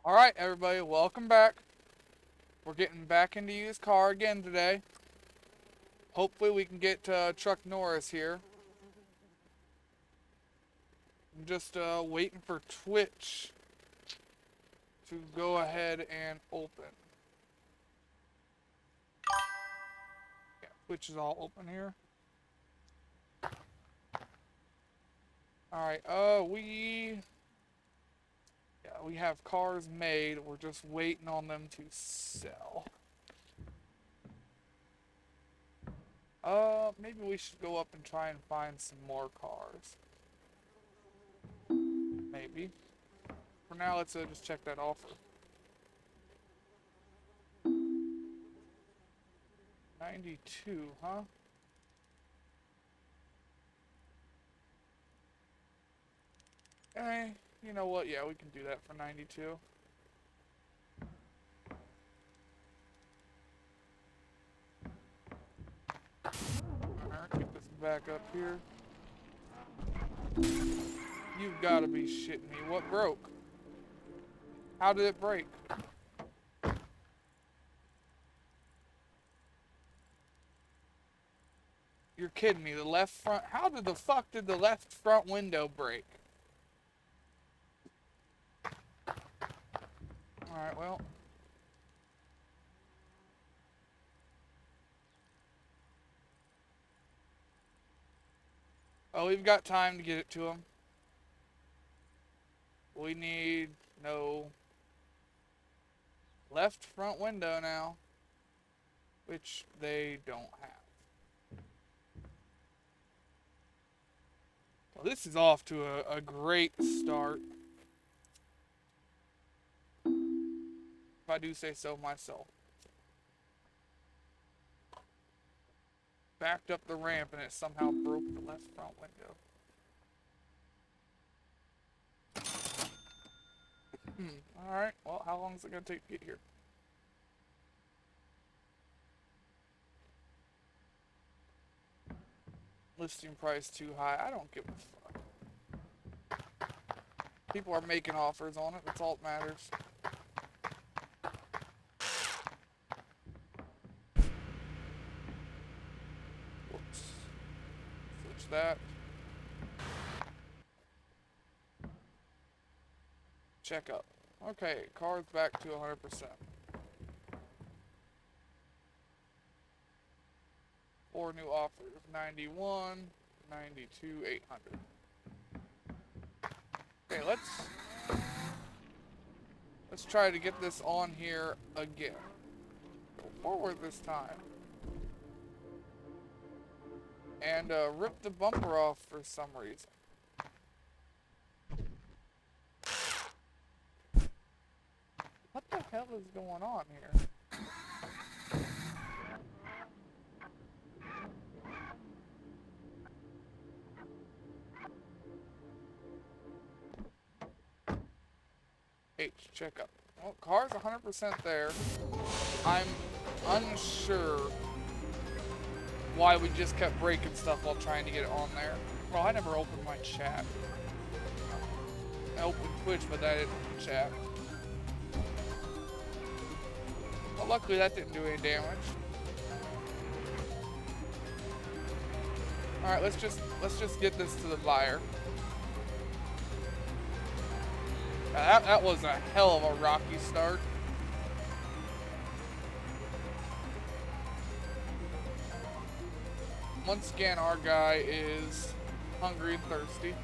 Alright, everybody, welcome back. We're getting back into used car again today. Hopefully we can get truck Norris here. I'm just waiting for Twitch to go ahead and open. Yeah, Twitch is all open here. Alright, we have cars made. We're just waiting on them to sell. Maybe we should go up and try and find some more cars. Maybe. For now, let's just check that offer. 92, huh? Eh, you know what? Yeah, we can do that for 92. Alright, get this back up here. You've got to be shitting me. What broke? How did it break? You're kidding me. The left front... How did the fuck did the left front window break? Alright, well... Oh, we've got time to get it to him. We need... no... left front window now. Which they don't have. Well, this is off to a great start. If I do say so myself. Backed up the ramp and it somehow broke the left front window. Alright, well, how long is it going to take to get here? Listing price too high. I don't give a fuck. People are making offers on it. That's all that matters. Whoops. Switch that. Check up. Okay, car's back to 100%. Four new offers. 91, 92, 800. Okay, let's try to get this on here again. Go forward this time. And rip the bumper off for some reason. What the hell is going on here? H, check up. Well, car's 100% there. I'm unsure why we just kept breaking stuff while trying to get it on there. Well, I never opened my chat. I opened Twitch, but I didn't open chat. Well, luckily that didn't do any damage. Alright, let's just get this to the buyer. That was a hell of a rocky start. Once again, our guy is hungry and thirsty.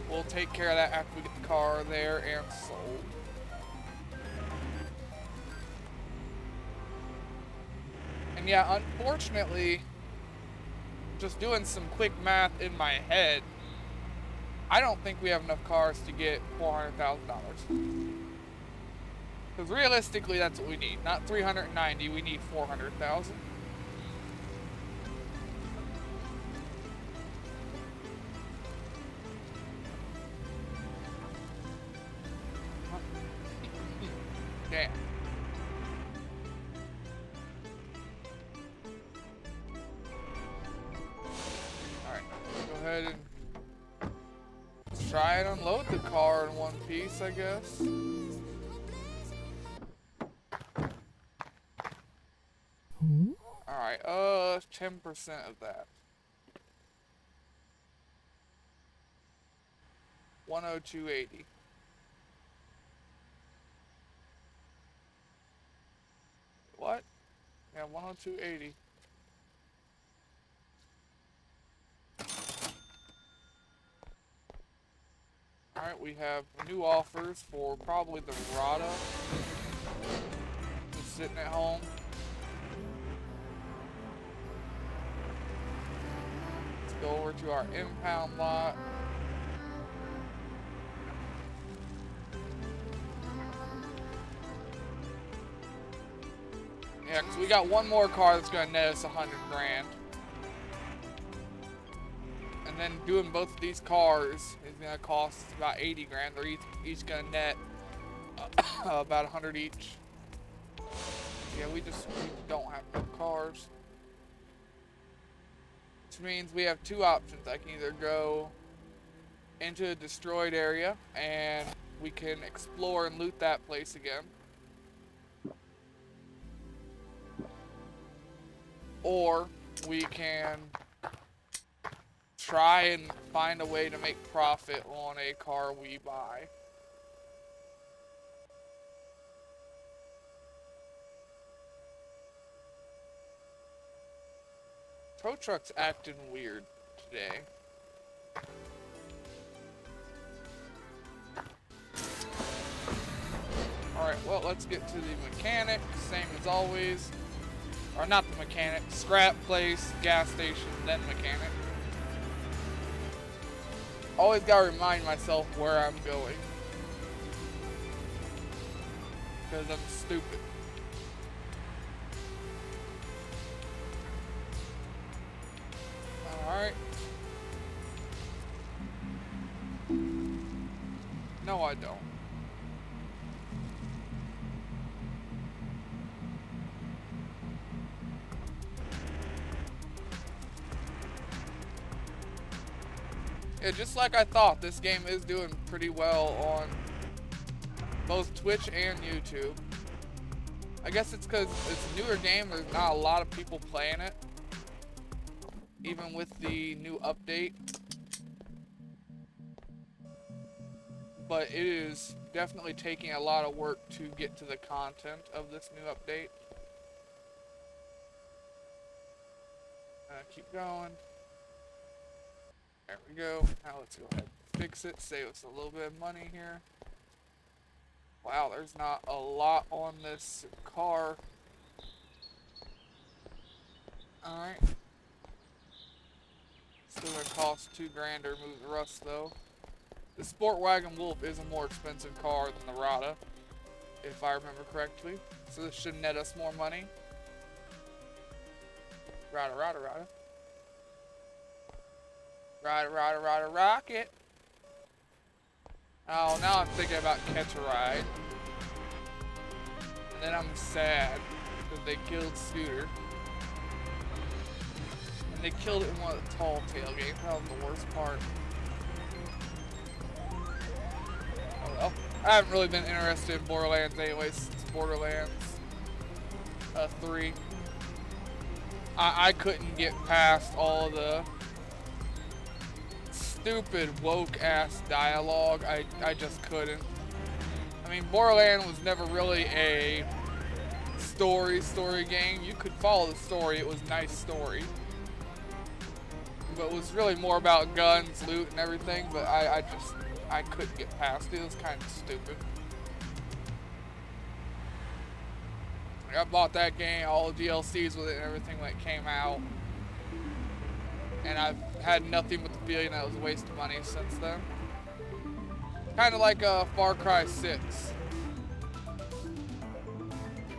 We'll take care of that after we get the car there and sold. And yeah, unfortunately, just doing some quick math in my head, I don't think we have enough cars to get $400,000. Because realistically, that's what we need. Not 390, we need 400,000. Damn. Alright, go ahead and try and unload the car in one piece, I guess. Alright, 10% of that. 102.80. What? Yeah, 102.80. Alright, we have new offers for probably the Rada. Just sitting at home. Let's go over to our impound lot. Yeah, because we got one more car that's going to net us 100 grand. And then doing both of these cars is going to cost about 80 grand. They're each going to net about 100 each. Yeah, we don't have no cars. Which means we have two options. I can either go into a destroyed area and we can explore and loot that place again. Or we can try and find a way to make profit on a car we buy. Tow truck's acting weird today. Alright, well, let's get to the mechanic, same as always. Or not the mechanic, scrap place, gas station, then mechanic. Always gotta remind myself where I'm going. Because I'm stupid. Alright. No, I don't. Yeah, just like I thought, this game is doing pretty well on both Twitch and YouTube. I guess it's because it's a newer game, there's not a lot of people playing it. Even with the new update. But it is definitely taking a lot of work to get to the content of this new update. Keep going. There we go. Now let's go ahead and fix it. Save us a little bit of money here. Wow, there's not a lot on this car. Alright. Still gonna cost $2 grand to remove the rust though. The Sport Wagon Wolf is a more expensive car than the Rada, if I remember correctly. So this should net us more money. Rada. Rada, rocket. Oh, now I'm thinking about Catch a Ride. And then I'm sad because they killed Scooter. And they killed it in one of the tall tailgates. That was the worst part. Oh well. I haven't really been interested in Borderlands anyways since Borderlands 3. I couldn't get past all the stupid woke ass dialogue. I just couldn't. I mean, Borderlands was never really a story game. You could follow the story, it was a nice story. But it was really more about guns, loot, and everything, but I couldn't get past it. It was kind of stupid. I bought that game, all the DLCs with it and everything when it came out. And I've had nothing but the feeling that it was a waste of money since then. Kind of like Far Cry 6.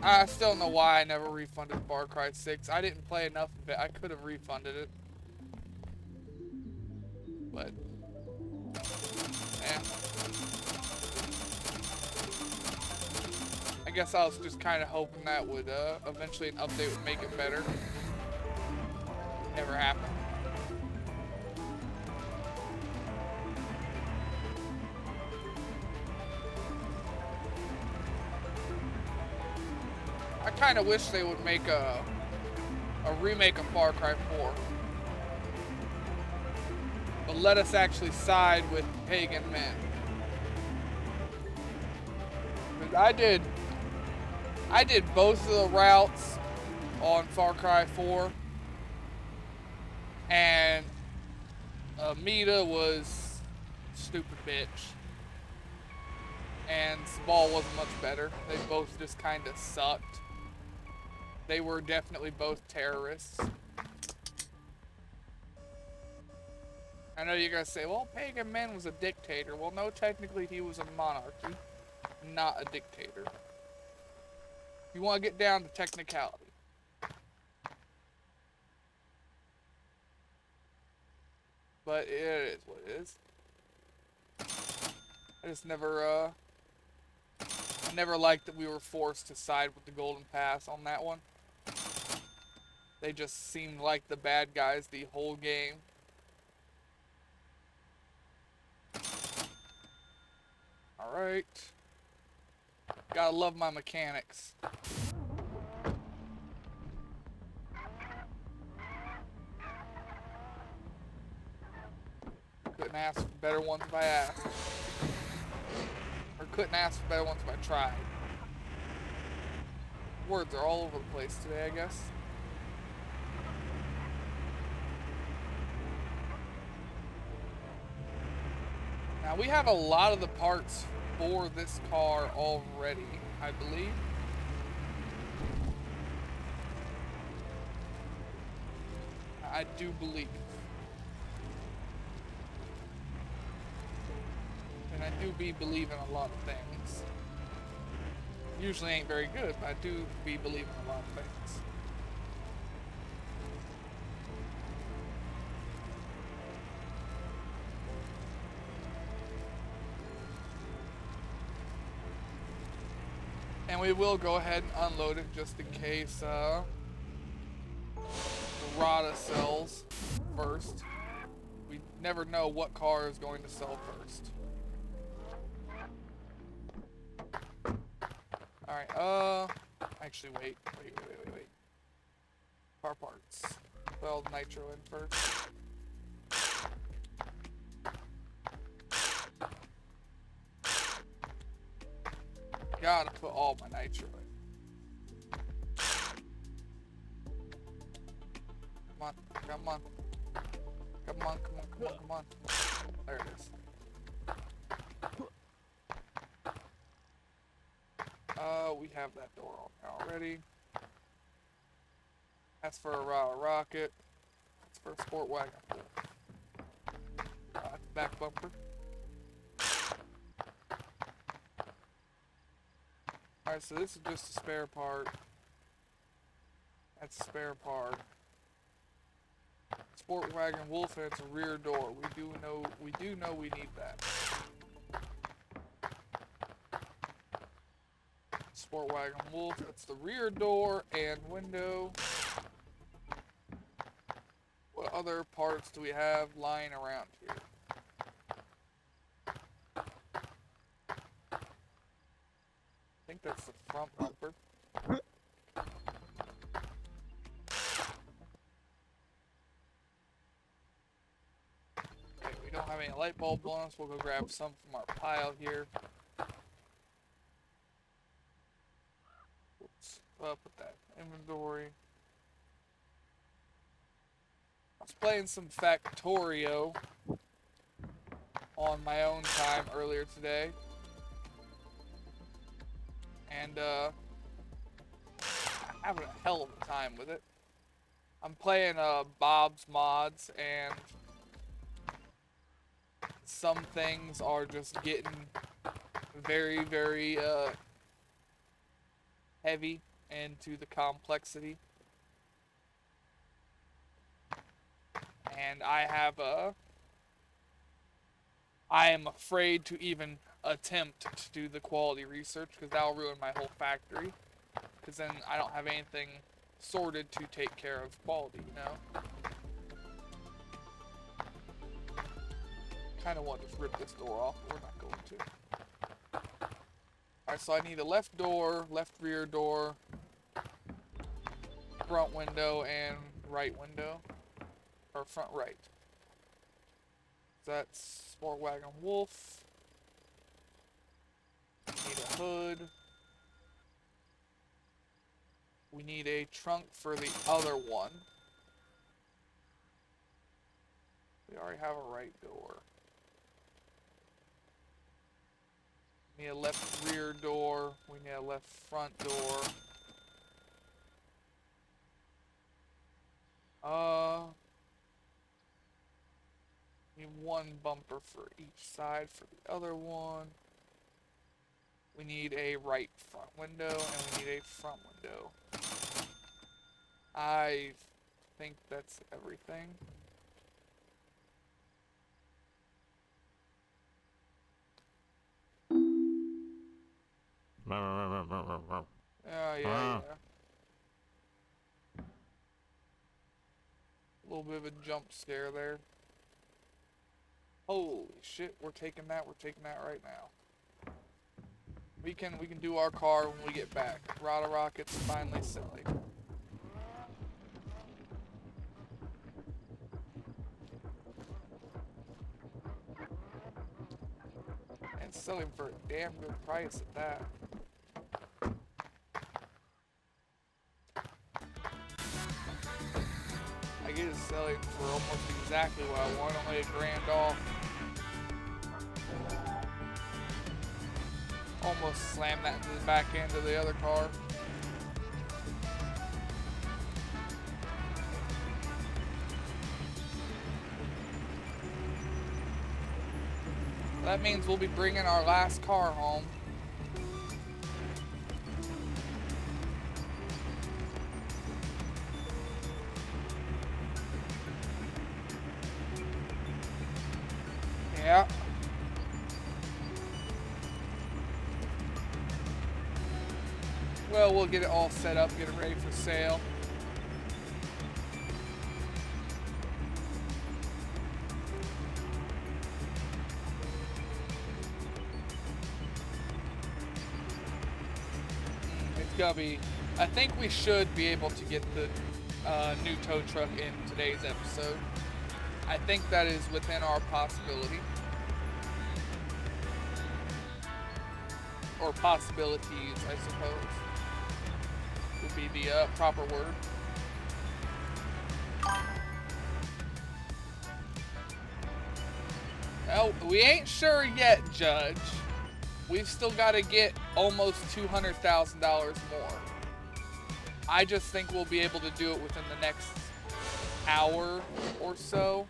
I still don't know why I never refunded Far Cry 6. I didn't play enough of it. I could have refunded it. But, eh. I guess I was just kind of hoping that would eventually an update would make it better. Never happened. I kind of wish they would make a a remake of Far Cry 4. But let us actually side with pagan men. Because I did both of the routes on Far Cry 4, and Amita was stupid bitch, and Sabal wasn't much better. They both just kind of sucked. They were definitely both terrorists. I know you're gonna say, well, Pagan Man was a dictator. Well, no, technically he was a monarchy, not a dictator. You want to get down to technicality. But it is what it is. I just never, I never liked that we were forced to side with the Golden Pass on that one. They just seemed like the bad guys the whole game. Alright. Gotta love my mechanics. Couldn't ask for better ones if I asked. Or couldn't ask for better ones if I tried. Words are all over the place today, I guess. Now we have a lot of the parts for this car already, I believe. I do believe. And I do be believing a lot of things. Usually ain't very good, but I do be believing a lot of things. And we will go ahead and unload it just in case the Rada sells first. We never know what car is going to sell first. Alright, actually wait. Car parts. Well, nitro in first. Gotta put all my nitro in. Come on, come on. Come on, come on, come on, come on. There it is. We have that door already. That's for a rocket. That's for a sport wagon. Back bumper. Alright, so this is just a spare part. That's a spare part. Sport wagon wolf, and it's a rear door. We do know we need that. Sport wagon wolf, that's the rear door and window. What other parts do we have lying around here? I think that's the front bumper. Okay, we don't have any light bulb on us. We'll go grab some from our pile here. Oops. Put that in inventory. I was playing some Factorio on my own time earlier today. And having a hell of a time with it. I'm playing Bob's Mods, and some things are just getting very, very heavy into the complexity. And I am afraid to even attempt to do the quality research, because that'll ruin my whole factory, because then I don't have anything sorted to take care of quality, you know? Kind of want to just rip this door off, but we're not going to. Alright, so I need a left door, left rear door, front window and right window, or front right. That's Sport Wagon Wolf. Need a hood. We need a trunk for the other one. We already have a right door. We need a left rear door. We need a left front door. Need one bumper for each side for the other one. We need a right front window and we need a front window. I think that's everything. Yeah. A little bit of a jump scare there. Holy shit, we're taking that right now. We can do our car when we get back. Rada Rocket's finally selling. And selling for a damn good price at that. I get it selling for almost exactly what I want, only $1,000 off. Almost slammed that into the back end of the other car. That means we'll be bringing our last car home. Yeah. Well, we'll get it all set up, get it ready for sale. It's gonna be, I think we should be able to get the new tow truck in today's episode. I think that is within our possibility. Or possibilities, I suppose, would be the proper word. Well, we ain't sure yet, Judge. We've still got to get almost $200,000 more. I just think we'll be able to do it within the next hour or so.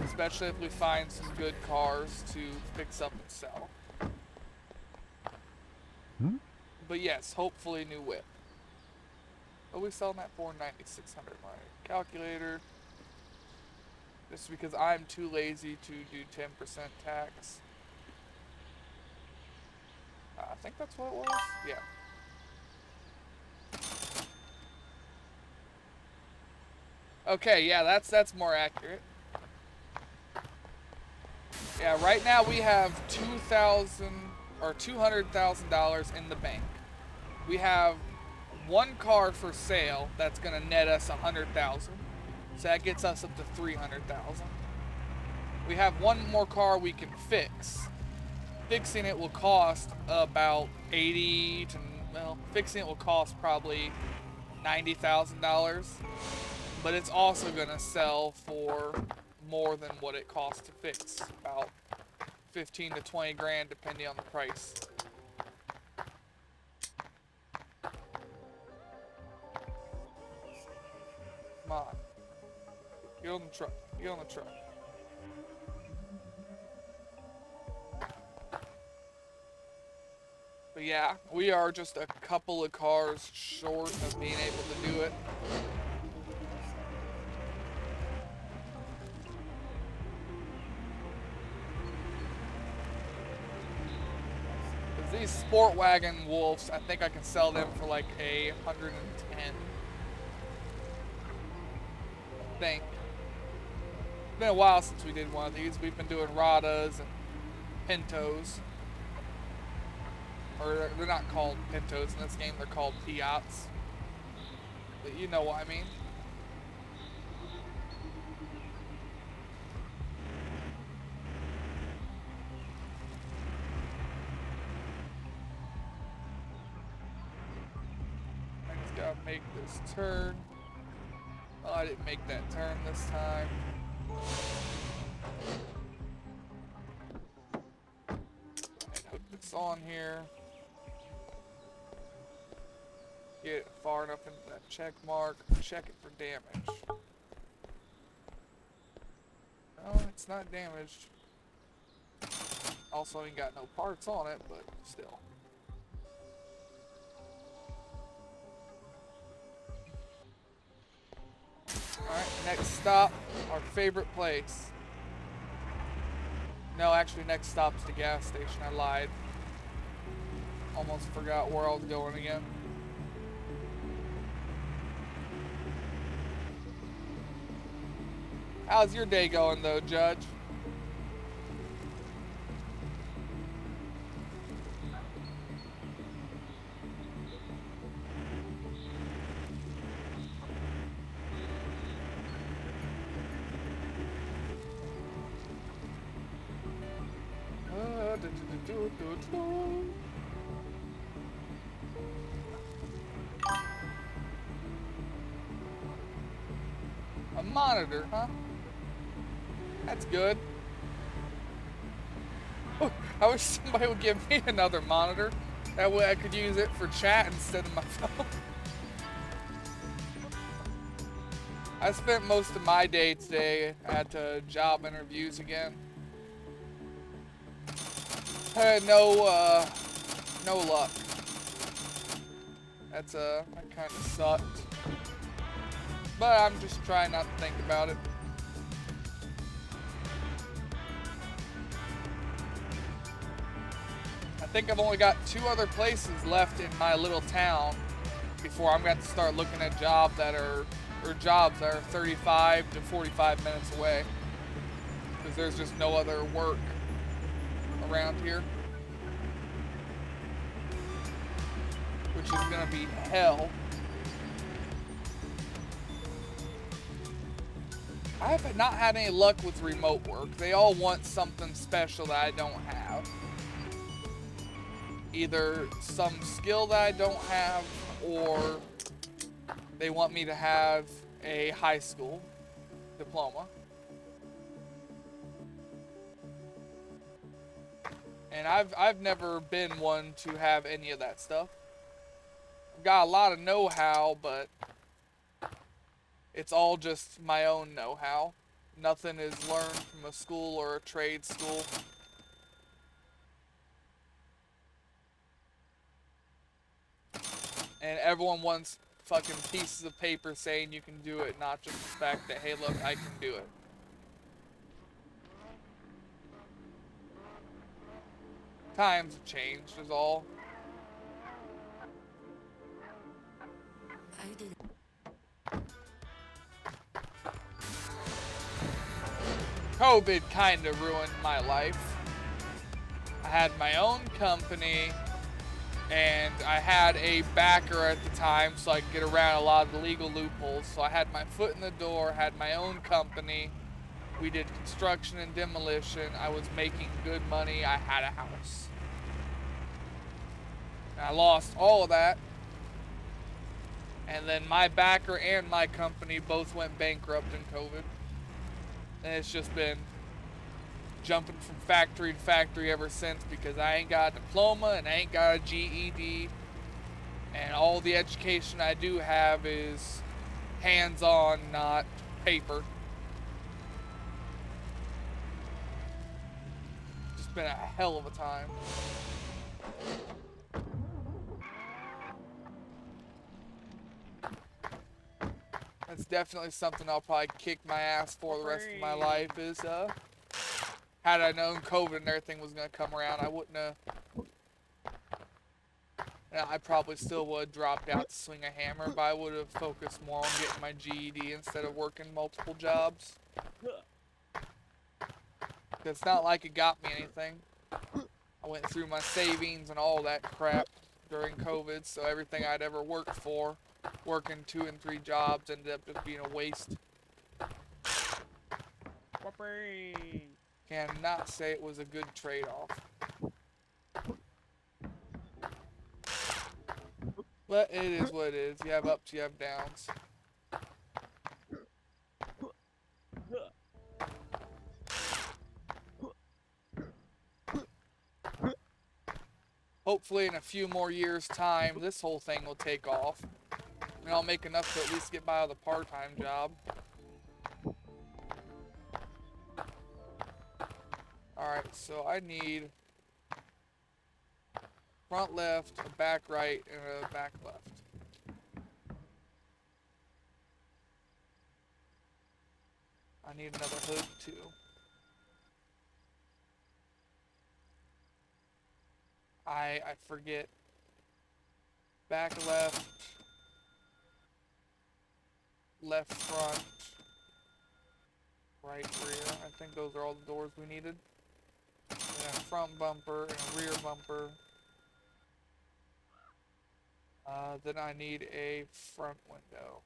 Especially if we find some good cars to fix up and sell. But yes, hopefully new whip. What are we selling that for? $9,600. My calculator. Just because I'm too lazy to do 10% tax. I think that's what it was. Yeah. Okay, yeah, that's more accurate. Yeah, right now we have $200,000 in the bank. We have one car for sale that's gonna net us $100,000, so that gets us up to $300,000. We have one more car we can fix. Fixing it will cost about fixing it will cost probably $90,000, but it's also gonna sell for more than what it costs to fix, about 15 to 20 grand depending on the price. Come on. Get on the truck. Get on the truck. But yeah, we are just a couple of cars short of being able to do it. These Sport Wagon Wolves, I think I can sell them for like 110. I think. It's been a while since we did one of these. We've been doing Radas and Pintos. Or they're not called Pintos in this game, they're called Fiats. But you know what I mean. I just gotta make this turn. Oh, I didn't make that turn this time. And hook this on here. Get it far enough into that check mark. Check it for damage. No, it's not damaged. Also, ain't got no parts on it, but still. Alright, next stop, our favorite place. No, actually, next stop's the gas station. I lied. Almost forgot where I was going again. How's your day going, though, Judge? A monitor, huh? That's good. I wish somebody would give me another monitor. That way I could use it for chat instead of my phone. I spent most of my day today at job interviews again. Had no luck. That kind of sucked. But I'm just trying not to think about it. I think I've only got 2 other places left in my little town before I'm going to start looking at jobs that are 35 to 45 minutes away. Because there's just no other work around here. Which is going to be hell. I have not had any luck with remote work. They all want something special that I don't have. Either some skill that I don't have, or they want me to have a high school diploma. And I've never been one to have any of that stuff. I've got a lot of know-how, but it's all just my own know-how. Nothing is learned from a school or a trade school. And everyone wants fucking pieces of paper saying you can do it, not just the fact that, hey, look, I can do it. Times have changed, is all. I did. COVID kind of ruined my life. I had my own company, and I had a backer at the time so I could get around a lot of the legal loopholes. So I had my foot in the door, had my own company. We did construction and demolition. I was making good money. I had a house. And I lost all of that. And then my backer and my company both went bankrupt in COVID. And it's just been jumping from factory to factory ever since, because I ain't got a diploma and I ain't got a GED. And all the education I do have is hands-on, not paper. Just been a hell of a time. That's definitely something I'll probably kick my ass for the rest of my life, is had I known COVID and everything was going to come around, I wouldn't have. I probably still would have dropped out to swing a hammer, but I would have focused more on getting my GED instead of working multiple jobs. It's not like it got me anything. I went through my savings and all that crap during COVID, so everything I'd ever worked for working 2 and 3 jobs ended up just being a waste. Cannot say it was a good trade-off. But it is what it is. You have ups, you have downs. Hopefully in a few more years' time, this whole thing will take off. And I'll make enough to at least get by with a part-time job. Alright, so I need front left, a back right, and a back left. I need another hood too. I forget. Back left, left front, right rear. I think those are all the doors we needed. And a front bumper and a rear bumper. Then I need a front window.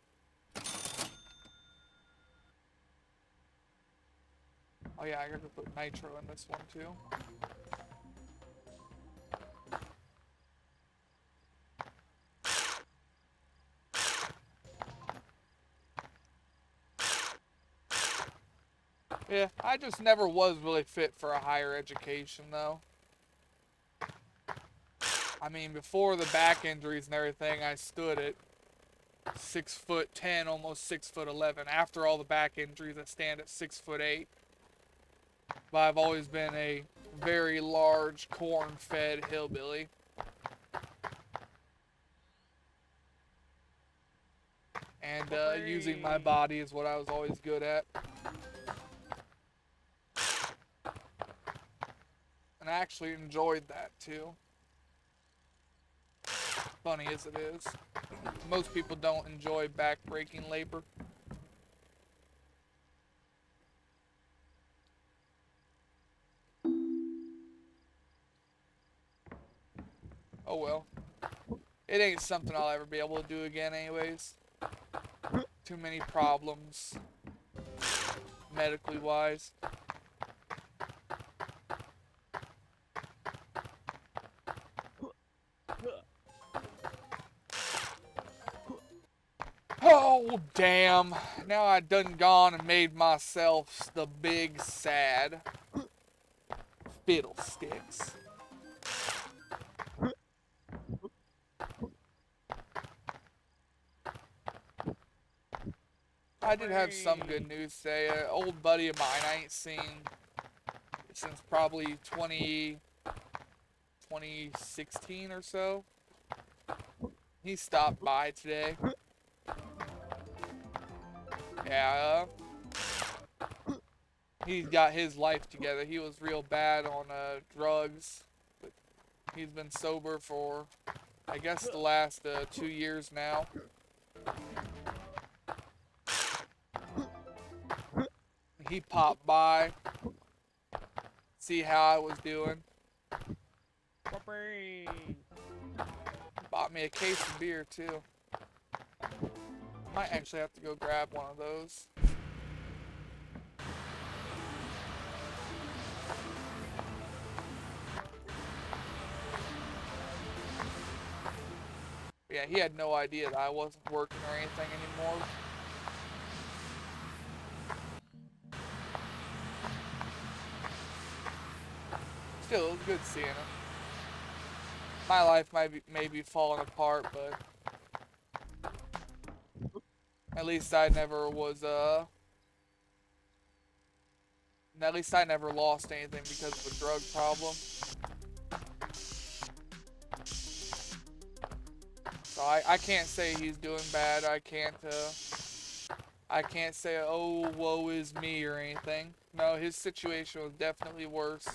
Oh yeah, I gotta put nitro in this one too. Yeah, I just never was really fit for a higher education though. I mean, before the back injuries and everything, I stood at 6'10", almost 6'11". After all the back injuries, I stand at 6'8". But I've always been a very large, corn-fed hillbilly. And using my body is what I was always good at. And I actually enjoyed that too. Funny as it is. Most people don't enjoy back-breaking labor. Oh well. It ain't something I'll ever be able to do again anyways. Too many problems, medically wise. Oh, damn. Now I done gone and made myself the big sad fiddlesticks. I did have some good news today. An old buddy of mine I ain't seen since probably 2016 or so. He stopped by today. Yeah, he's got his life together. He was real bad on drugs, but he's been sober for, I guess, the last 2 years now. He popped by, see how I was doing. Bought me a case of beer too. Might actually have to go grab one of those. Yeah, he had no idea that I wasn't working or anything anymore. Still, it was good seeing him. My life may be falling apart, but at least I never was, at least I never lost anything because of a drug problem. So I can't say he's doing bad. I can't say, oh, woe is me or anything. No, his situation was definitely worse.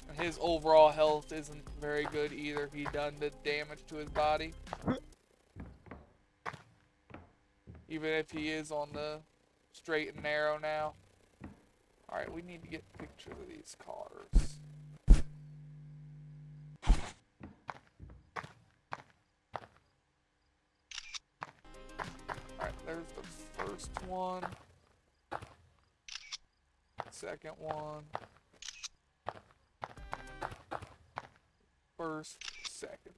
And his overall health isn't very good either. He done the damage to his body. Even if he is on the straight and narrow now. Alright, we need to get pictures of these cars. First one. Second one. First, second.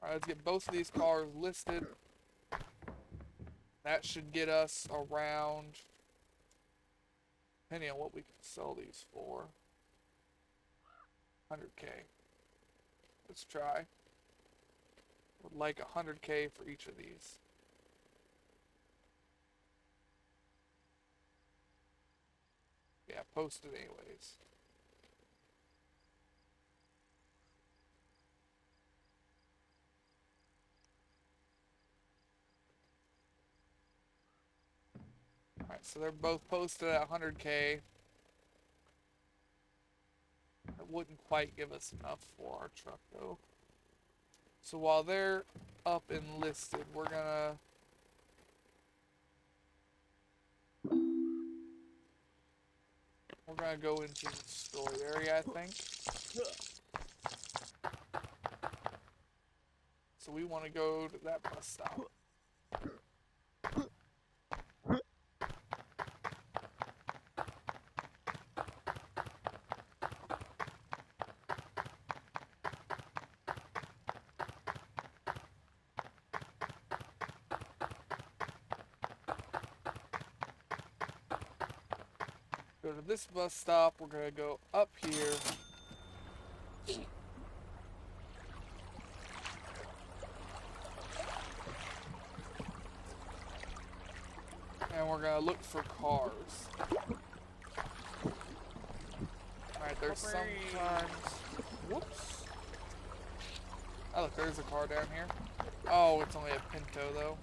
Alright, let's get both of these cars listed. That should get us around, depending on what we can sell these for, 100K. Let's try. Would like 100K for each of these. Yeah, post it anyways. Alright, so they're both posted at 100K. That wouldn't quite give us enough for our truck though. So while they're up and listed, we're gonna go into the stored area, I think. So we want to go to that bus stop. Go to this bus stop, we're gonna go up here. And we're gonna look for cars. Alright, there's sometimes... Whoops. Oh look, there's a car down here. Oh, it's only a Pinto though.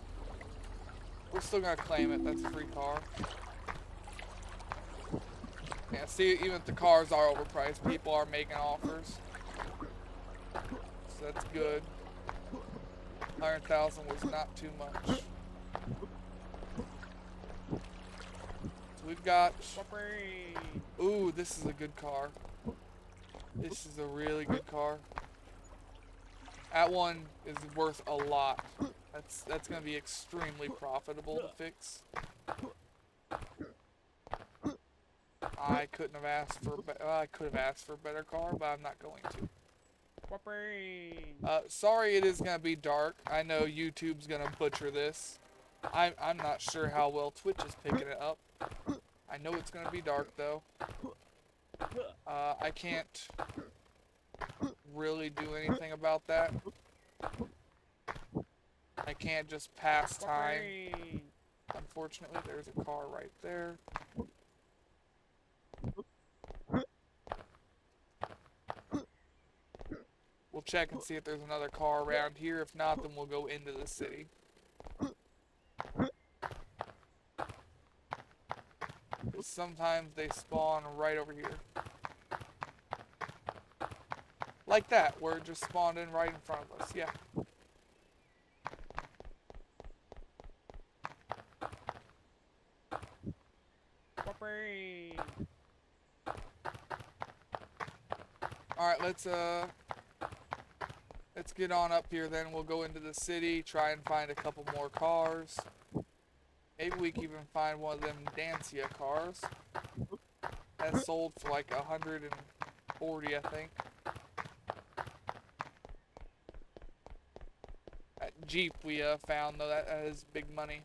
We're still gonna claim it, that's a free car. Yeah, see, even if the cars are overpriced, people are making offers. So that's good. 100,000 was not too much. So we've got... Ooh, this is a good car. This is a really good car. That one is worth a lot. That's gonna be extremely profitable to fix. I couldn't have asked for I could have asked for a better car, but I'm not going to. Sorry it is gonna be dark. I know YouTube's gonna butcher this. I'm not sure how well Twitch is picking it up. I know it's gonna be dark though. I can't really do anything about that. I can't just pass time. Unfortunately, there's a car right there. We'll check and see if there's another car around here. If not, then we'll go into the city. Sometimes they spawn right over here. Like that, where it just spawned in right in front of us, yeah. Alright, let's get on up here then. We'll go into the city, try and find a couple more cars. Maybe we can even find one of them Dancia cars. That sold for like 140, I think. That Jeep we found though, that is big money.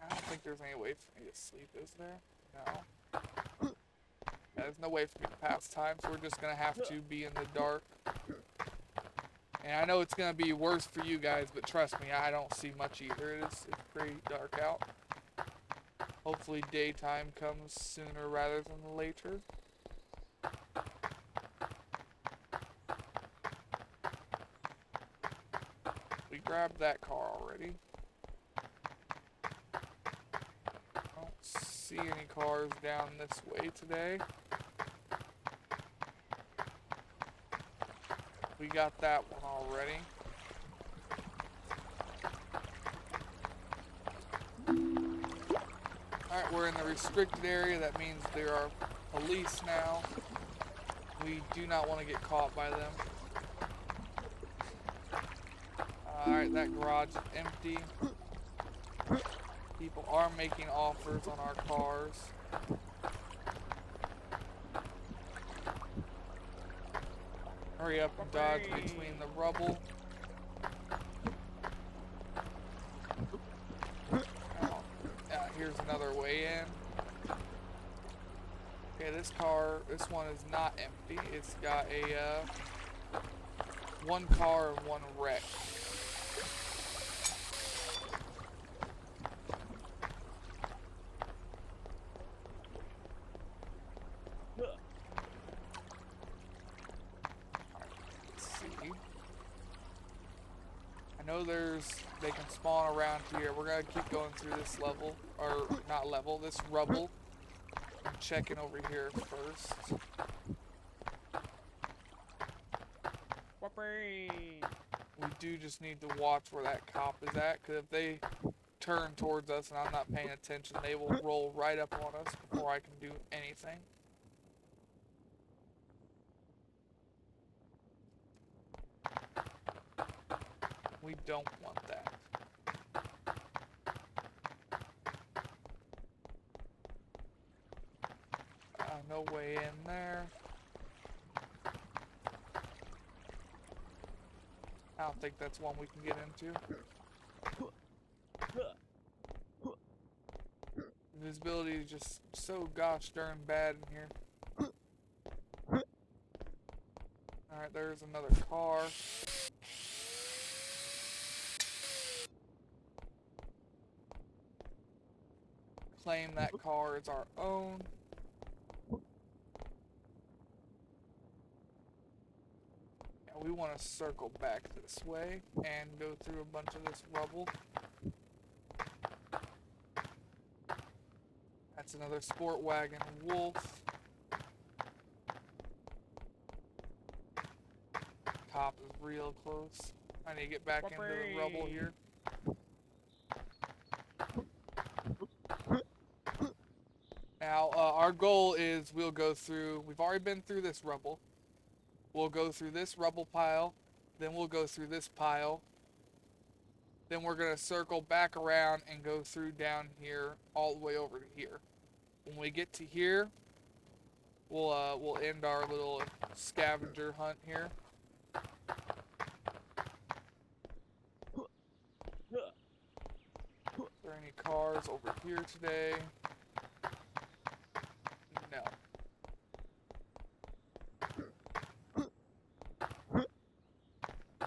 I don't think there's any way for me to sleep, is there? No. Yeah, there's no way for me to pass time, so we're just gonna have to be in the dark. And I know it's gonna be worse for you guys, but trust me, I don't see much either. It's pretty dark out. Hopefully daytime comes sooner rather than later. We grabbed that car already. Don't see any cars down this way today. We got that one already. Alright, we're in the restricted area. That means there are police now. We do not want to get caught by them. Alright, that garage is empty. People are making offers on our cars. Hurry up and dodge between the rubble. Oh, here's another way in. Okay, this one is not empty. It's got a one car and one wreck. I know they can spawn around here. We're gonna keep going through this level, or not level, this rubble. I'm checking over here first. We do just need to watch where that cop is at, because if they turn towards us and I'm not paying attention, they will roll right up on us before I can do anything. We don't want that. No way in there. I don't think that's one we can get into. Visibility is just so gosh darn bad in here. Alright, there's another car. Claim that car as our own. And we want to circle back this way and go through a bunch of this rubble. That's another sport wagon wolf. Cop is real close. I need to get back into the rubble here. Now, our goal is we'll go through, we've already been through this rubble. We'll go through this rubble pile, then we'll go through this pile. Then we're going to circle back around and go through down here all the way over to here. When we get to here, we'll end our little scavenger hunt here. Are there any cars over here today? No.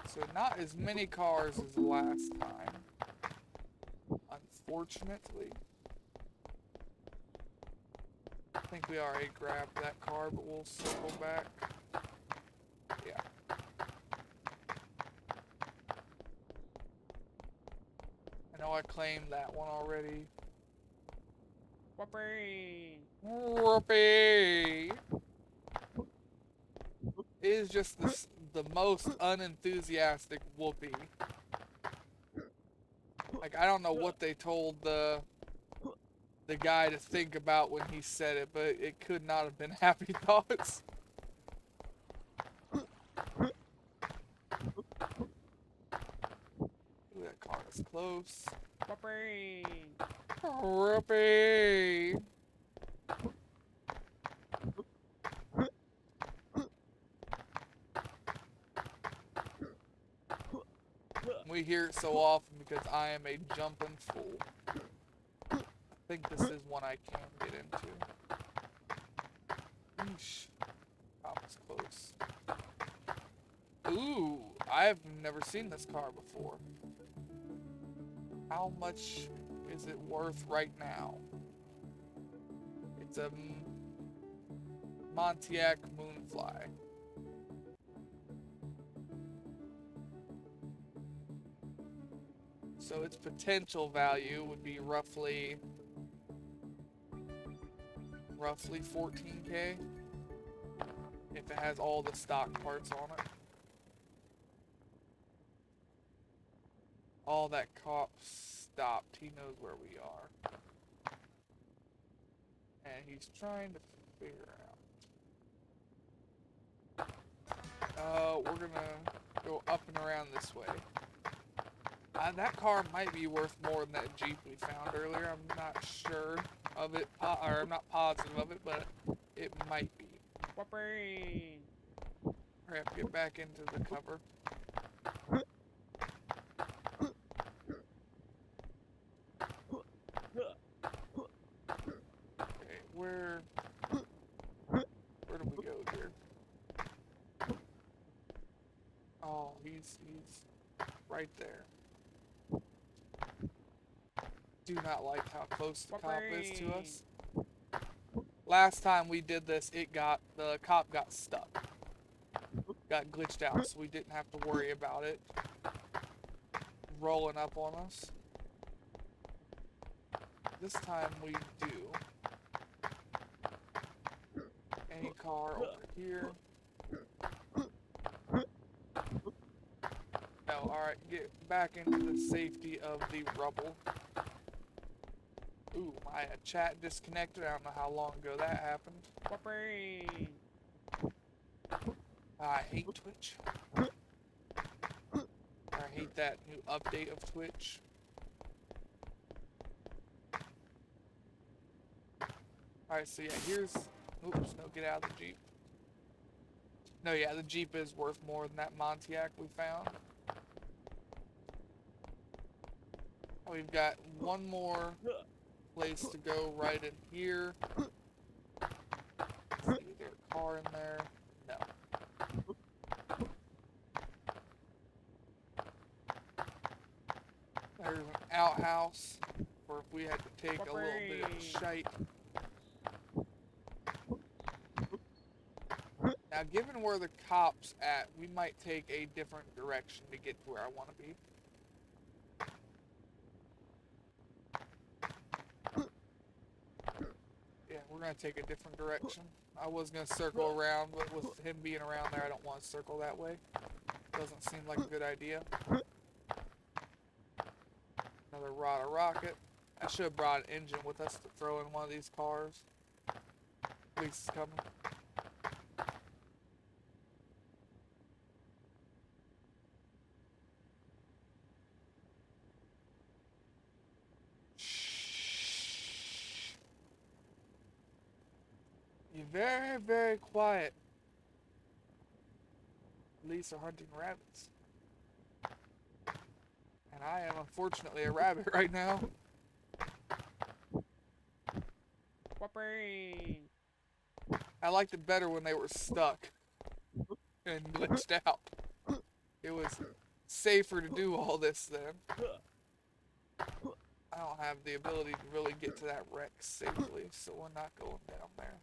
So not as many cars as last time, unfortunately. I think we already grabbed that car, but we'll circle back. Yeah. I know I claimed that one already. Whoopee! Whoopee! It is just the most unenthusiastic whoopee. Like, I don't know what they told the guy to think about when he said it, but it could not have been happy thoughts. Ooh, that car is close. Whoopee! Whoopee! We hear it so often because I am a jumping fool. I think this is one I can get into. Eesh. That was close. Ooh, I've never seen this car before. How much is it worth right now? It's a Pontiac Moonfly. So its potential value would be roughly 14K if it has all the stock parts on it. All that cop stopped. He knows where we are. And he's trying to figure out. We're gonna go up and around this way. That car might be worth more than that Jeep we found earlier. I'm not sure of it, or I'm not positive of it, but it might be. Whoopee! I have to get back into the cover. Okay, where do we go here? Oh, he's right there. Do not like how close the cop is to us. Last time we did this, the cop got stuck. Got glitched out, so we didn't have to worry about it rolling up on us. This time we do. Any car over here. No, alright, get back into the safety of the rubble. Ooh, my chat disconnected. I don't know how long ago that happened. Whoopee! I hate Twitch. I hate that new update of Twitch. Alright, so yeah, here's... Oops, no, get out of the Jeep. No, yeah, the Jeep is worth more than that Pontiac we found. We've got one more place to go right in here. See, is there a car in there? No. There's an outhouse for if we had to take a little bit of shite. Now, given where the cop's at, we might take a different direction to get to where I want to be. Yeah, we're going to take a different direction. I was going to circle around, but with him being around there, I don't want to circle that way. Doesn't seem like a good idea. Another rod of rocket. I should have brought an engine with us to throw in one of these cars. Police is coming. You're very, very quiet. Police are hunting rabbits. And I am unfortunately a rabbit right now. Whoopee! I liked it better when they were stuck and glitched out. It was safer to do all this then. I don't have the ability to really get to that wreck safely, so we're not going down there.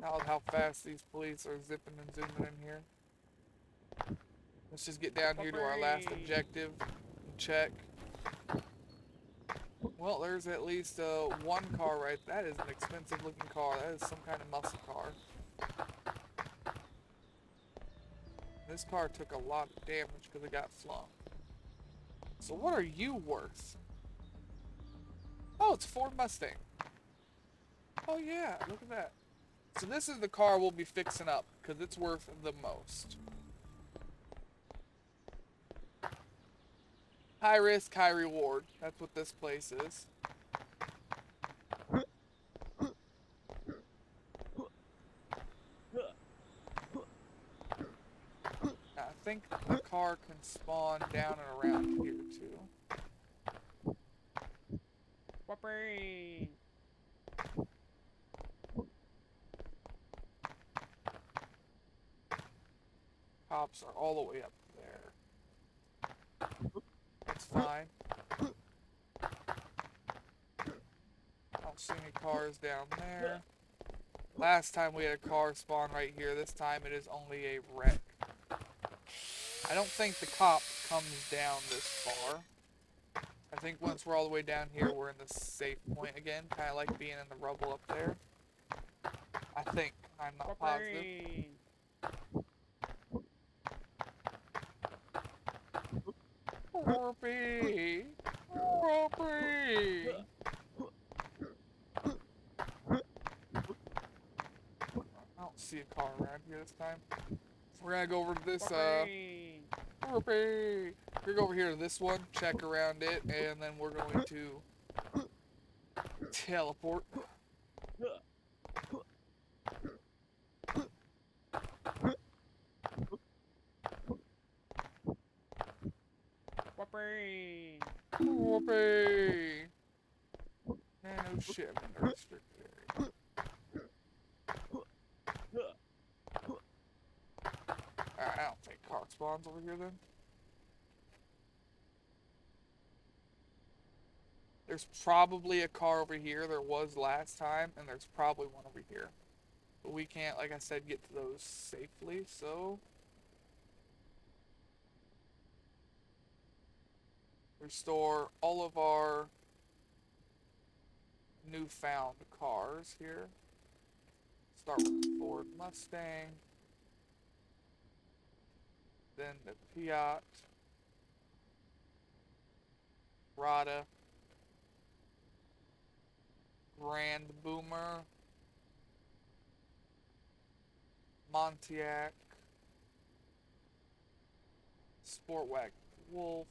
Now with how fast these police are zipping and zooming in here. Let's just get down here to our last objective and check. Well, there's at least one car right there. That is an expensive looking car. That is some kind of muscle car. This car took a lot of damage because it got flung. So what are you worth? Oh, it's a Ford Mustang. Oh yeah, look at that. So this is the car we'll be fixing up because it's worth the most. High risk, high reward. That's what this place is. Now, I think the car can spawn down and around here too. Whoopee! Cops are all the way up there. That's fine. I don't see any cars down there. Last time we had a car spawn right here. This time it is only a wreck. I don't think the cop comes down this far. I think once we're all the way down here, we're in the safe point again. Kind of like being in the rubble up there. I think. I'm not positive. Whoopee! Whoopee! I don't see a car around here this time. We're gonna go over to this, Whoopee! We're gonna go over here to this one, check around it, and then we're going to teleport. Whoopee! Whoopee! Man, no shit, I'm in the restricted area. Alright, I don't think car spawns over here then. There's probably a car over here. There was last time, and there's probably one over here. But we can't, like I said, get to those safely, so... restore all of our newfound cars here. Start with the Ford Mustang. Then the Fiat. Rada. Grand Boomer. Pontiac. Sportwagon Wolf.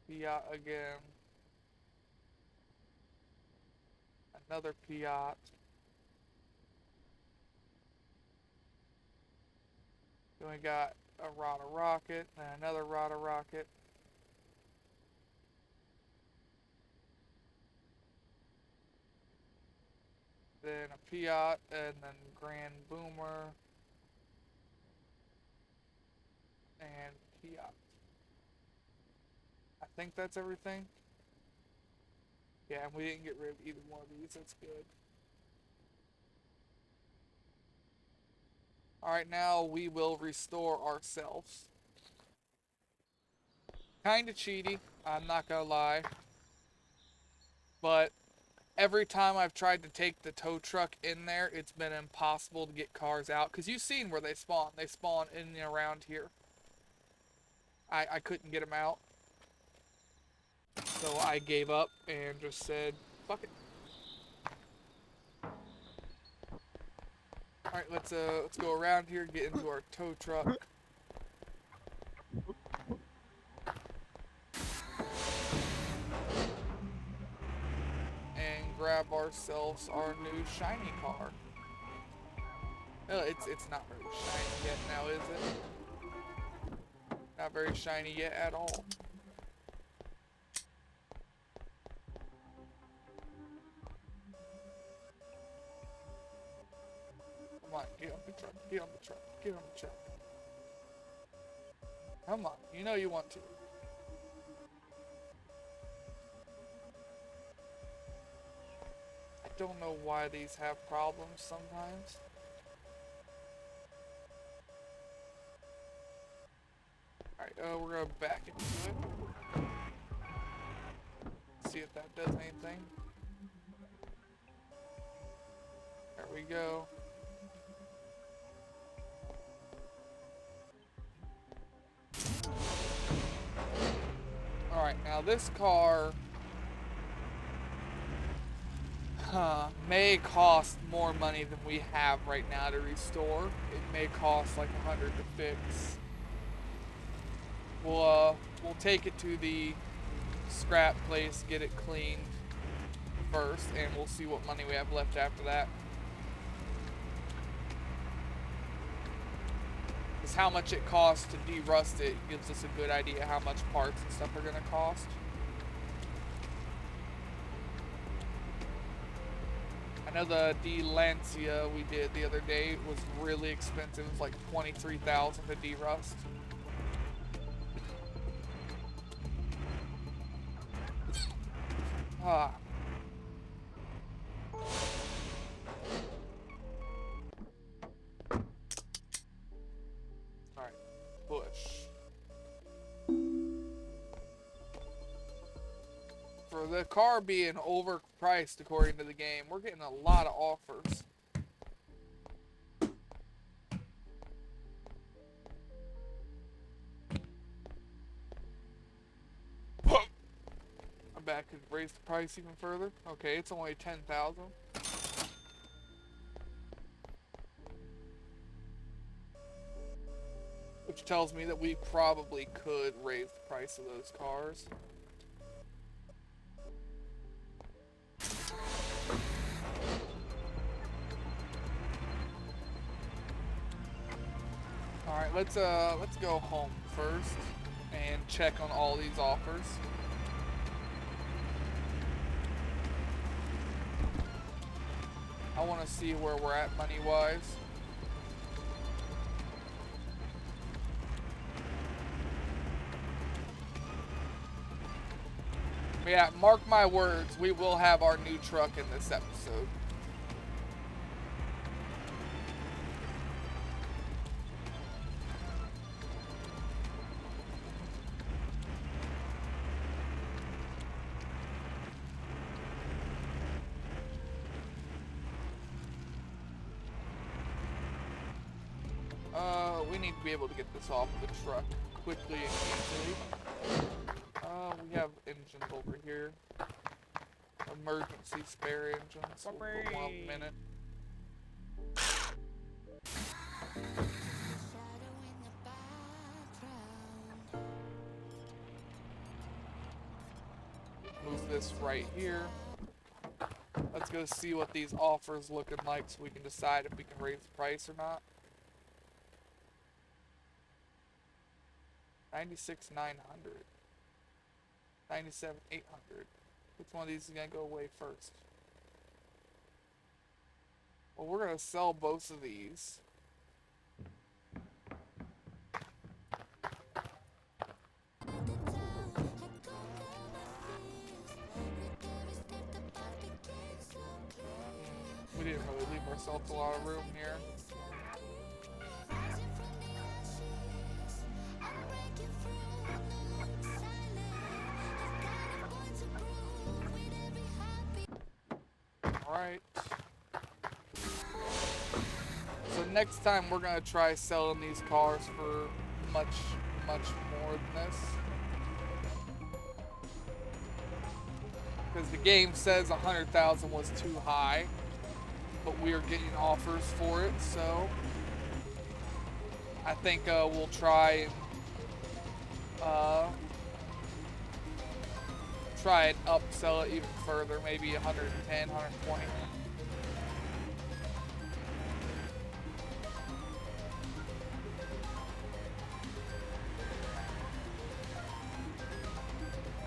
Fiat again. Another Fiat. Then we got a Rada Rocket, and another Rada Rocket. Then a Fiat, and then Grand Boomer. And Fiat. I think that's everything. Yeah, and we didn't get rid of either one of these. That's good. Alright, now we will restore ourselves. Kinda cheaty, I'm not gonna lie. But every time I've tried to take the tow truck in there, it's been impossible to get cars out. Because you've seen where they spawn. They spawn in and around here. I couldn't get them out. So I gave up and just said, fuck it. Alright, let's go around here, get into our tow truck. And grab ourselves our new shiny car. Oh, it's not very shiny yet now, is it? Not very shiny yet at all. Come on, get on the truck, get on the truck, get on the truck. Come on, you know you want to. I don't know why these have problems sometimes. Alright, we're gonna back into it. See if that does anything. There we go. Alright, now this car may cost more money than we have right now to restore. It may cost like 100 to fix. We'll take it to the scrap place, get it cleaned first, and we'll see what money we have left after that. Because how much it costs to de-rust it gives us a good idea how much parts and stuff are going to cost. I know the De-Lancia we did the other day was really expensive. It was like $23,000 to de-rust. Ah. Alright, push. For the car being overpriced according to the game, we're getting a lot of offers. I bet I could raise the price even further. Okay, it's only 10,000. which tells me that we probably could raise the price of those cars. All right, let's go home first and check on all these offers. I want to see where we're at money-wise. But yeah, mark my words, we will have our new truck in this episode. We need to be able to get this off the truck quickly and easily. We have engines over here. Emergency spare engines. We'll put one a minute. Move this right here. Let's go see what these offers looking like so we can decide if we can raise the price or not. 96,900. 97,800. Which one of these is gonna go away first? Well, we're gonna sell both of these. We didn't really leave ourselves a lot of room here. Alright. So next time we're gonna try selling these cars for much more than this. Because the game says 100,000 was too high, but we are getting offers for it, so I think we'll try and upsell it even further, maybe 110, 120.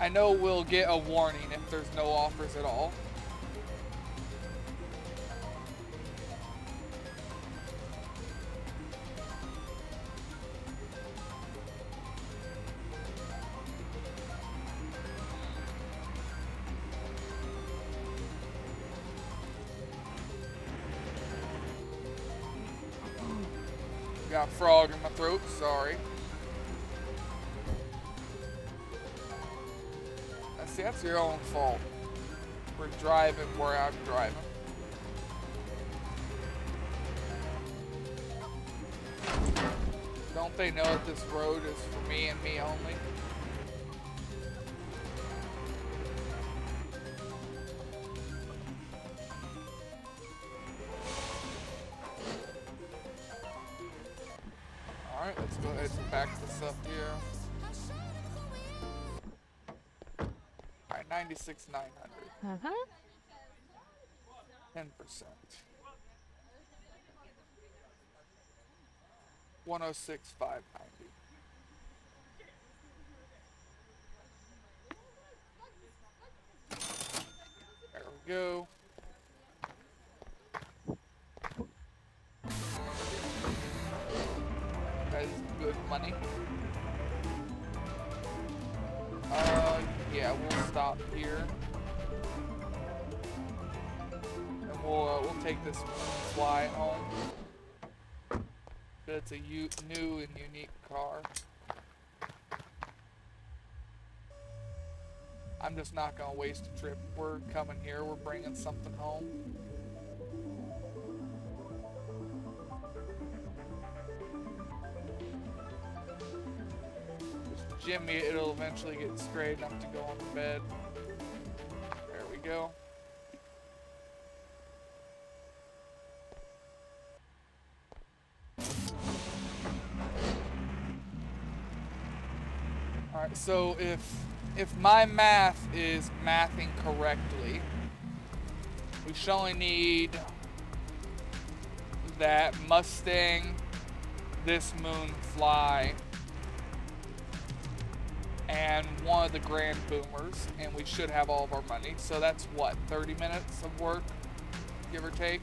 I know we'll get a warning if there's no offers at all. Got a frog in my throat, sorry. See, that's your own fault. We're driving where I'm driving. Don't they know that this road is for me and me only? Alright, let's go ahead and back this up here. 96,900. 10%. 106,590. There we go. That is good money. Yeah, we'll stop here. And we'll take this fly home. But it's a new and unique car. I'm just not gonna waste a trip. We're coming here, we're bringing something home. Jimmy, it'll eventually get straight enough to go on the bed. There we go. Alright, so if my math is mathing correctly, we should only need that Mustang, this Moonfly, and one of the Grand Boomers, and we should have all of our money. So that's what, 30 minutes of work, give or take?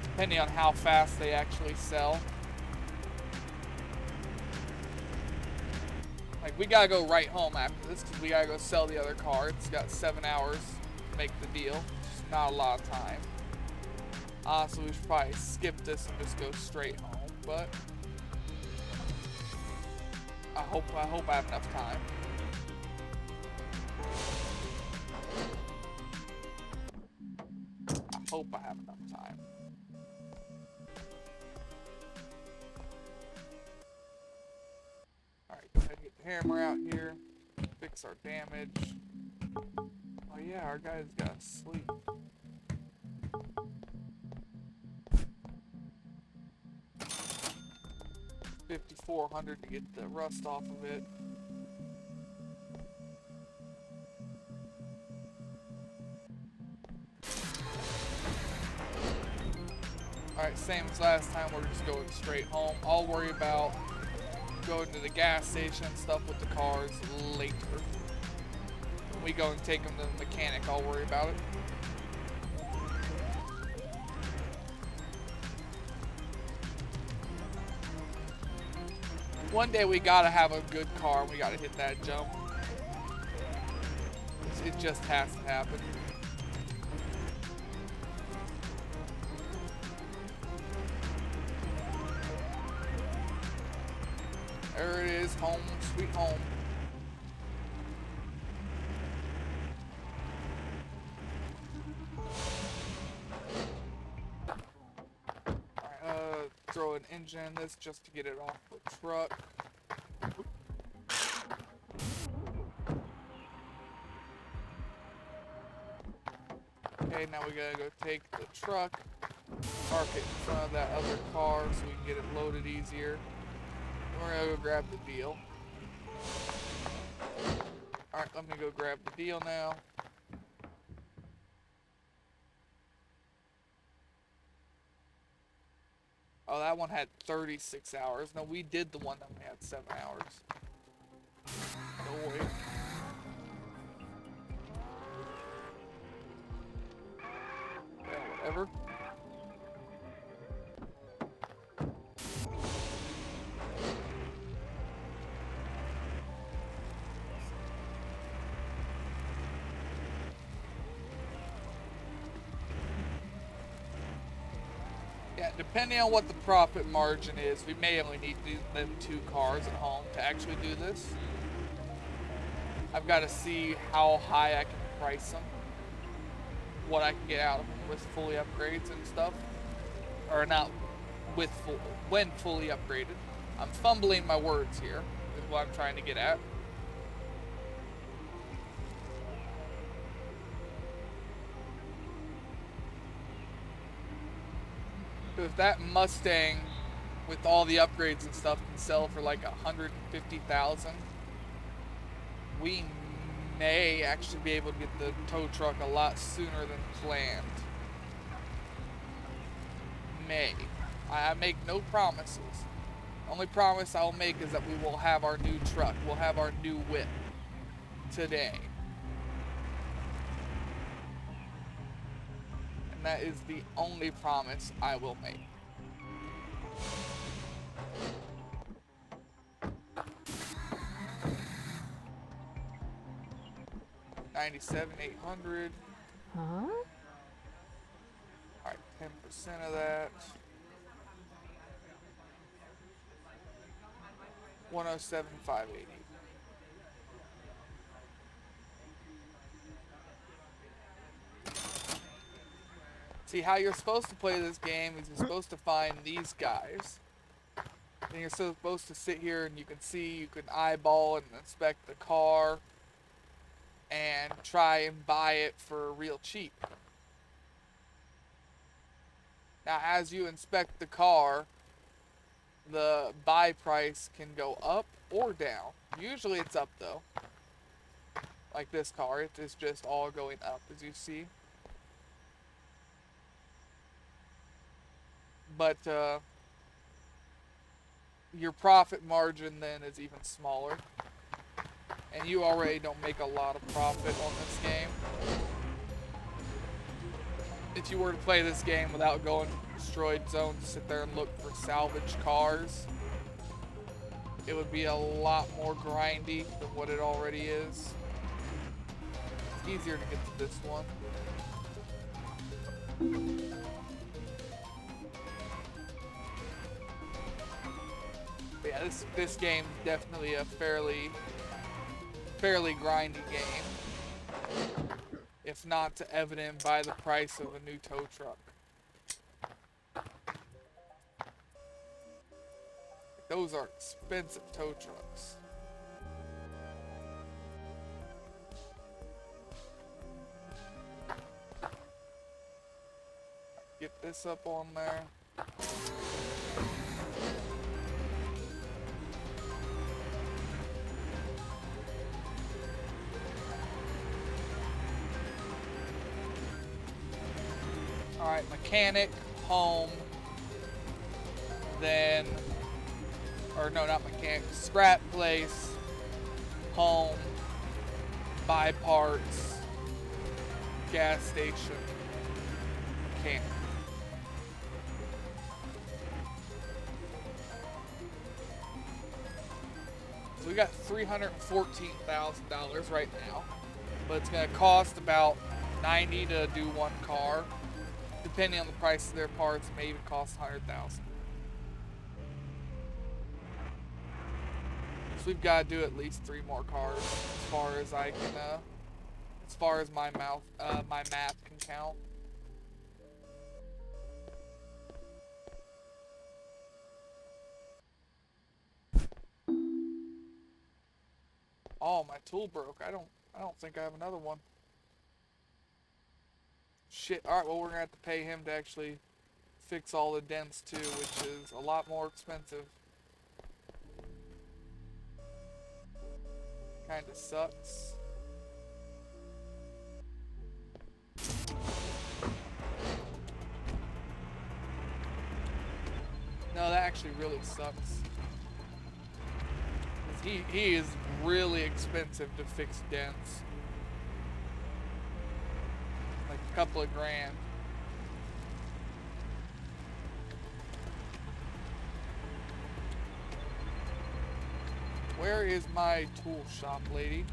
Depending on how fast they actually sell. Like, we gotta go right home after this, because we gotta go sell the other car. It's got 7 hours to make the deal. It's not a lot of time. So we should probably skip this and just go straight home, but I hope I have enough time. I hope I have enough time. Alright, go ahead and get the hammer out here. Fix our damage. Oh yeah, our guy's gotta sleep. $5,400 to get the rust off of it. Alright, same as last time, we're just going straight home. I'll worry about going to the gas station and stuff with the cars later. When we go and take them to the mechanic, I'll worry about it. One day we gotta have a good car and we gotta hit that jump. It just has to happen. There it is, home, sweet home. Alright, throw an engine in this just to get it off the truck. Okay, now we gotta go take the truck, park it in front of that other car so we can get it loaded easier. We're gonna go grab the deal. Alright, let me go grab the deal now. Oh, that one had 36 hours. No, we did the one that only had 7 hours. No way. Well, whatever. Yeah, depending on what the profit margin is, we may only need to do them 2 cars at home to actually do this. I've got to see how high I can price them, what I can get out of them with fully upgrades and stuff, or not with when fully upgraded. I'm fumbling my words here, is what I'm trying to get at. If that Mustang with all the upgrades and stuff can sell for like 150,000, we may actually be able to get the tow truck a lot sooner than planned. May. I make no promises. The only promise I'll make is that we will have our new truck. We'll have our new whip today. And that is the only promise I will make. $97,800. Huh? Alright, 10% of that. 107,580. See, how you're supposed to play this game is you're supposed to find these guys. And you're supposed to sit here and you can see, you can eyeball and inspect the car and try and buy it for real cheap. Now, as you inspect the car, the buy price can go up or down. Usually it's up though. Like this car, it is just all going up as you see. But your profit margin then is even smaller. And you already don't make a lot of profit on this game. If you were to play this game without going to destroyed zones, sit there and look for salvage cars, it would be a lot more grindy than what it already is. It's easier to get to this one. But yeah, this game is definitely a fairly grindy game. If not evident by the price of a new tow truck. Those are expensive tow trucks. Get this up on there. Alright, mechanic, home, then, or no, not mechanic, scrap place, home, buy parts, gas station, mechanic. So we got $314,000 right now, but it's going to cost about $90 to do one car. Depending on the price of their parts, it may even cost $100,000. So we've got to do at least 3 more cars, as far as I can, as far as my math can count. Oh, my tool broke. I don't think I have another one. Shit. Alright, well, we're gonna have to pay him to actually fix all the dents too, which is a lot more expensive. Kinda sucks. No, that actually really sucks. He is really expensive to fix dents. Like a couple of grand. Where is my tool shop, lady?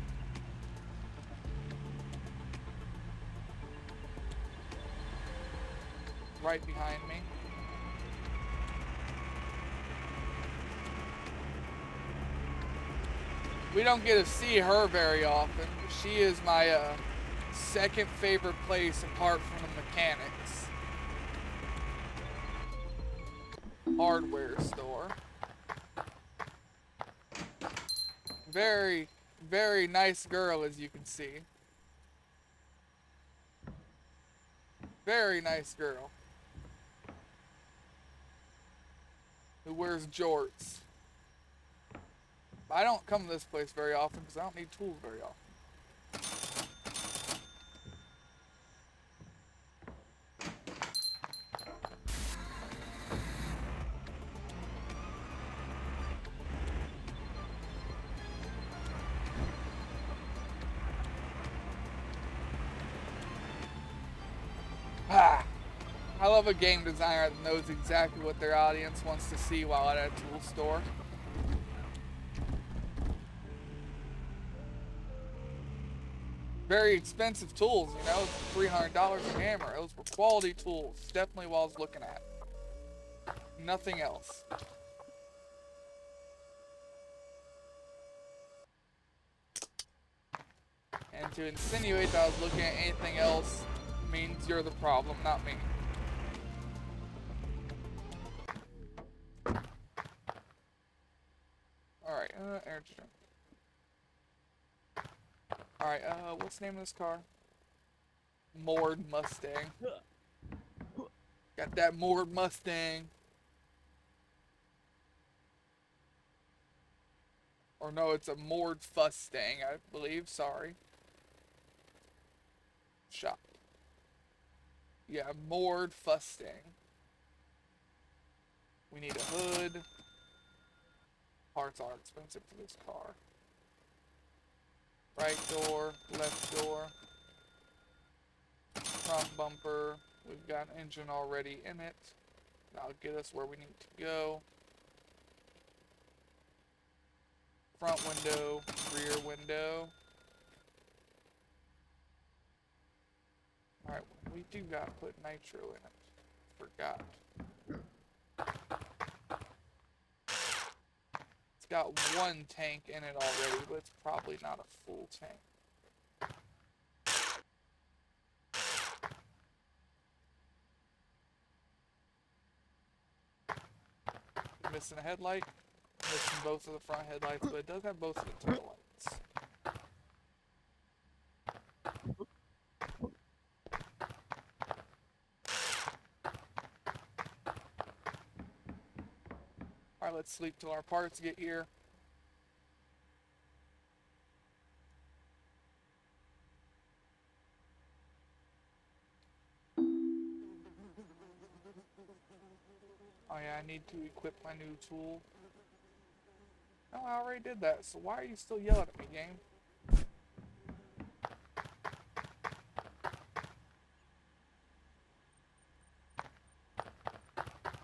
Right behind me. We don't get to see her very often. She is my second favorite place apart from the mechanics. Hardware store. Very, very nice girl, as you can see. Very nice girl. Who wears jorts. I don't come to this place very often because I don't need tools very often. I love a game designer that knows exactly what their audience wants to see while at a tool store. Very expensive tools, you know, $300 a hammer. Those were quality tools. Definitely what I was looking at. Nothing else. And to insinuate that I was looking at anything else means you're the problem, not me. Alright, energy drink. Alright, what's the name of this car? Moored Mustang. Got that moored Mustang. Or no, it's a moored Mustang, I believe. Sorry. Shop. Yeah, moored Mustang. We need a hood. Parts are expensive for this car. Right door, left door. Front bumper. We've got an engine already in it. That'll get us where we need to go. Front window, rear window. Alright, we do gotta put nitro in it. Forgot. It's got one tank in it already, but it's probably not a full tank. Missing a headlight. Missing both of the front headlights, but it does have both of the tail lights. Alright, let's sleep till our parts get here. Oh yeah, I need to equip my new tool. Oh, I already did that, so why are you still yelling at me, game?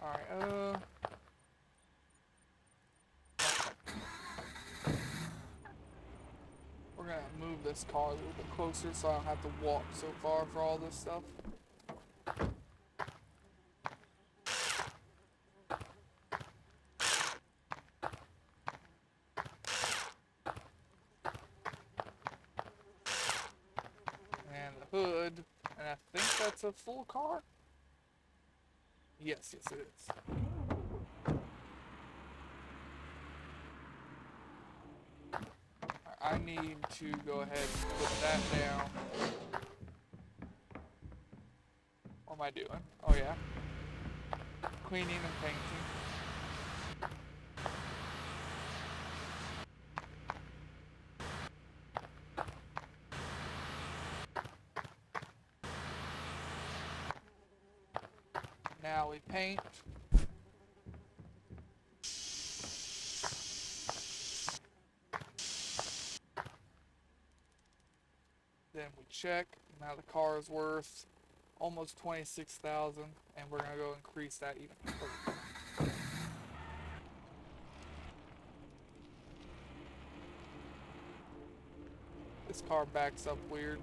Alright, we're gonna move this car a little bit closer so I don't have to walk so far for all this stuff. And the hood, and I think that's a full car? Yes, it is. I need to go ahead and put that down. What am I doing? Oh yeah. Cleaning and painting. Now we paint. Then we check. Now the car is worth almost 26,000, and we're gonna go increase that even further. This car backs up weird.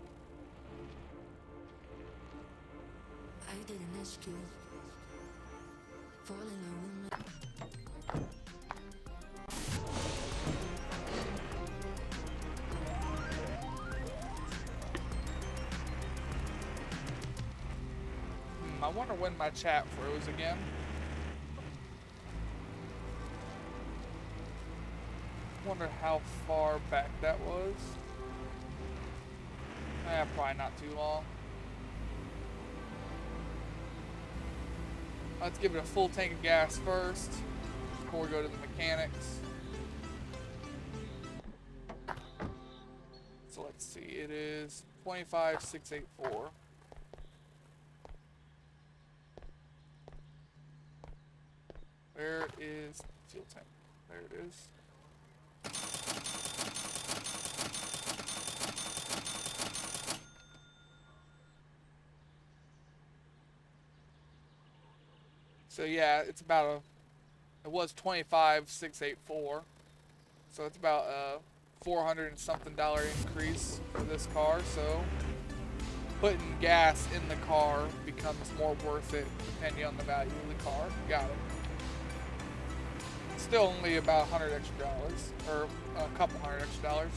I didn't ask you. Falling in love. I wonder when my chat froze again. Wonder how far back that was. Probably not too long. Let's give it a full tank of gas first before we go to the mechanics. So let's see, it is 25,684. Where is the fuel tank? There it is. So yeah, it's about it was 25,684. So it's about a $400 and something increase for this car. So putting gas in the car becomes more worth it depending on the value of the car. Got it. Still only about $100 extra, or a couple $100 extra.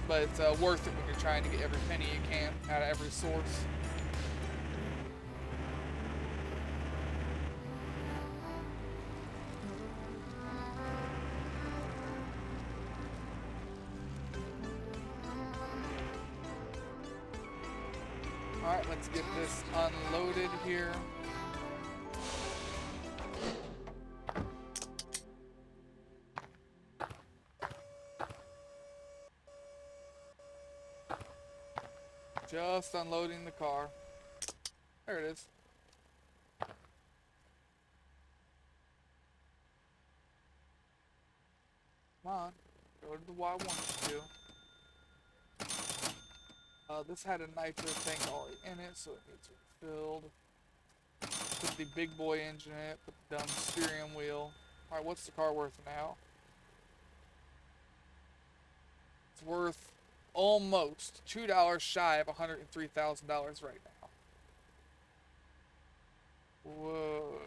But it's worth it when you're trying to get every penny you can out of every source. Alright, let's get this unloaded here. Just unloading the car. There it is. Come on. Go to the Y I want you to. This had a nitro tank already in it, so it needs refilled. Put the big boy engine in it. Put the dumb steering wheel. Alright, what's the car worth now? It's worth almost $2 shy of $103,000 right now. Whoa.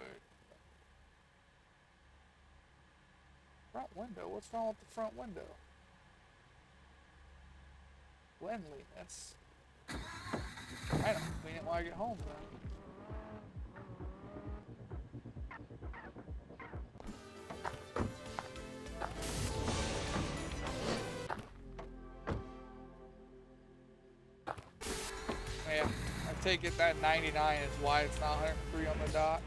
Front window? What's wrong with the front window? Cleanliness. I don't clean it when I get home then. Yeah, I take it that 99 is why it's not 103 on the dot.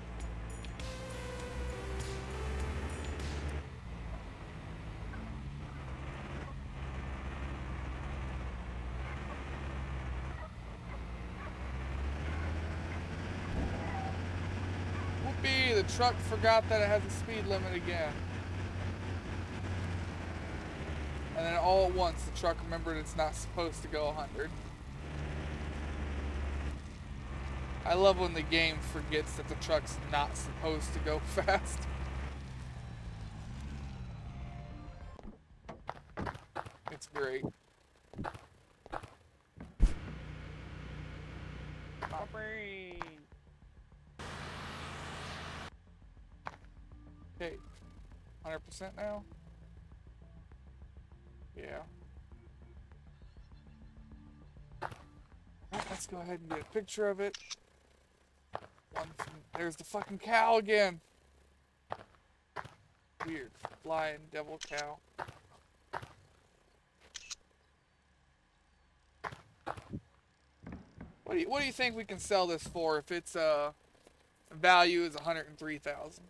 Whoopee, the truck forgot that it has a speed limit again. And then all at once, the truck remembered it's not supposed to go 100. I love when the game forgets that the truck's not supposed to go fast. It's great. Brain. Okay, 100% now? Yeah. Alright, let's go ahead and get a picture of it. There's the fucking cow again. Weird. Flying devil cow. What do you think we can sell this for if its value is 103,000?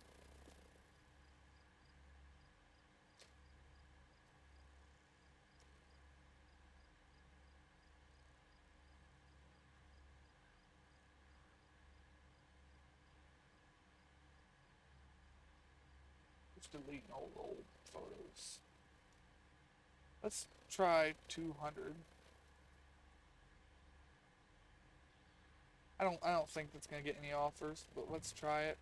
Just deleting all the old photos. Let's try 200. I don't think that's gonna get any offers, but let's try it.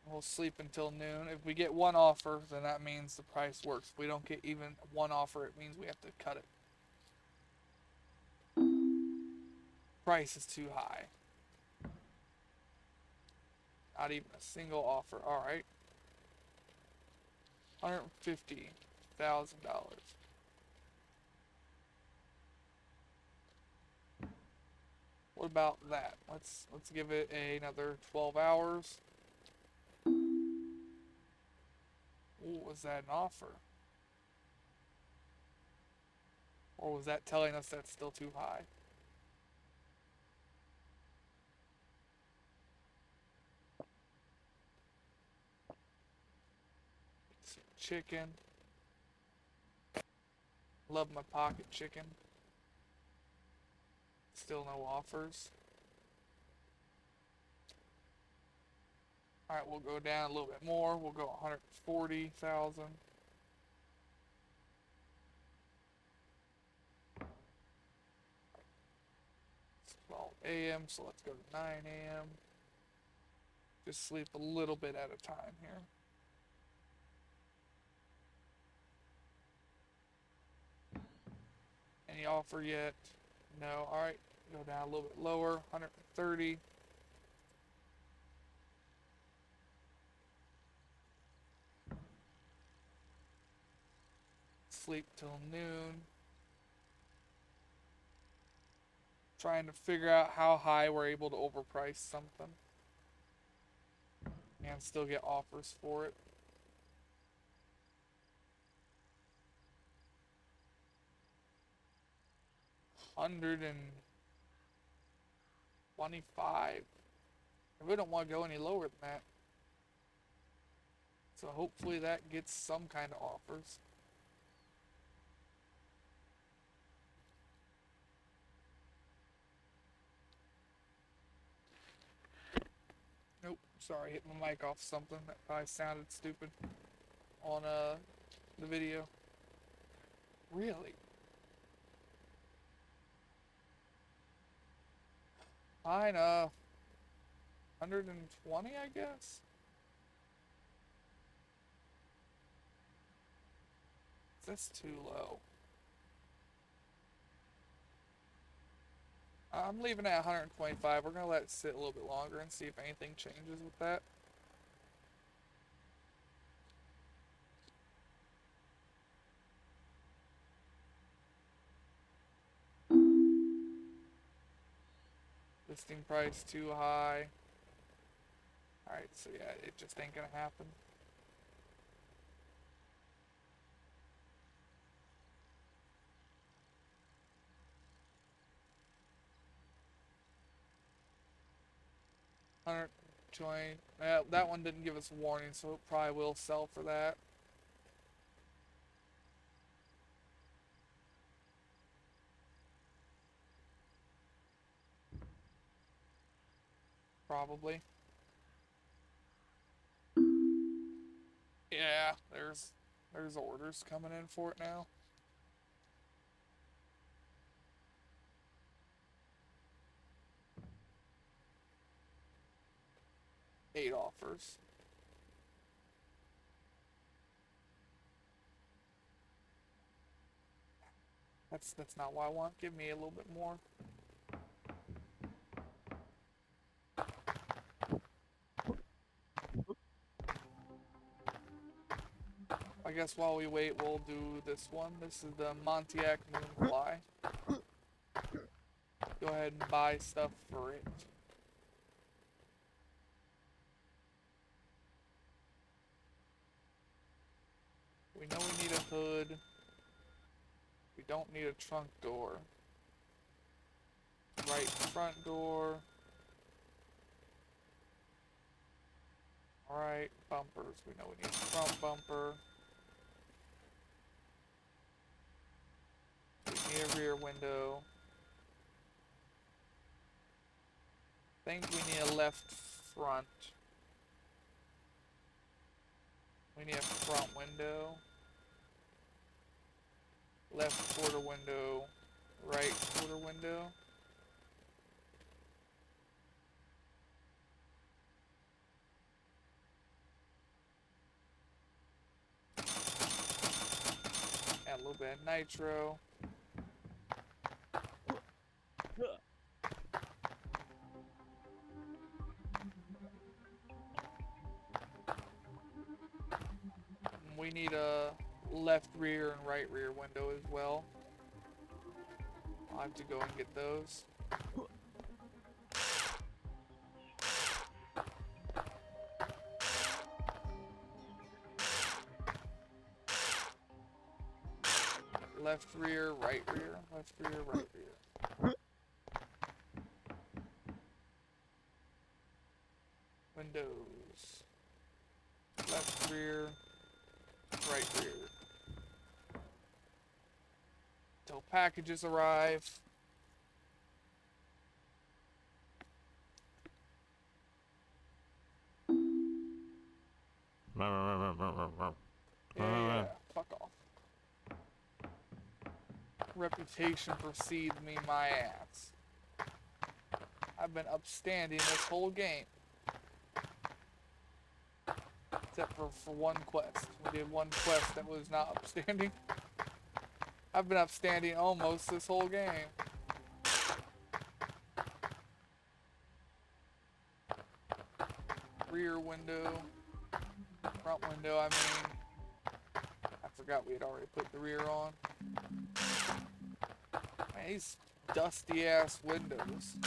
We'll sleep until noon. If we get one offer, then that means the price works. If we don't get even one offer, it means we have to cut it. Price is too high. Not even a single offer. Alright. $150,000. What about that? Let's give it another 12 hours. Ooh, was that an offer? Or was that telling us that's still too high? Some chicken. Love my pocket chicken. Still no offers. Alright, we'll go down a little bit more. We'll go 140,000. It's 12 a.m., so let's go to 9 a.m. Just sleep a little bit at a time here. Any offer yet? No. Alright, go down a little bit lower. 130. Sleep till noon. Trying to figure out how high we're able to overprice something and still get offers for it. $125. I really don't want to go any lower than that. So hopefully that gets some kind of offers. Sorry, hit my mic off something that probably sounded stupid on the video. Really? Fine, 120, I guess? That's too low. I'm leaving it at 125. We're gonna let it sit a little bit longer and see if anything changes with that. Listing price too high. Alright, so yeah, it just ain't gonna happen. $120. That one didn't give us a warning, so it probably will sell for that. Probably. Yeah, there's orders coming in for it now. 8 offers. That's not what I want. Give me a little bit more. I guess while we wait, we'll do this one. This is the Montiac Moonfly. Go ahead and buy stuff for it. We know we need a hood. We don't need a trunk door. Right front door. Alright, bumpers. We know we need a front bumper. We need a rear window. Think we need a left front. We need a front window. Left quarter window. Right quarter window. Add a little bit of nitro. We need a left rear and right rear window as well. I'll have to go and get those. Left rear, right rear, left rear, right rear. Windows. Left rear, right rear. Till packages arrive. Yeah, fuck off. Reputation precedes me my ass. I've been upstanding this whole game. Except for one quest. We did one quest that was not upstanding. I've been upstanding almost this whole game. Rear window. Front window, I mean. I forgot we had already put the rear on. Man, these dusty ass windows.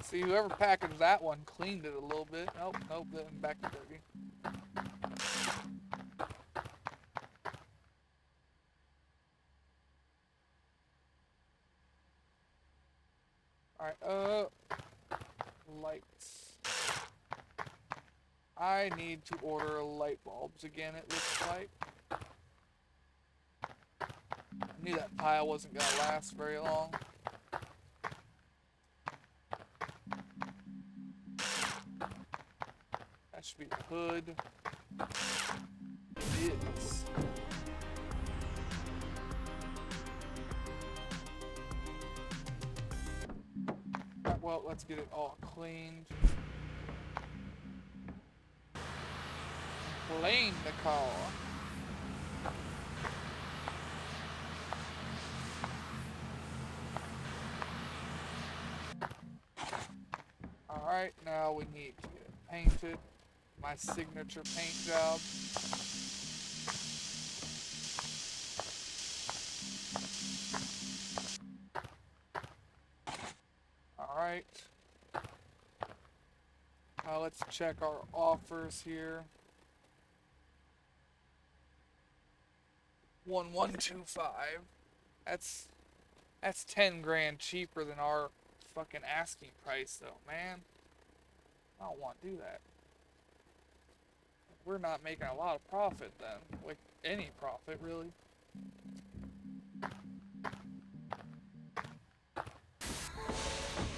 See, whoever packaged that one cleaned it a little bit. Nope, nope, then back to dirty. Alright, lights. I need to order light bulbs again, it looks like. I knew that pile wasn't going to last very long. That should be the hood. It is. Alright, well, let's get it all cleaned. Clean the car. Alright, now we need to get it painted. My signature paint job. Alright. Let's check our offers here. 1125. That's 10 grand cheaper than our fucking asking price though, man. I don't want to do that. We're not making a lot of profit then. Like any profit really.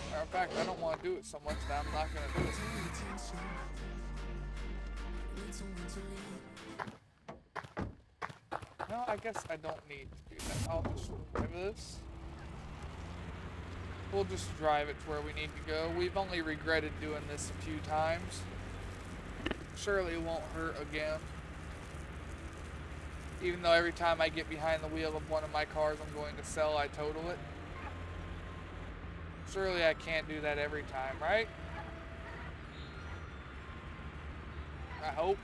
Matter of fact, I don't want to do it so much that I'm not going to do it. No, I guess I don't need to do that. I'll just drive this. We'll just drive it to where we need to go. We've only regretted doing this a few times. Surely it won't hurt again. Even though every time I get behind the wheel of one of my cars I'm going to sell, I total it. Surely I can't do that every time, right? I hope.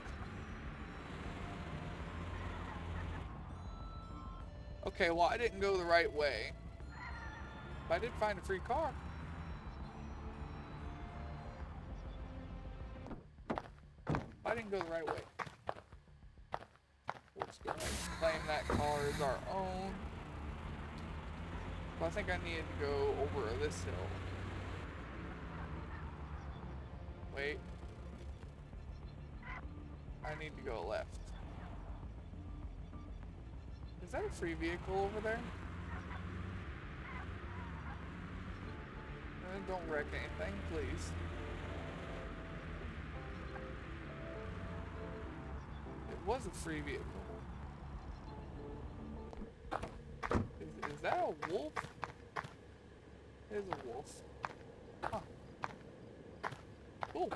Okay, well, I didn't go the right way. But I did find a free car. I didn't go the right way. We'll just go ahead and claim that car as our own. But I think I needed to go over this hill. Wait. I need to go left. Is that a free vehicle over there? Don't wreck anything, please. It was a free vehicle. Is that a wolf? It is a wolf. Huh. Cool.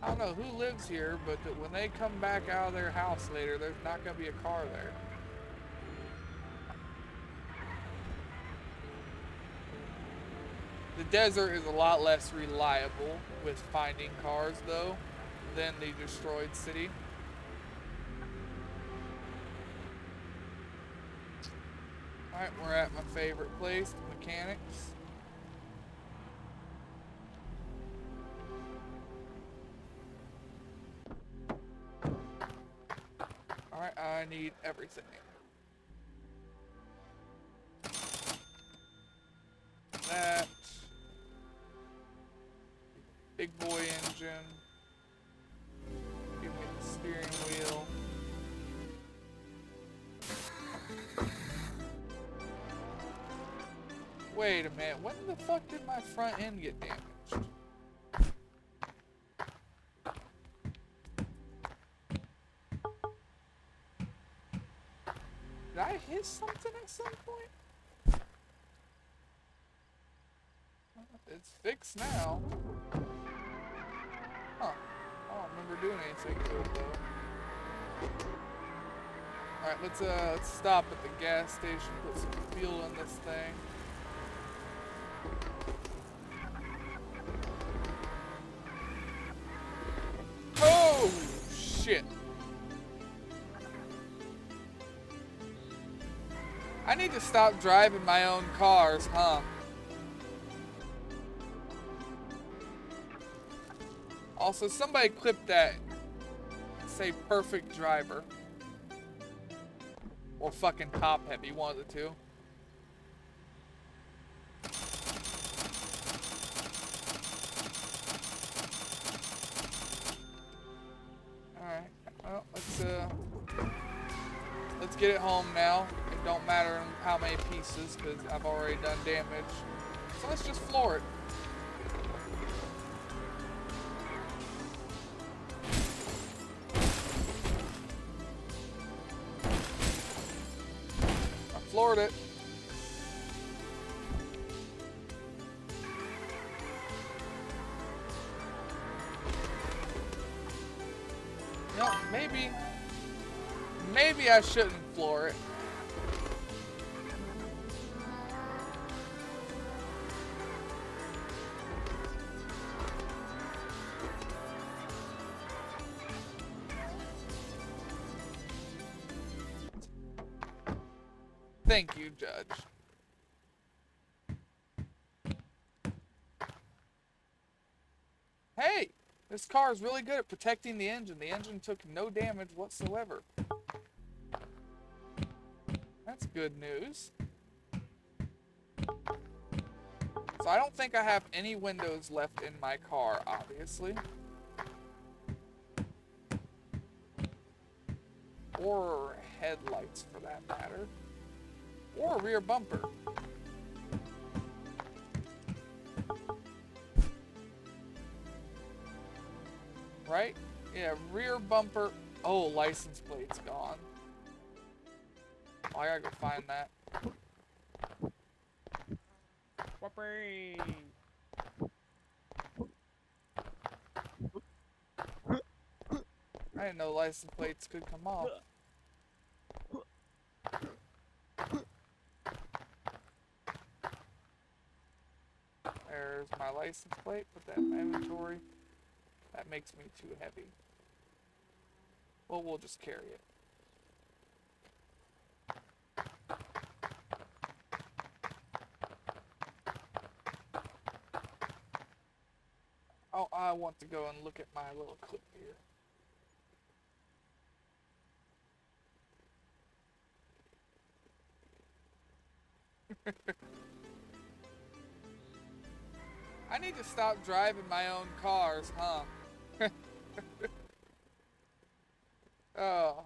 I don't know who lives here, but when they come back out of their house later, there's not going to be a car there. The desert is a lot less reliable with finding cars, though, than the destroyed city. Alright, we're at my favorite place, the mechanics. Alright, I need everything. That. Big boy engine. Give me the steering wheel. Wait a minute, when the fuck did my front end get damaged? Did I hit something at some point? It's fixed now. Huh. I don't remember doing anything to it though. Alright, let's stop at the gas station, put some fuel in this thing. Oh shit. I need to stop driving my own cars, huh? Also, somebody clip that. Say perfect driver. Or fucking top heavy, one of the two. get it home now. It don't matter how many pieces because I've already done damage. So let's just floor it. I floored it. No, maybe I shouldn't floor it. Thank you, Judge. Hey! This car is really good at protecting the engine. The engine took no damage whatsoever. That's good news. So I don't think I have any windows left in my car, obviously. Or headlights, for that matter. Or a rear bumper. Right? Yeah, rear bumper. Oh, license plate's gone. Oh, I gotta go find that. Whoopee. I didn't know license plates could come off. There's my license plate. Put that in my inventory. That makes me too heavy. Well, we'll just carry it. Oh, I want to go and look at my little clip here. I need to stop driving my own cars, huh? Oh.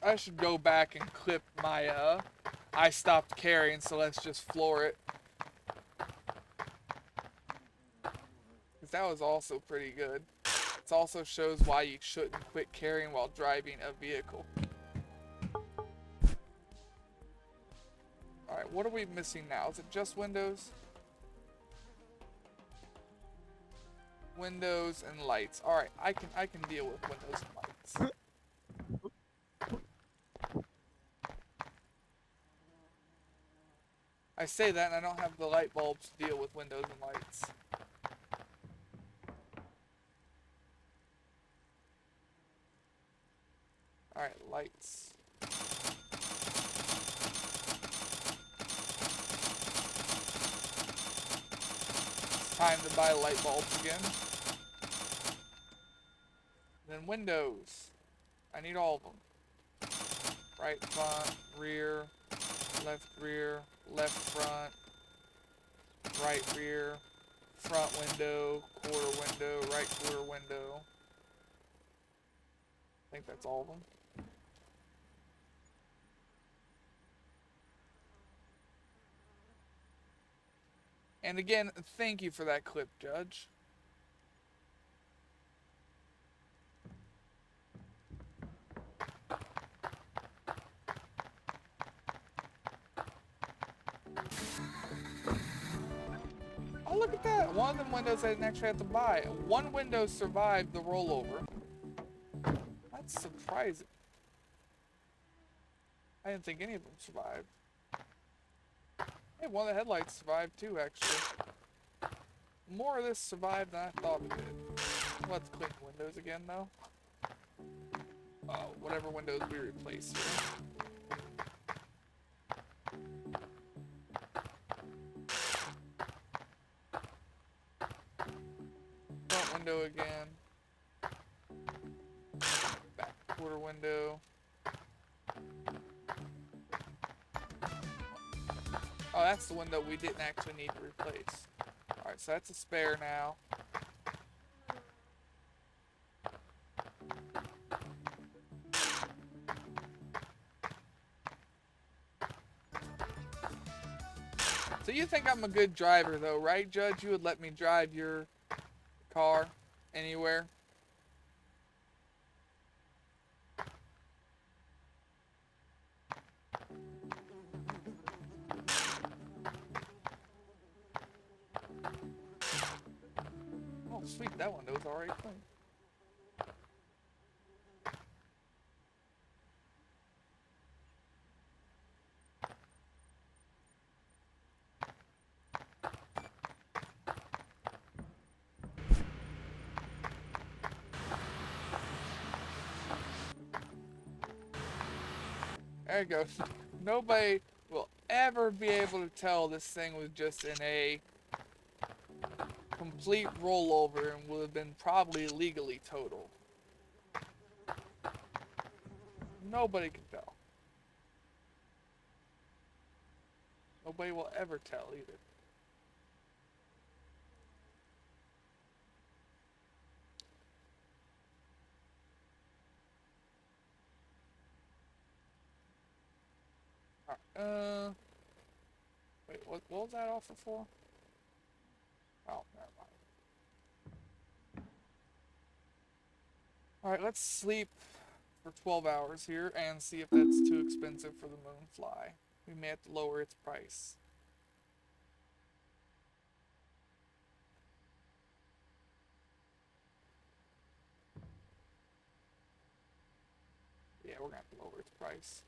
I should go back and clip my I stopped carrying, so let's just floor it. 'Cause that was also pretty good. It also shows why you shouldn't quit carrying while driving a vehicle. Alright, what are we missing now? Is it just windows? Windows and lights. Alright, I can deal with windows and lights. I say that and I don't have the light bulbs to deal with windows and lights. Alright, lights. It's time to buy light bulbs again. Then windows. I need all of them. Right front, rear, left front, right rear, front window, quarter window, right quarter window. I think that's all of them. And again, thank you for that clip, Judge. Oh, look at that. One of them windows I didn't actually have to buy. One window survived the rollover. That's surprising. I didn't think any of them survived. Hey, one of the headlights survived too, actually. More of this survived than I thought it did. We'll have to clean the windows again, though. Whatever windows we replace here. Front window again. Back quarter window. Oh, that's the window we didn't actually need to replace. Alright, Alright, so that's a spare now. So you think I'm a good driver though, right, Judge? You would let me drive your car anywhere? Oh, sweet, that window's already clean. There you go. Nobody will ever be able to tell this thing was just in a complete rollover and would have been probably legally totaled. Nobody can tell. Nobody will ever tell either. Alright, wait, what was that offer for? Oh, never mind. Alright, let's sleep for 12 hours here and see if that's too expensive for the Moonfly. We may have to lower its price. Yeah, we're gonna have to lower its price.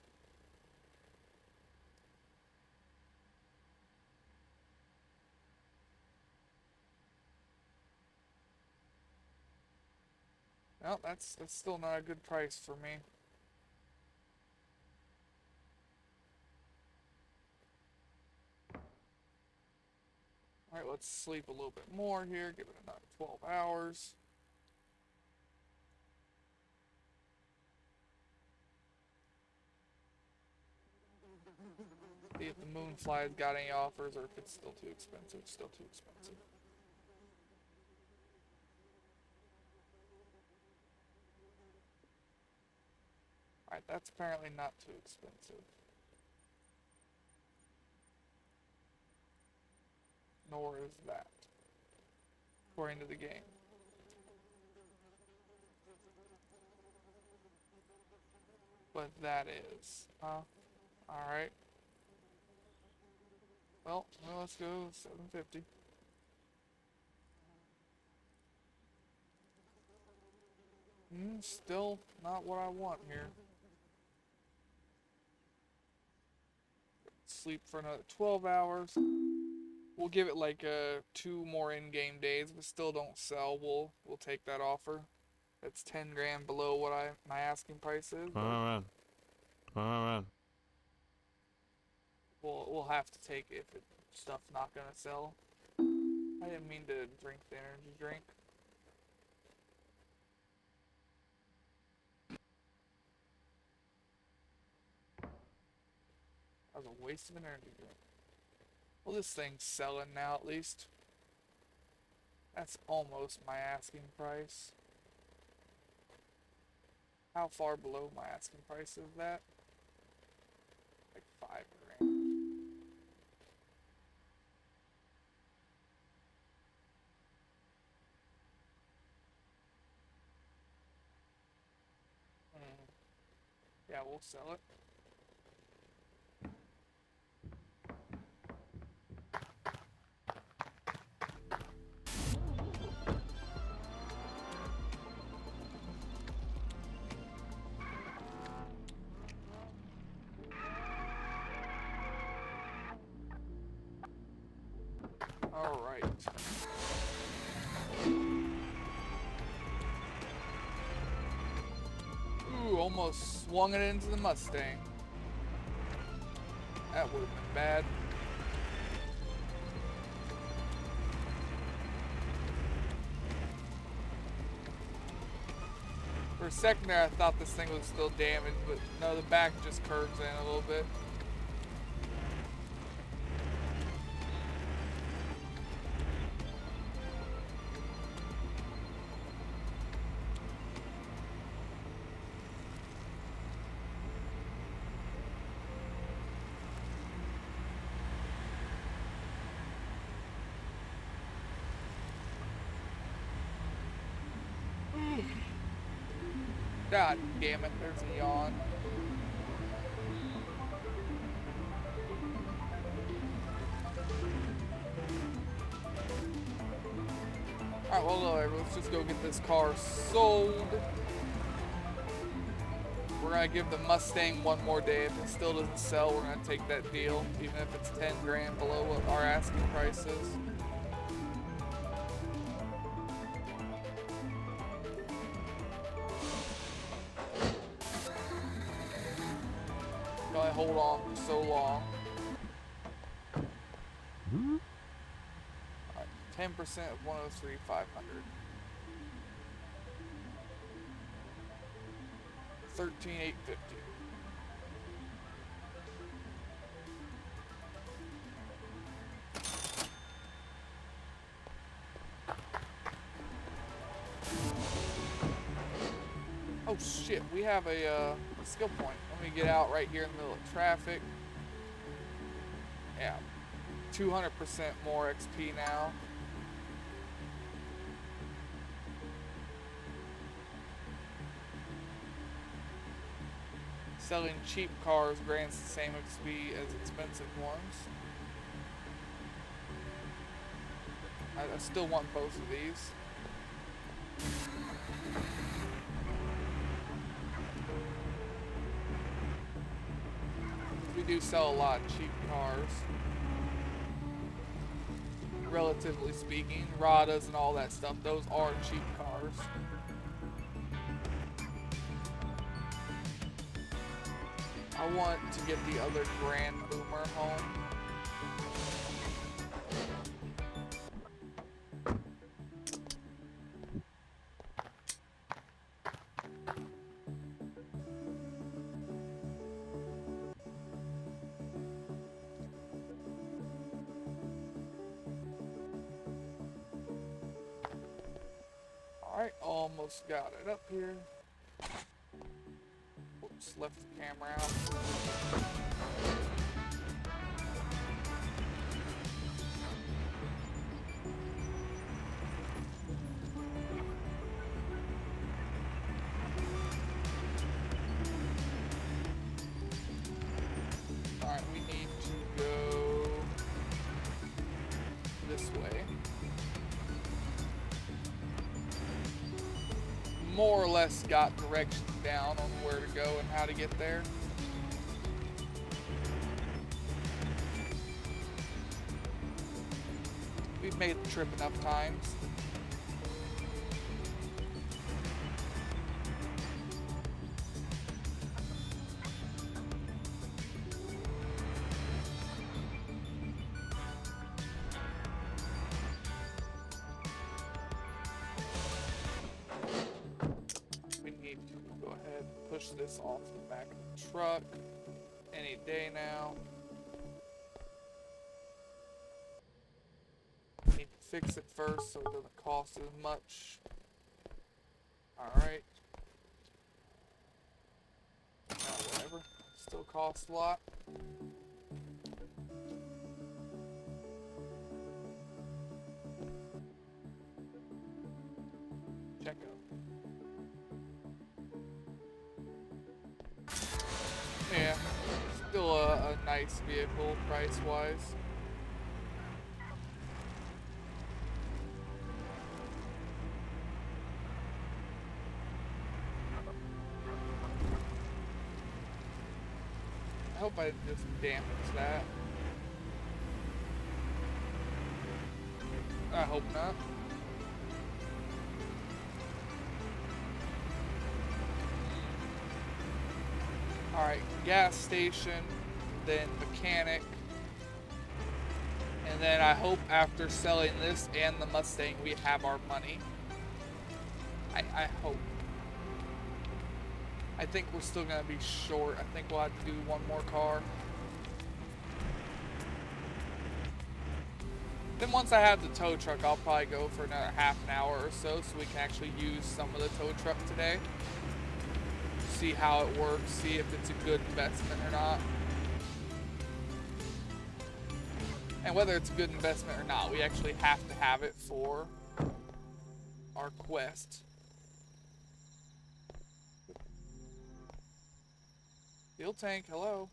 No, that's still not a good price for me. Alright, let's sleep a little bit more here, give it another 12 hours. See if the Moonfly's got any offers or if it's still too expensive. Still too expensive. Alright, that's apparently not too expensive. Nor is that, according to the game. But that is, huh? Alright. Well, let's go 750. Still not what I want here. Sleep for another 12 hours. We'll give it like 2 more in-game days. If we still don't sell, we'll take that offer. That's 10 grand below what my asking price is. Alright. Alright. We'll have to take it if stuff's not gonna sell. I didn't mean to drink the energy drink. That was a waste of an energy drink. Well, this thing's selling now at least. That's almost my asking price. How far below my asking price is that? Like 5 grand. Yeah, we'll sell it. Alright. Ooh, almost swung it into the Mustang. That would have been bad. For a second there, I thought this thing was still damaged, but no, the back just curves in a little bit. God damn it, there's a yawn. Alright, well, whatever. Let's just go get this car sold. We're gonna give the Mustang one more day. If it still doesn't sell, we're gonna take that deal, even if it's 10 grand below what our asking price is. You can only hold on for so long. 10% of 103,500. 13,850. Oh shit, we have a skill point. Let me get out right here in the middle of traffic. Yeah, 200% more XP now. Selling cheap cars grants the same XP as expensive ones. I still want both of these. We do sell a lot of cheap cars. Relatively speaking, Radas and all that stuff, those are cheap cars. I want to get the other Grand Boomer home. Alright, almost got it up here. Oops, left the camera out. Alright, we need to go this way. More or less got directions down on where to go and how to get there. We've made the trip enough times. This off the back of the truck any day now. Need to fix it first so it doesn't cost as much. Alright. Whatever. Still costs a lot. Check out. Yeah, still a nice vehicle price-wise. I hope I didn't just damage that. I hope not. Alright, gas station, then mechanic, and then I hope after selling this and the Mustang we have our money. I hope. I think we're still gonna be short. I think we'll have to do one more car. Then once I have the tow truck, I'll probably go for another half an hour or so we can actually use some of the tow truck today. See how it works, see if it's a good investment or not. And whether it's a good investment or not, we actually have to have it for our quest. Fuel tank, hello.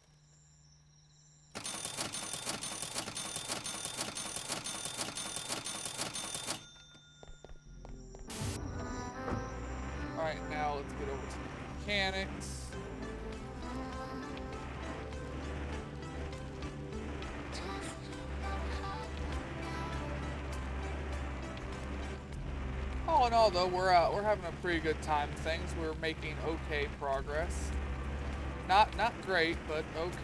Alright, now let's get over to the mechanics. All in all, though, we're having a pretty good time with things. We're making okay progress. Not great, but okay.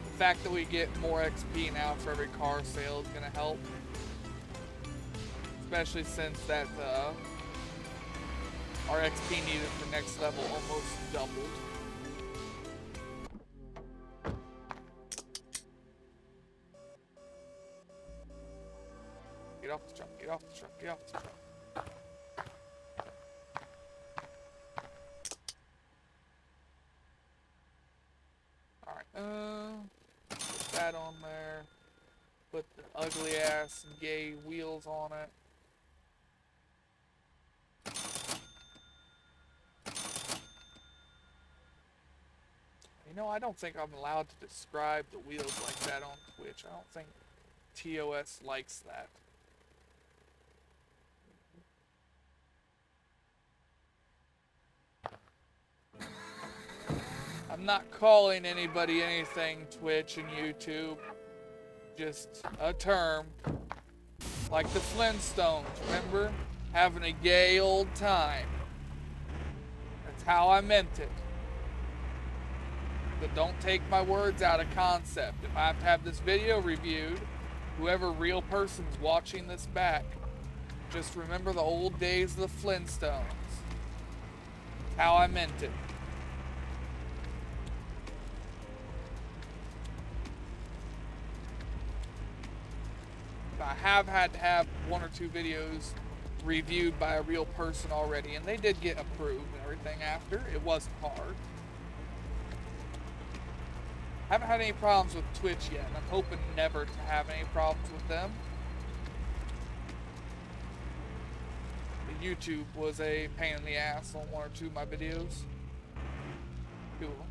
The fact that we get more XP now for every car sale is gonna help, especially since that our XP needed for next level almost doubled. Get off the truck, get off the truck, get off the truck. Alright, put that on there. Put the ugly ass gay wheels on it. You know, I don't think I'm allowed to describe the wheels like that on Twitch. I don't think TOS likes that. I'm not calling anybody anything, Twitch and YouTube. Just a term. Like the Flintstones, remember? Having a gay old time. That's how I meant it. But don't take my words out of concept. If I have to have this video reviewed, whoever real person's watching this back, just remember the old days of the Flintstones. That's how I meant it. I have had to have 1 or 2 videos reviewed by a real person already, and they did get approved and everything after. It wasn't hard. Haven't had any problems with Twitch yet, and I'm hoping never to have any problems with them. The YouTube was a pain in the ass on 1 or 2 of my videos. Cool.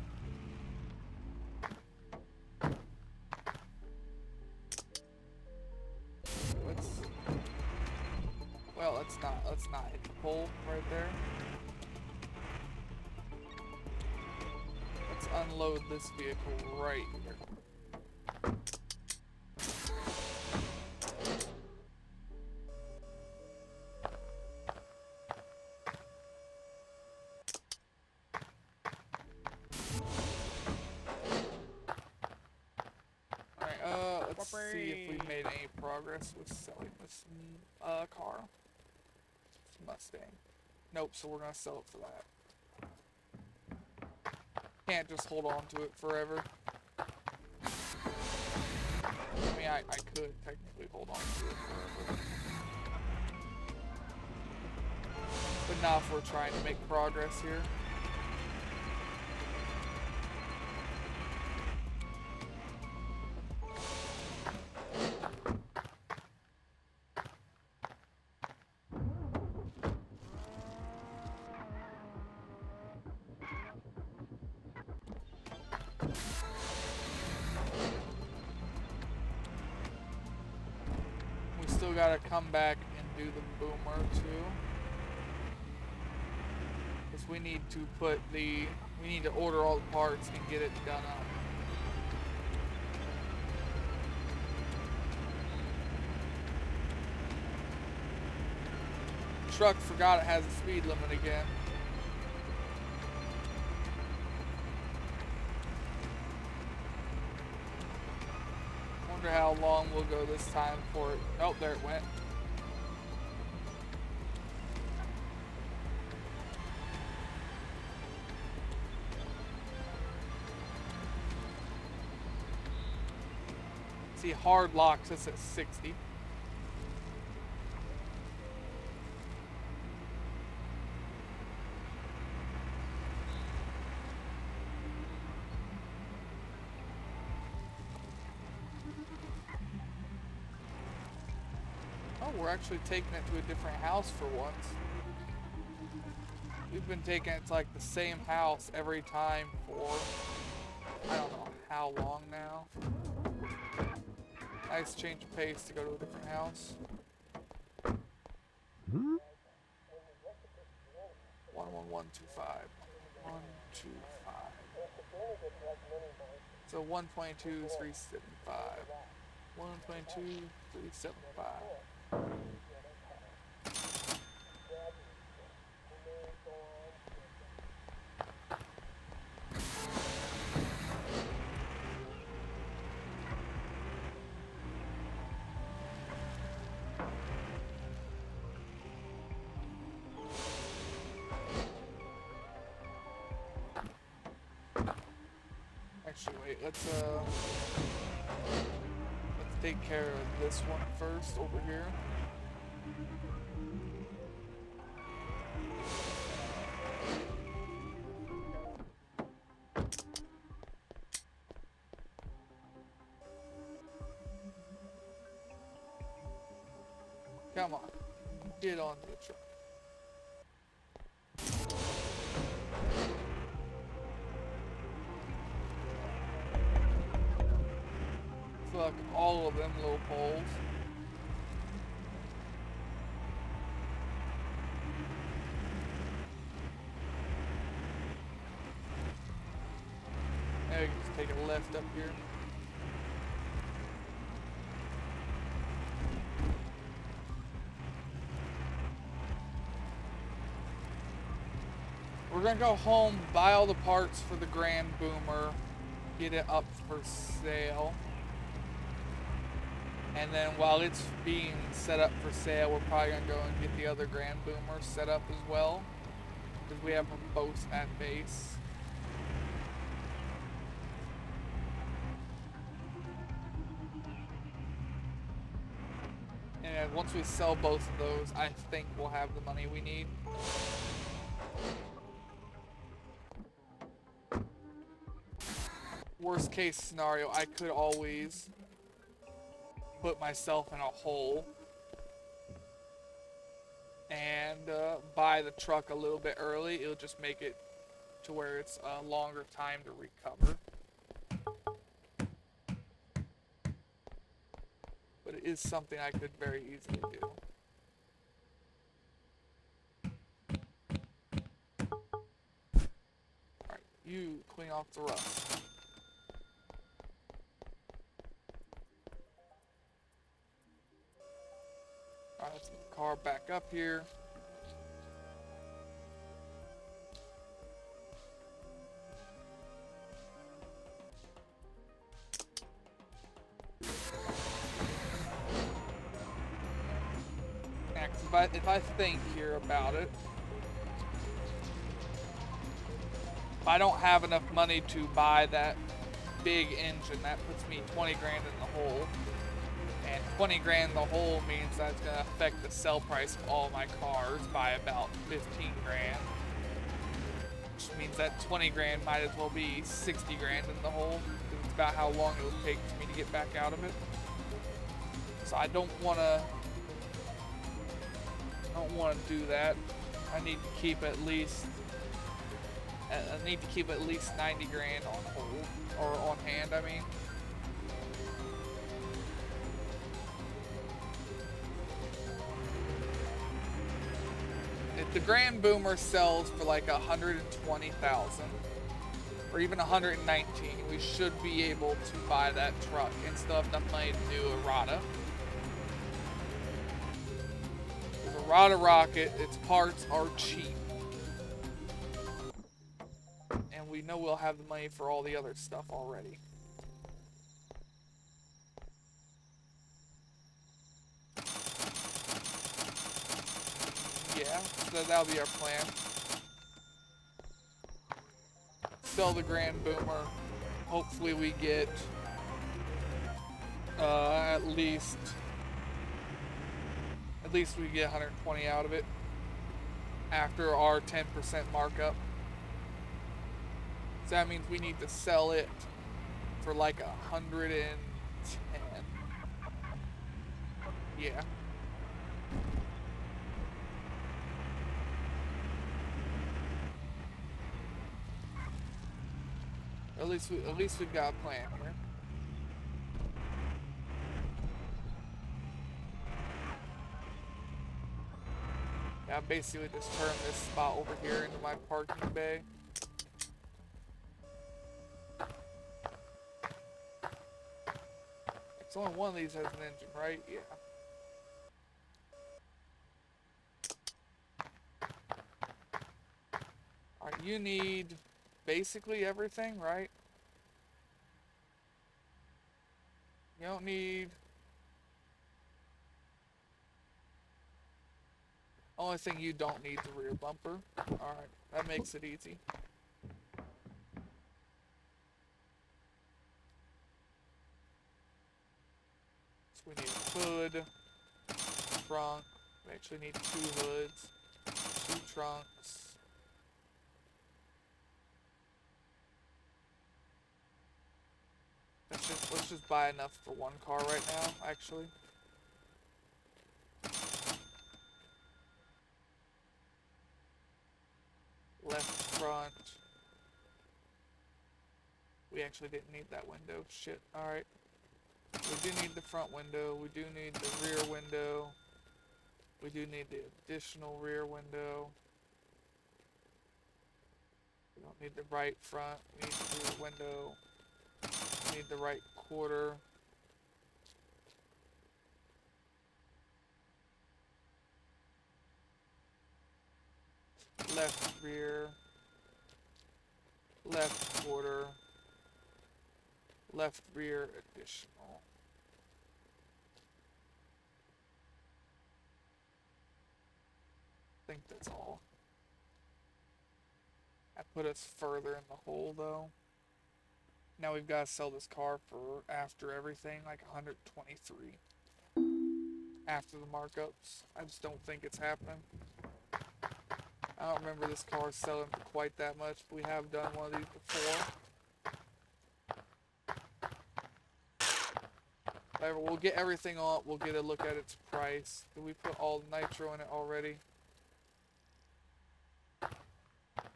Let's not hit the pole right there. Let's unload this vehicle right here. Alright, let's see if we made any progress with selling this car. Mustang. Nope, so we're gonna sell it for that. Can't just hold on to it forever. I mean, I could technically hold on to it forever. But not if we're trying to make progress here. Gotta come back and do the boomer too, because we need to order all the parts and get it done up. Truck forgot it has a speed limit again. Wonder how long we'll go this time for it. Oh, there it went. See, hard locks us at 60. Oh, we're actually taking it to a different house for once. We've been taking it to like the same house every time for I don't know how long now. Nice change of pace to go to a different house. 11125. 125. So 122 375. 122 375. Actually, wait, let's take care of this one first over here. Come on, get onto the truck. Fuck all of them little poles. Now we can just take a left up here. We're gonna go home, buy all the parts for the Grand Boomer, get it up for sale. And then while it's being set up for sale, we're probably gonna go and get the other Grand Boomer set up as well. Because we have them both at base. And once we sell both of those, I think we'll have the money we need. Worst case scenario, I could always put myself in a hole and buy the truck a little bit early. It'll just make it to where it's a longer time to recover. But it is something I could very easily do. Alright, you clean off the rust. Alright, let's get the car back up here. If I think here about it, if I don't have enough money to buy that big engine, that puts me 20 grand in the hole. And 20 grand in the hole means that's going to affect the sell price of all my cars by about 15 grand. Which means that 20 grand might as well be 60 grand in the hole. Because it's about how long it will take for me to get back out of it. So I don't want to do that. I need to keep at least 90 grand on hold, or on hand, I mean. If the Grand Boomer sells for like 120,000 or even 119, we should be able to buy that truck and still have enough money to do a Rada. The Rada rocket, its parts are cheap. And we know we'll have the money for all the other stuff already. Yeah, so that'll be our plan. Sell the Grand Boomer. Hopefully we get at least we get 120 out of it after our 10% markup. So that means we need to sell it for like 110. Yeah. At least we've got a plan here. Yeah, I basically just turned this spot over here into my parking bay. It's only one of these has an engine, right? Yeah. Alright, you need basically everything, right? You don't need... Only thing you don't need the rear bumper. Alright, that makes it easy. So we need a hood, trunk. We actually need 2 hoods, 2 trunks. Let's just buy enough for 1 car right now, actually. Left front. We actually didn't need that window. Shit. Alright. We do need the front window. We do need the rear window. We do need the additional rear window. We don't need the right front. We need the rear window. We need the right quarter. Left rear. Left quarter. Left rear additional. I think that's all. That put us further in the hole though. Now we've got to sell this car for, after everything, like 123. After the markups. I just don't think it's happening. I don't remember this car selling for quite that much, but we have done one of these before. Whatever, we'll get everything on, we'll get a look at its price. Did we put all the nitro in it already?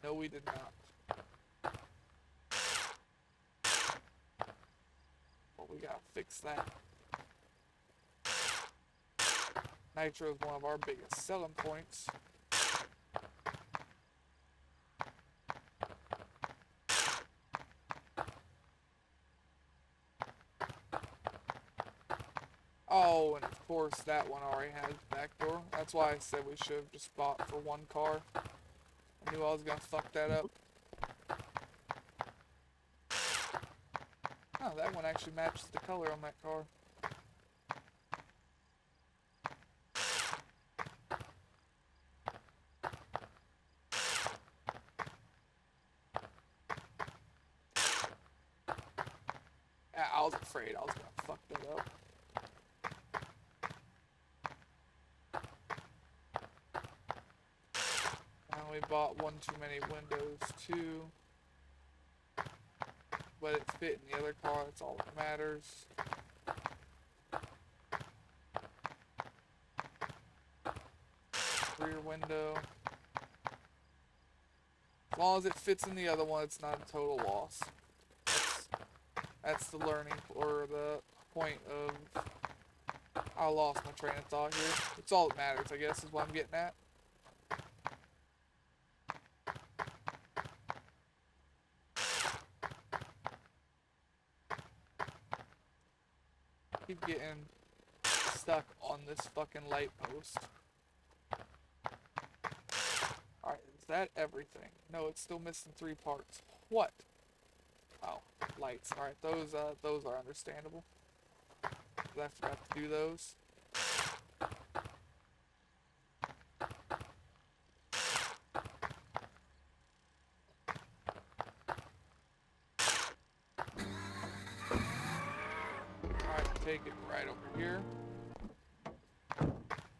No, we did not. Well, we gotta fix that. Nitro is one of our biggest selling points. Oh, and of course that one already has backdoor. That's why I said we should have just bought for 1 car. I knew I was gonna fuck that up. Oh, that one actually matches the color on that car. Yeah, I was afraid I was gonna fuck that up. And we bought one too many windows too. But it fit in the other car, that's all that matters. Rear window. As long as it fits in the other one, it's not a total loss. That's the learning, or the point of... I lost my train of thought here. It's all that matters, I guess, is what I'm getting at. Keep getting stuck on this fucking light post. Alright, is that everything? No, it's still missing 3 parts. What? Oh, lights. Alright, those are understandable. I forgot to do those. Alright, take it right over here.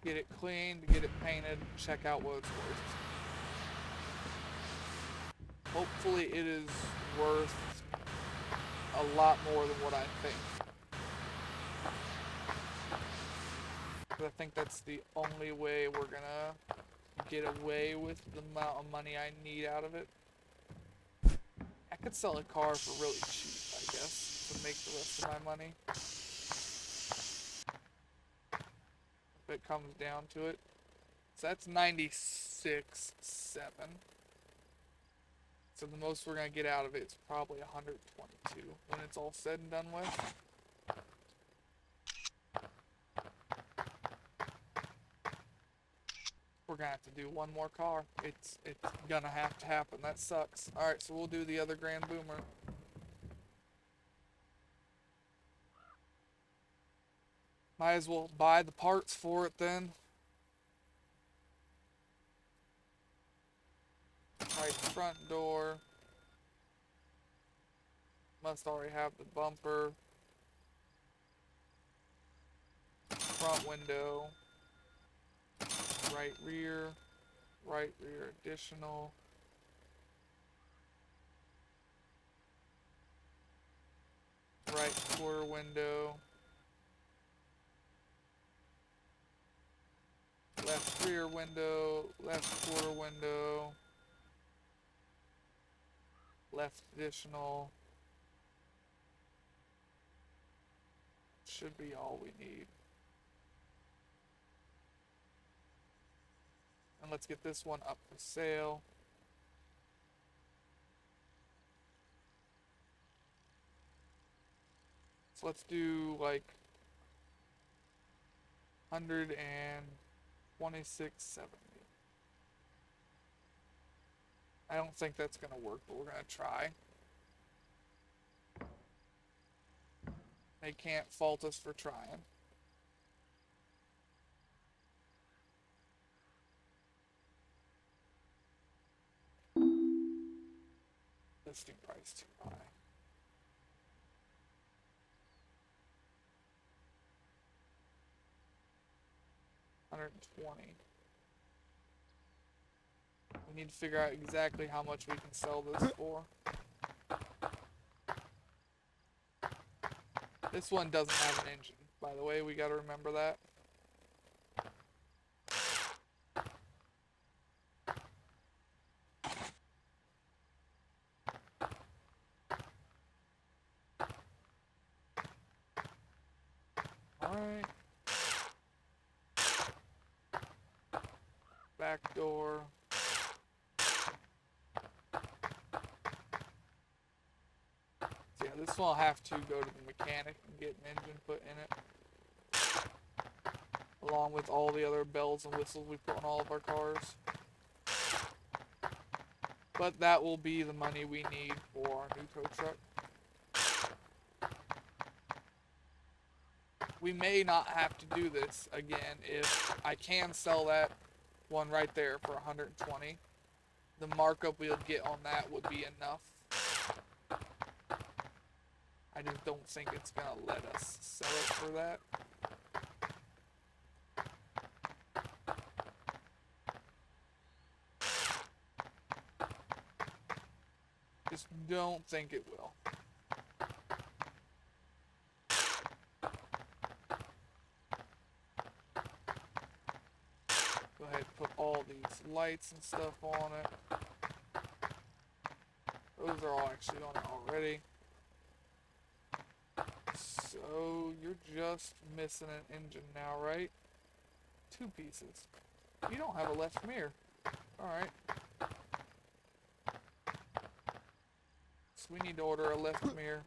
Get it cleaned, get it painted, check out what it's worth. Hopefully it is worth a lot more than what I think. 'Cause I think that's the only way we're gonna get away with the amount of money I need out of it. I could sell a car for really cheap, I guess, to make the rest of my money. If it comes down to it. So that's 96.7. So the most we're gonna get out of it is probably 122 when it's all said and done with. We're gonna have to do one more car. It's gonna have to happen. That sucks. Alright, so we'll do the other Grand Boomer. Might as well buy the parts for it then. Right front door. Must already have the bumper. Front window. Right rear additional. Right quarter window. Left rear window, left quarter window. Left additional. Should be all we need. And let's get this one up for sale. So let's do like 126.70. I don't think that's gonna work, but we're gonna try. They can't fault us for trying. Listing price too high. $120. We need to figure out exactly how much we can sell this for. This one doesn't have an engine, by the way, we gotta remember that. Alright. Back door. So yeah, this one will have to go to the mechanic and get an engine put in it. Along with all the other bells and whistles we put on all of our cars. But that will be the money we need for our new tow truck. We may not have to do this again if I can sell that one right there for 120. The markup we'll get on that would be enough. I just don't think it's gonna let us sell it for that. Just don't think it will. Go ahead and put all these lights and stuff on it. Those are all actually on it already. So you're just missing an engine now, right? 2 pieces. You don't have a left mirror. Alright. So we need to order a left mirror.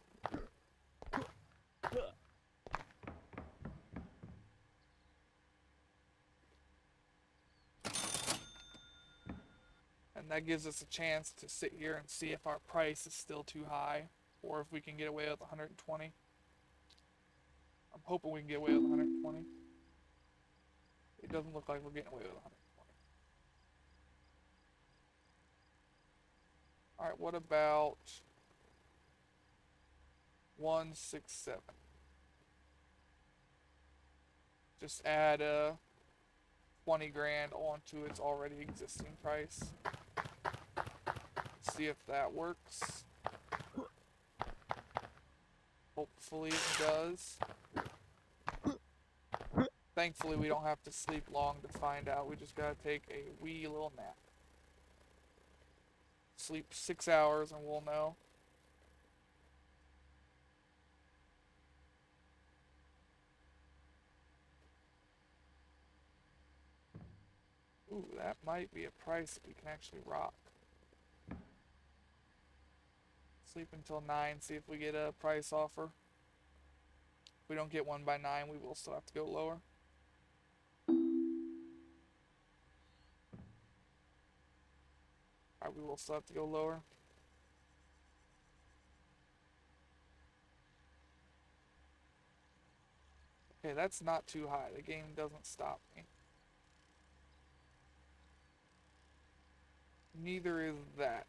And that gives us a chance to sit here and see if our price is still too high or if we can get away with 120. I'm hoping we can get away with 120. It doesn't look like we're getting away with 120. Alright, what about 167? Just add 20 grand onto its already existing price. See if that works. Hopefully it does. Thankfully, we don't have to sleep long to find out. We just gotta take a wee little nap. Sleep 6 hours and we'll know. Ooh, that might be a price that we can actually rock. Sleep until 9, see if we get a price offer. If we don't get one by 9, we will still have to go lower. Alright, we will still have to go lower. Okay, that's not too high. The game doesn't stop me. Neither is that.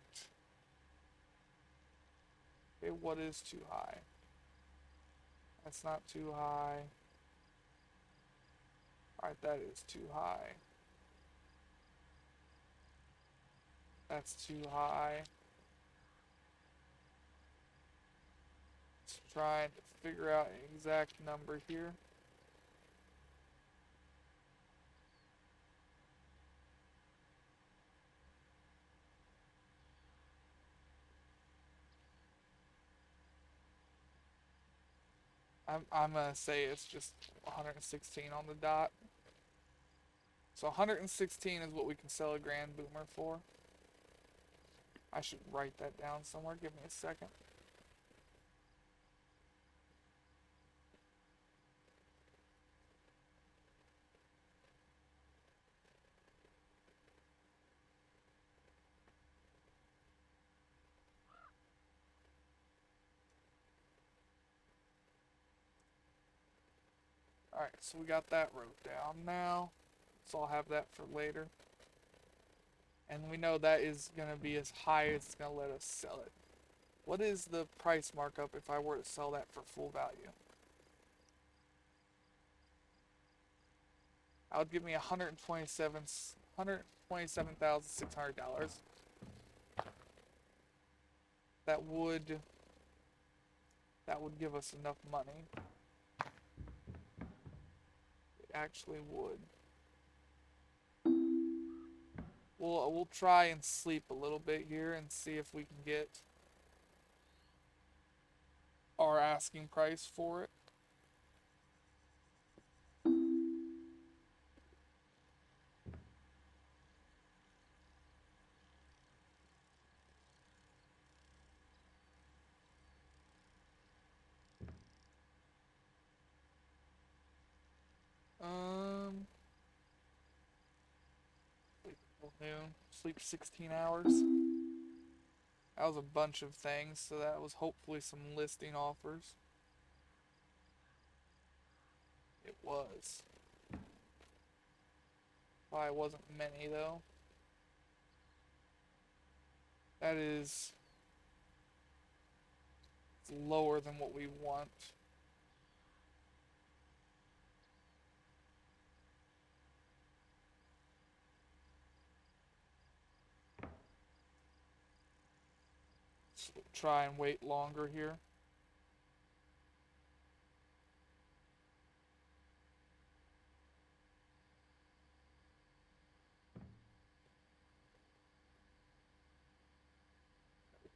Okay, what is too high? That's not too high. Alright, that is too high. That's too high. Let's try and figure out an exact number here. I'm gonna say it's just 116 on the dot. So 116 is what we can sell a Grand Boomer for. I should write that down somewhere. Give me a second. Alright, so we got that wrote down now. So I'll have that for later. And we know that is going to be as high as it's going to let us sell it. What is the price markup if I were to sell that for full value? That would give me $127,600. That would give us enough money. It actually would. We'll try and sleep a little bit here and see if we can get our asking price for it. Sleep until noon. Sleep 16 hours. That was a bunch of things, so that was hopefully some listing offers. It was. Probably wasn't many though. That is lower than what we want. So try and wait longer here.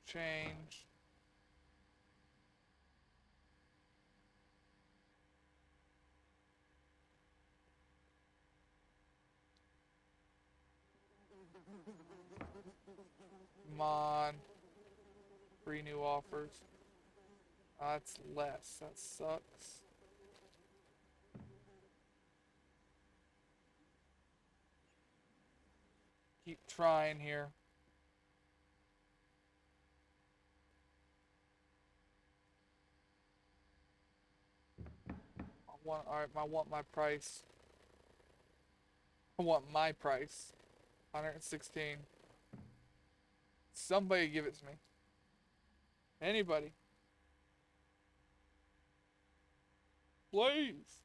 Change. Come on. 3 new offers. That's less. That sucks. Keep trying here. Alright, I want my price. I want my price. 116. Somebody give it to me. Anybody. Please.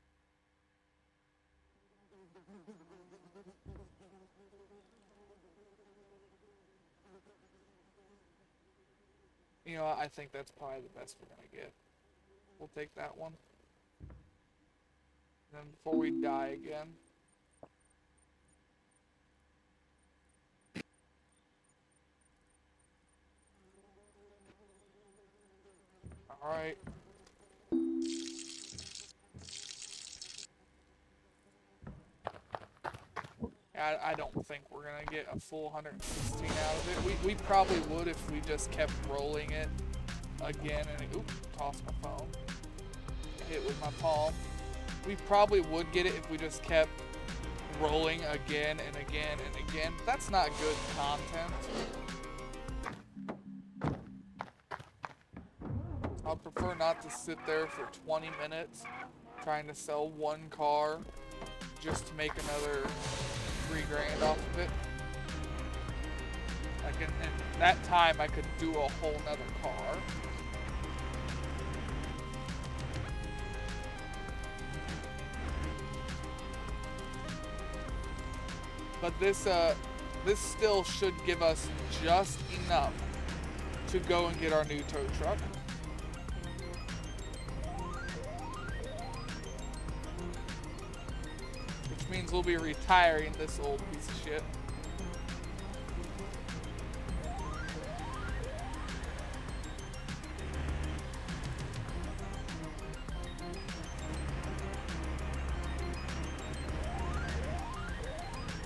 You know, I think that's probably the best we're gonna get. We'll take that one. then before we die again. Alright. I don't think we're gonna get a full 116 out of it. We probably would if we just kept rolling it again and oop, tossed my phone. Hit with my palm. We probably would get it if we just kept rolling again and again and again. That's not good content. I'd prefer not to sit there for 20 minutes trying to sell one car just to make another 3 grand off of it. Like in that time I could do a whole nother car. But this still should give us just enough to go and get our new tow truck. Which means we'll be retiring this old piece of shit.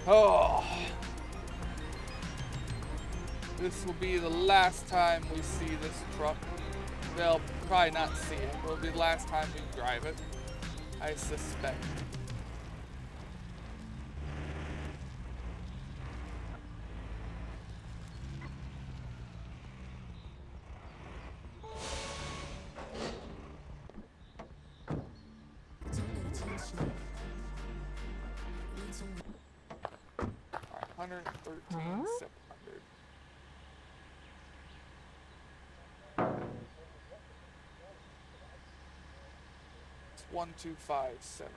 Oh. This will be the last time we see this truck. They'll probably not see it. It'll be the last time we drive it, I suspect. Alright, 113, 700. It's 12570.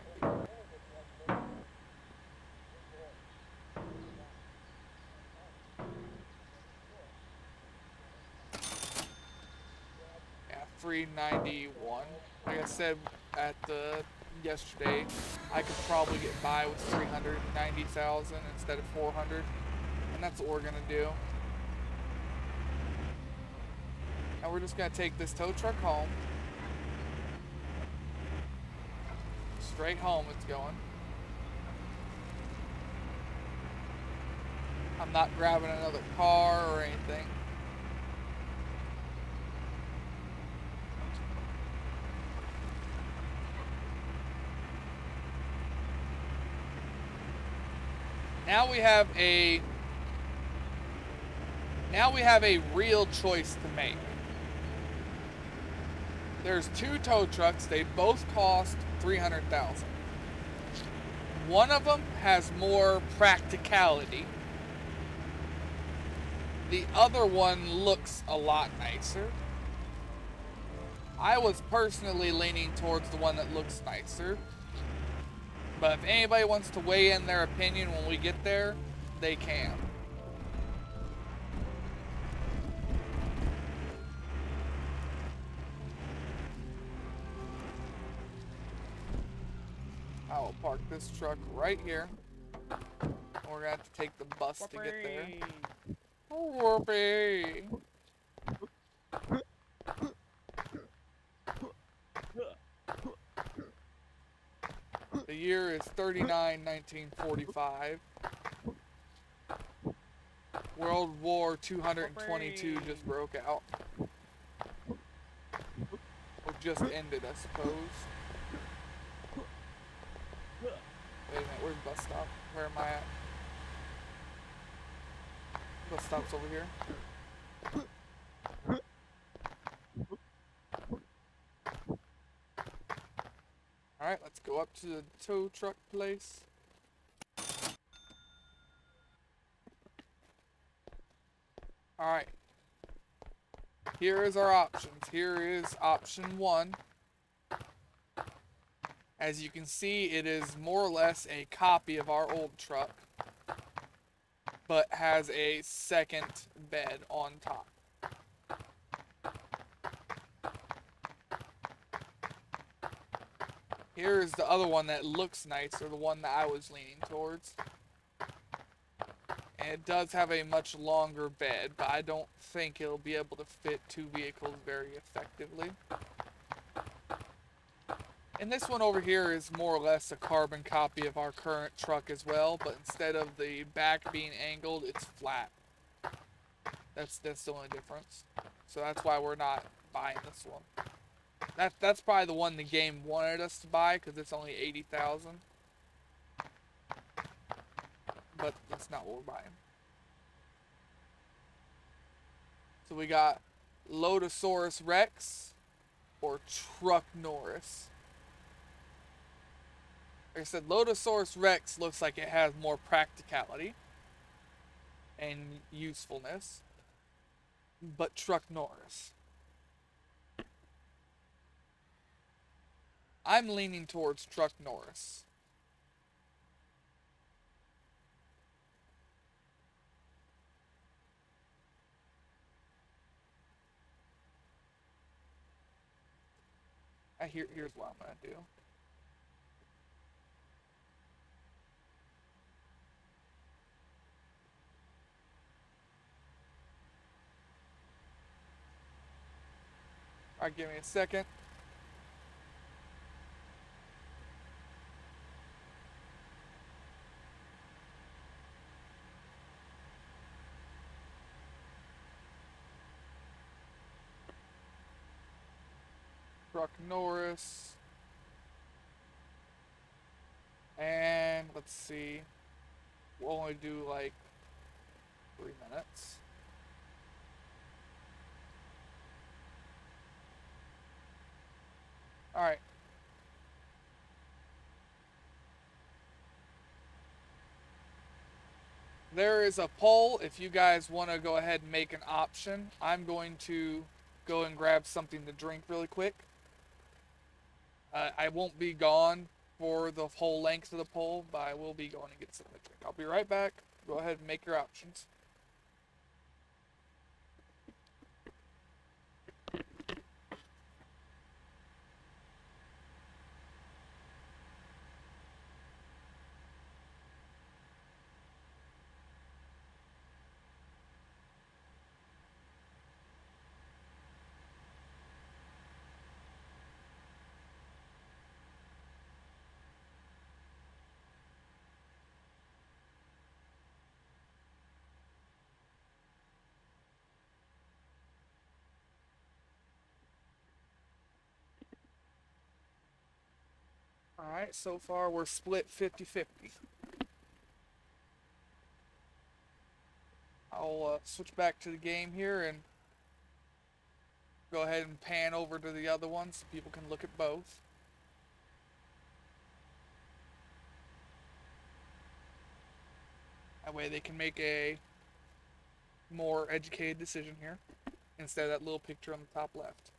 Yeah, 391. Like I said at the yesterday, I could probably get by with 390,000 instead of 400, and that's what we're gonna do. And we're just gonna take this tow truck home. Straight home it's going. I'm not grabbing another car or anything. Now we have a real choice to make. There's 2 tow trucks. They both cost 300,000. One of them has more practicality. The other one looks a lot nicer. I was personally leaning towards the one that looks nicer. But if anybody wants to weigh in their opinion when we get there, they can. I will park this truck right here. We're gonna have to take the bus to get there. Whoopee! The year is 39-1945. World War 222 just broke out. Or just ended, I suppose. Wait a minute, where's the bus stop? Where am I at? Bus stop's over here. Alright, let's go up to the tow truck place. Alright. Here is our options. Here is option 1. As you can see, it is more or less a copy of our old truck, but has a second bed on top. here is the other one that looks nice, or the one that I was leaning towards. And it does have a much longer bed, but I don't think it'll be able to fit two vehicles very effectively. And this one over here is more or less a carbon copy of our current truck as well, but instead of the back being angled, it's flat. That's the only difference. So that's why we're not buying this one. That's probably the one the game wanted us to buy, because it's only 80,000. But that's not what we're buying. So we got Loadasaurus Rex or Truck Norris. Like I said, Loadasaurus Rex looks like it has more practicality and usefulness. But Truck Norris. I'm leaning towards Truck Norris. Here's what I'm going to do. Alright, give me a second. Truck Norris. And let's see. We'll only do like 3 minutes. Alright. There is a poll if you guys want to go ahead and make an option. I'm going to go and grab something to drink really quick. I won't be gone for the whole length of the poll, but I will be going to get something to drink. I'll be right back. Go ahead and make your options. Alright, so far we're split 50-50. I'll switch back to the game here and go ahead and pan over to the other one so people can look at both. That way they can make a more educated decision here instead of that little picture on the top left.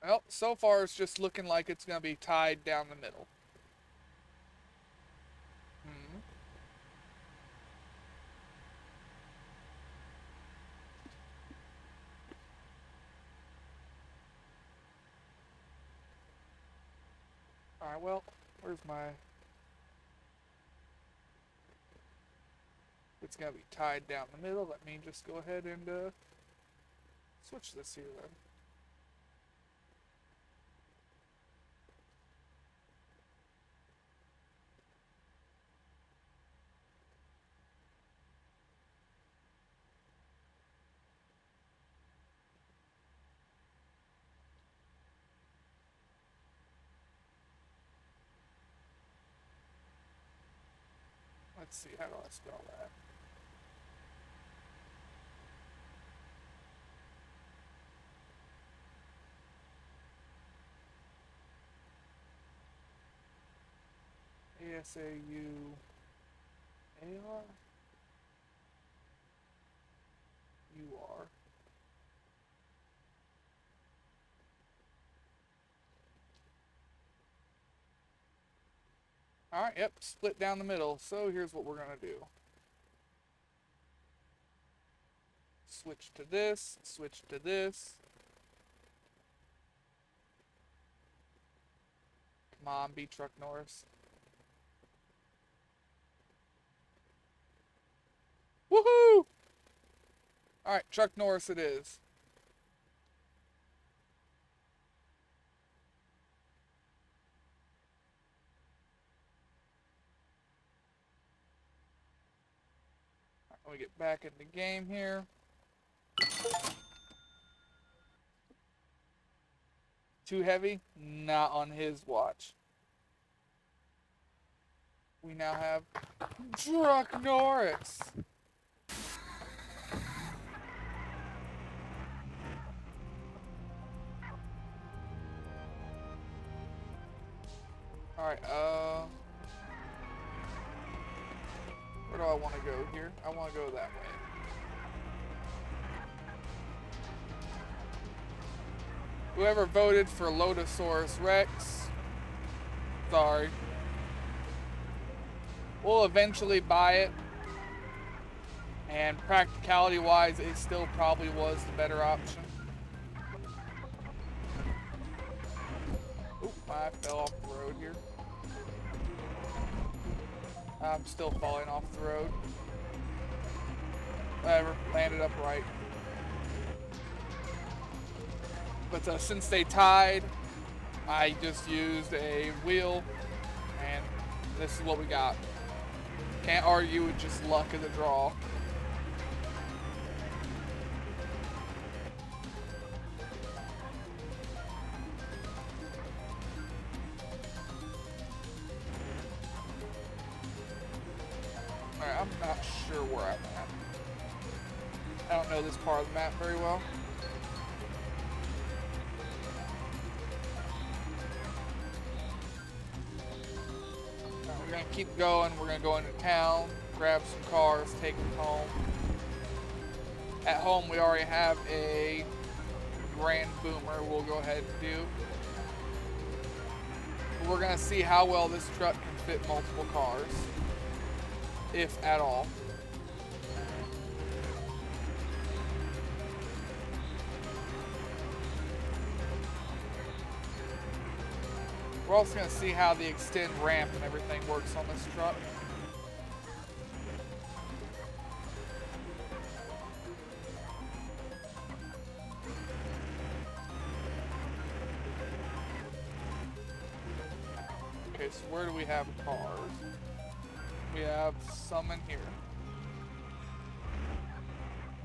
Well, so far it's just looking like it's going to be tied down the middle. Hmm. Alright, well, where's my... It's going to be tied down the middle. Let me just go ahead and switch this here then. Let's see, how do I spell that? A-S-A-U-A-R? U-R. Alright, yep, split down the middle. So here's what we're gonna do. Switch to this, switch to this. Come on, beat truck Norris. Woohoo! Alright, truck Norris it is. Let me get back in the game here. Too heavy? Not on his watch. We now have Truck Norris. Alright, where do I want to go here? I want to go that way. Whoever voted for Loadasaurus Rex, sorry. We'll eventually buy it. And practicality-wise, it still probably was the better option. Oop, I fell off the road here. I'm still falling off the road. Whatever, landed upright. But since they tied, I just used a wheel, and this is what we got. Can't argue with just luck of the draw. Alright, I'm not sure where I'm at. I don't know this part of the map very well. We're going to keep going. We're going to go into town, grab some cars, take them home. At home, we already have a Grand Boomer we'll go ahead and do. But we're going to see how well this truck can fit multiple cars, if at all. We're also going to see how the extend ramp and everything works on this truck. Okay, so where do we have cars? We have some in here.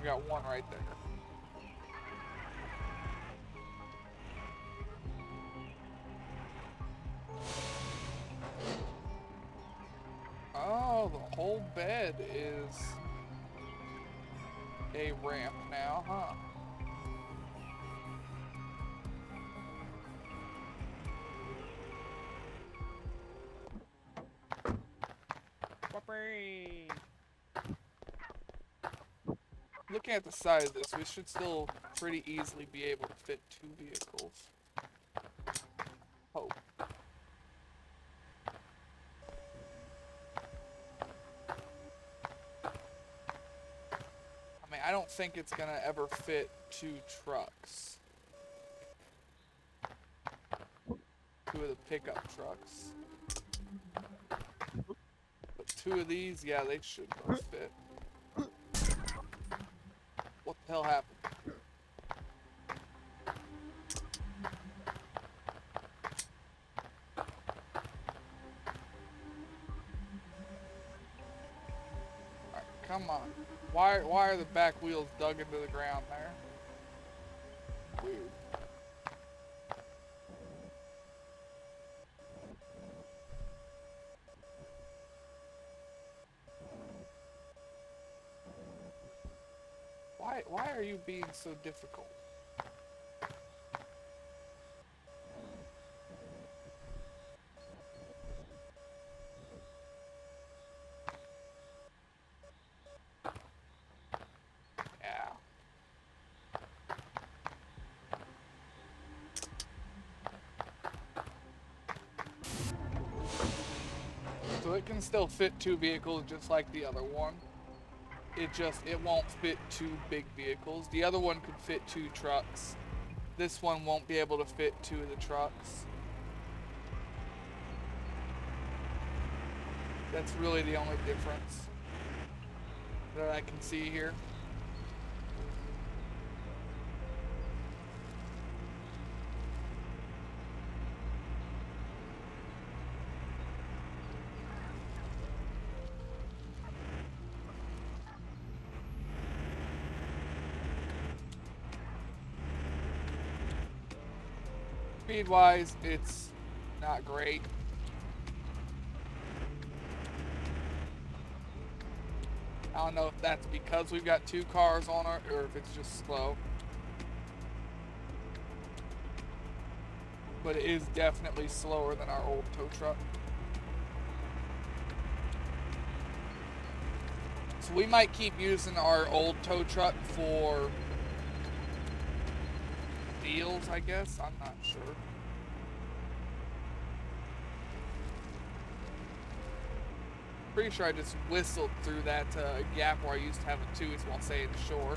We got one right there. Oh, the whole bed is a ramp now, huh? Looking at the side of this, we should still pretty easily be able to fit 2 vehicles. Hope. I mean, I don't think it's gonna ever fit 2 trucks. 2 of the pickup trucks. But 2 of these, yeah, they should both fit. What the hell happened? Alright, come on. Why are the back wheels dug into the ground there? Weird. Why are you being so difficult? Yeah. So it can still fit 2 vehicles just like the other one. It won't fit 2 big vehicles. The other one could fit 2 trucks. This one won't be able to fit 2 of the trucks. That's really the only difference that I can see here. Speed-wise, it's not great. I don't know if that's because we've got 2 cars on it or if it's just slow. But it is definitely slower than our old tow truck. So we might keep using our old tow truck for deals, I guess. I'm not sure. Pretty sure I just whistled through that gap where I used to have a 2 while saying shore.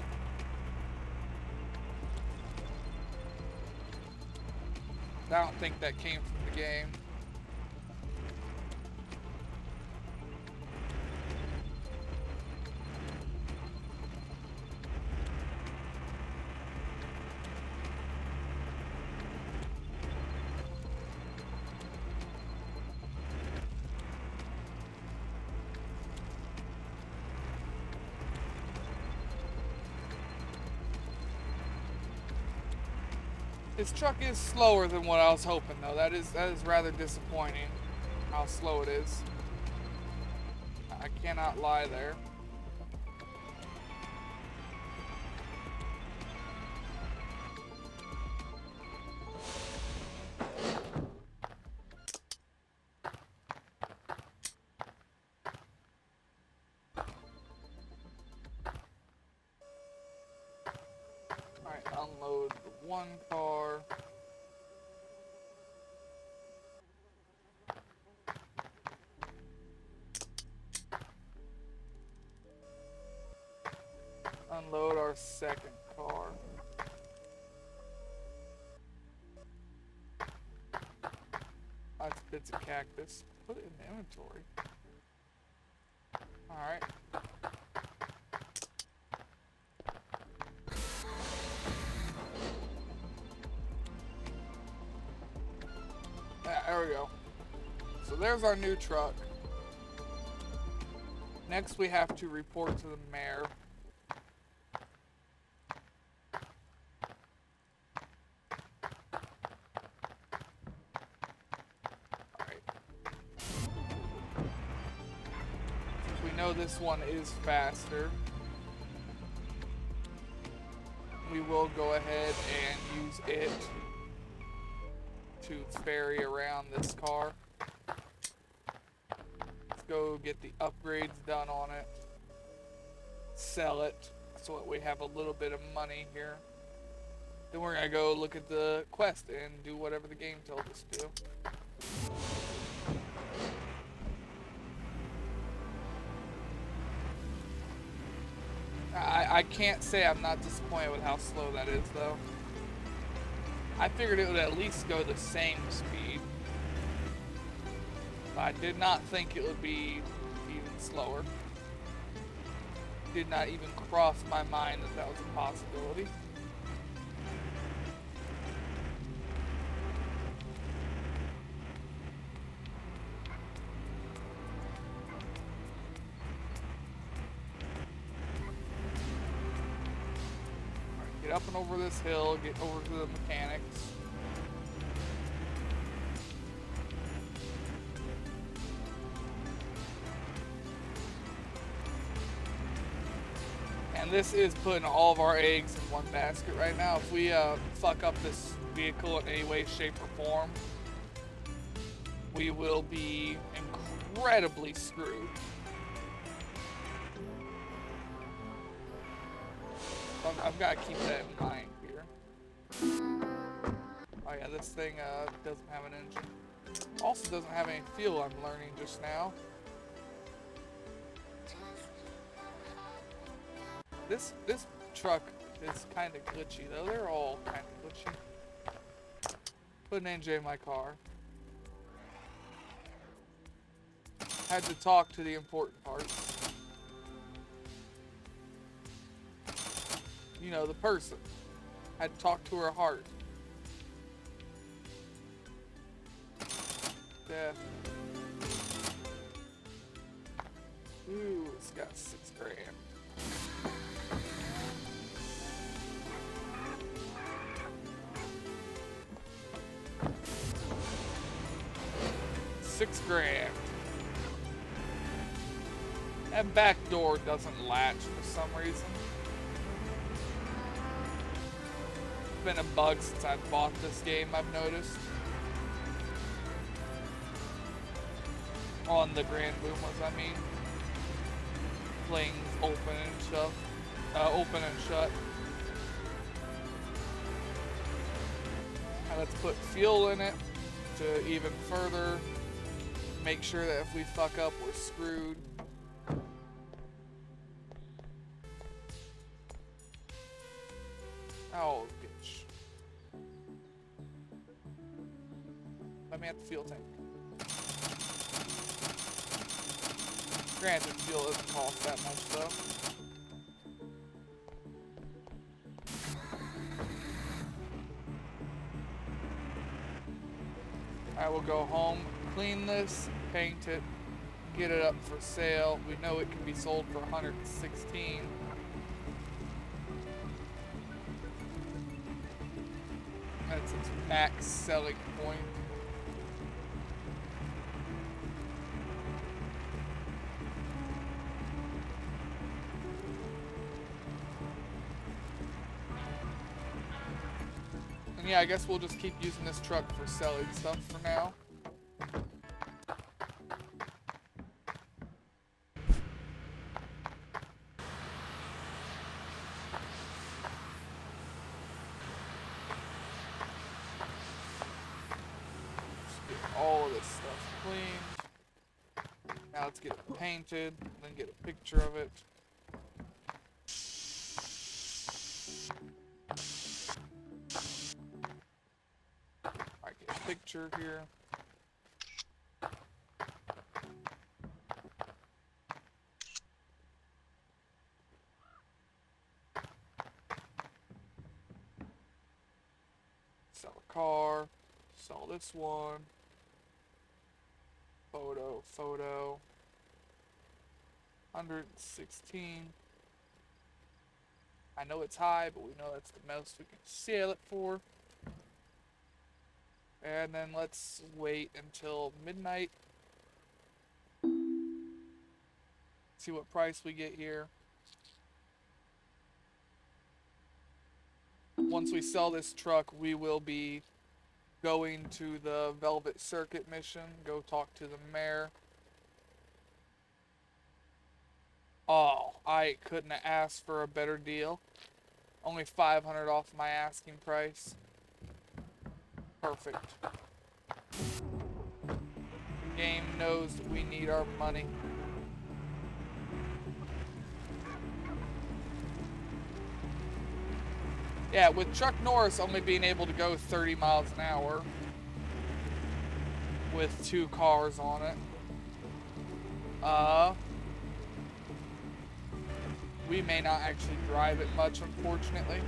I don't think that came from the game. This truck is slower than what I was hoping, though. That is rather disappointing, how slow it is. I cannot lie there. Alright, unload the 1 car. Unload our 2nd car. That's bits of cactus. Put it in the inventory. Alright. There we go. So there's our new truck. Next we have to report to the mayor. Alright. Since we know this one is faster, we will go ahead and use it to ferry around this car. Let's go get the upgrades done on it. Sell it so that we have a little bit of money here. Then we're gonna go look at the quest and do whatever the game tells us to do. I can't say I'm not disappointed with how slow that is, though. I figured it would at least go the same speed. But I did not think it would be even slower. Did not even cross my mind that that was a possibility. Get up and over this hill, get over to the mechanics. And this is putting all of our eggs in one basket right now. If we fuck up this vehicle in any way, shape, or form, we will be incredibly screwed. I've got to keep that in mind here. Oh yeah, this thing doesn't have an engine. Also doesn't have any fuel, I'm learning just now. This truck is kind of glitchy though. They're all kind of glitchy. Put an NJ in my car. Had to talk to the important parts. You know, the person. Had to talk to her heart. Death. Ooh, it's got $6 grand. $6 grand. That back door doesn't latch for some reason. It's been a bug since I bought this game, I've noticed. On the Grand Boomers, I mean. Things open and shut. Open and shut. Now let's put fuel in it to even further make sure that if we fuck up, we're screwed. Oh, bitch. Let me at the fuel tank. Granted, fuel doesn't cost that much, though. I will go home, clean this, paint it, get it up for sale. We know it can be sold for $116. That's its max selling point. And yeah, I guess we'll just keep using this truck for selling stuff for now. All of this stuff cleaned. Now let's get it painted, then get a picture of it. Alright, get a picture here. Sell a car. Sell this one. Photo. 116. I know it's high, but we know that's the most we can sell it for. And then let's wait until midnight. See what price we get here. Once we sell this truck, we will be going to the Velvet Circuit mission. Go talk to the mayor. Oh, I couldn't have asked for a better deal. Only $500 off my asking price. Perfect. The game knows that we need our money. Yeah, with Chuck Norris only being able to go 30 miles an hour with 2 cars on it, we may not actually drive it much, unfortunately.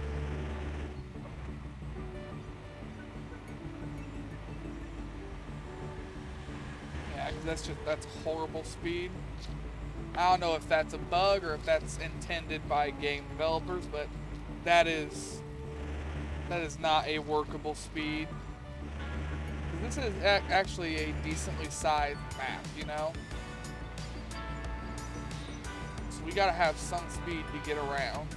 Yeah, because that's horrible speed. I don't know if that's a bug or if that's intended by game developers, but that is not a workable speed. This is actually a decently sized map, you know? So we gotta have some speed to get around.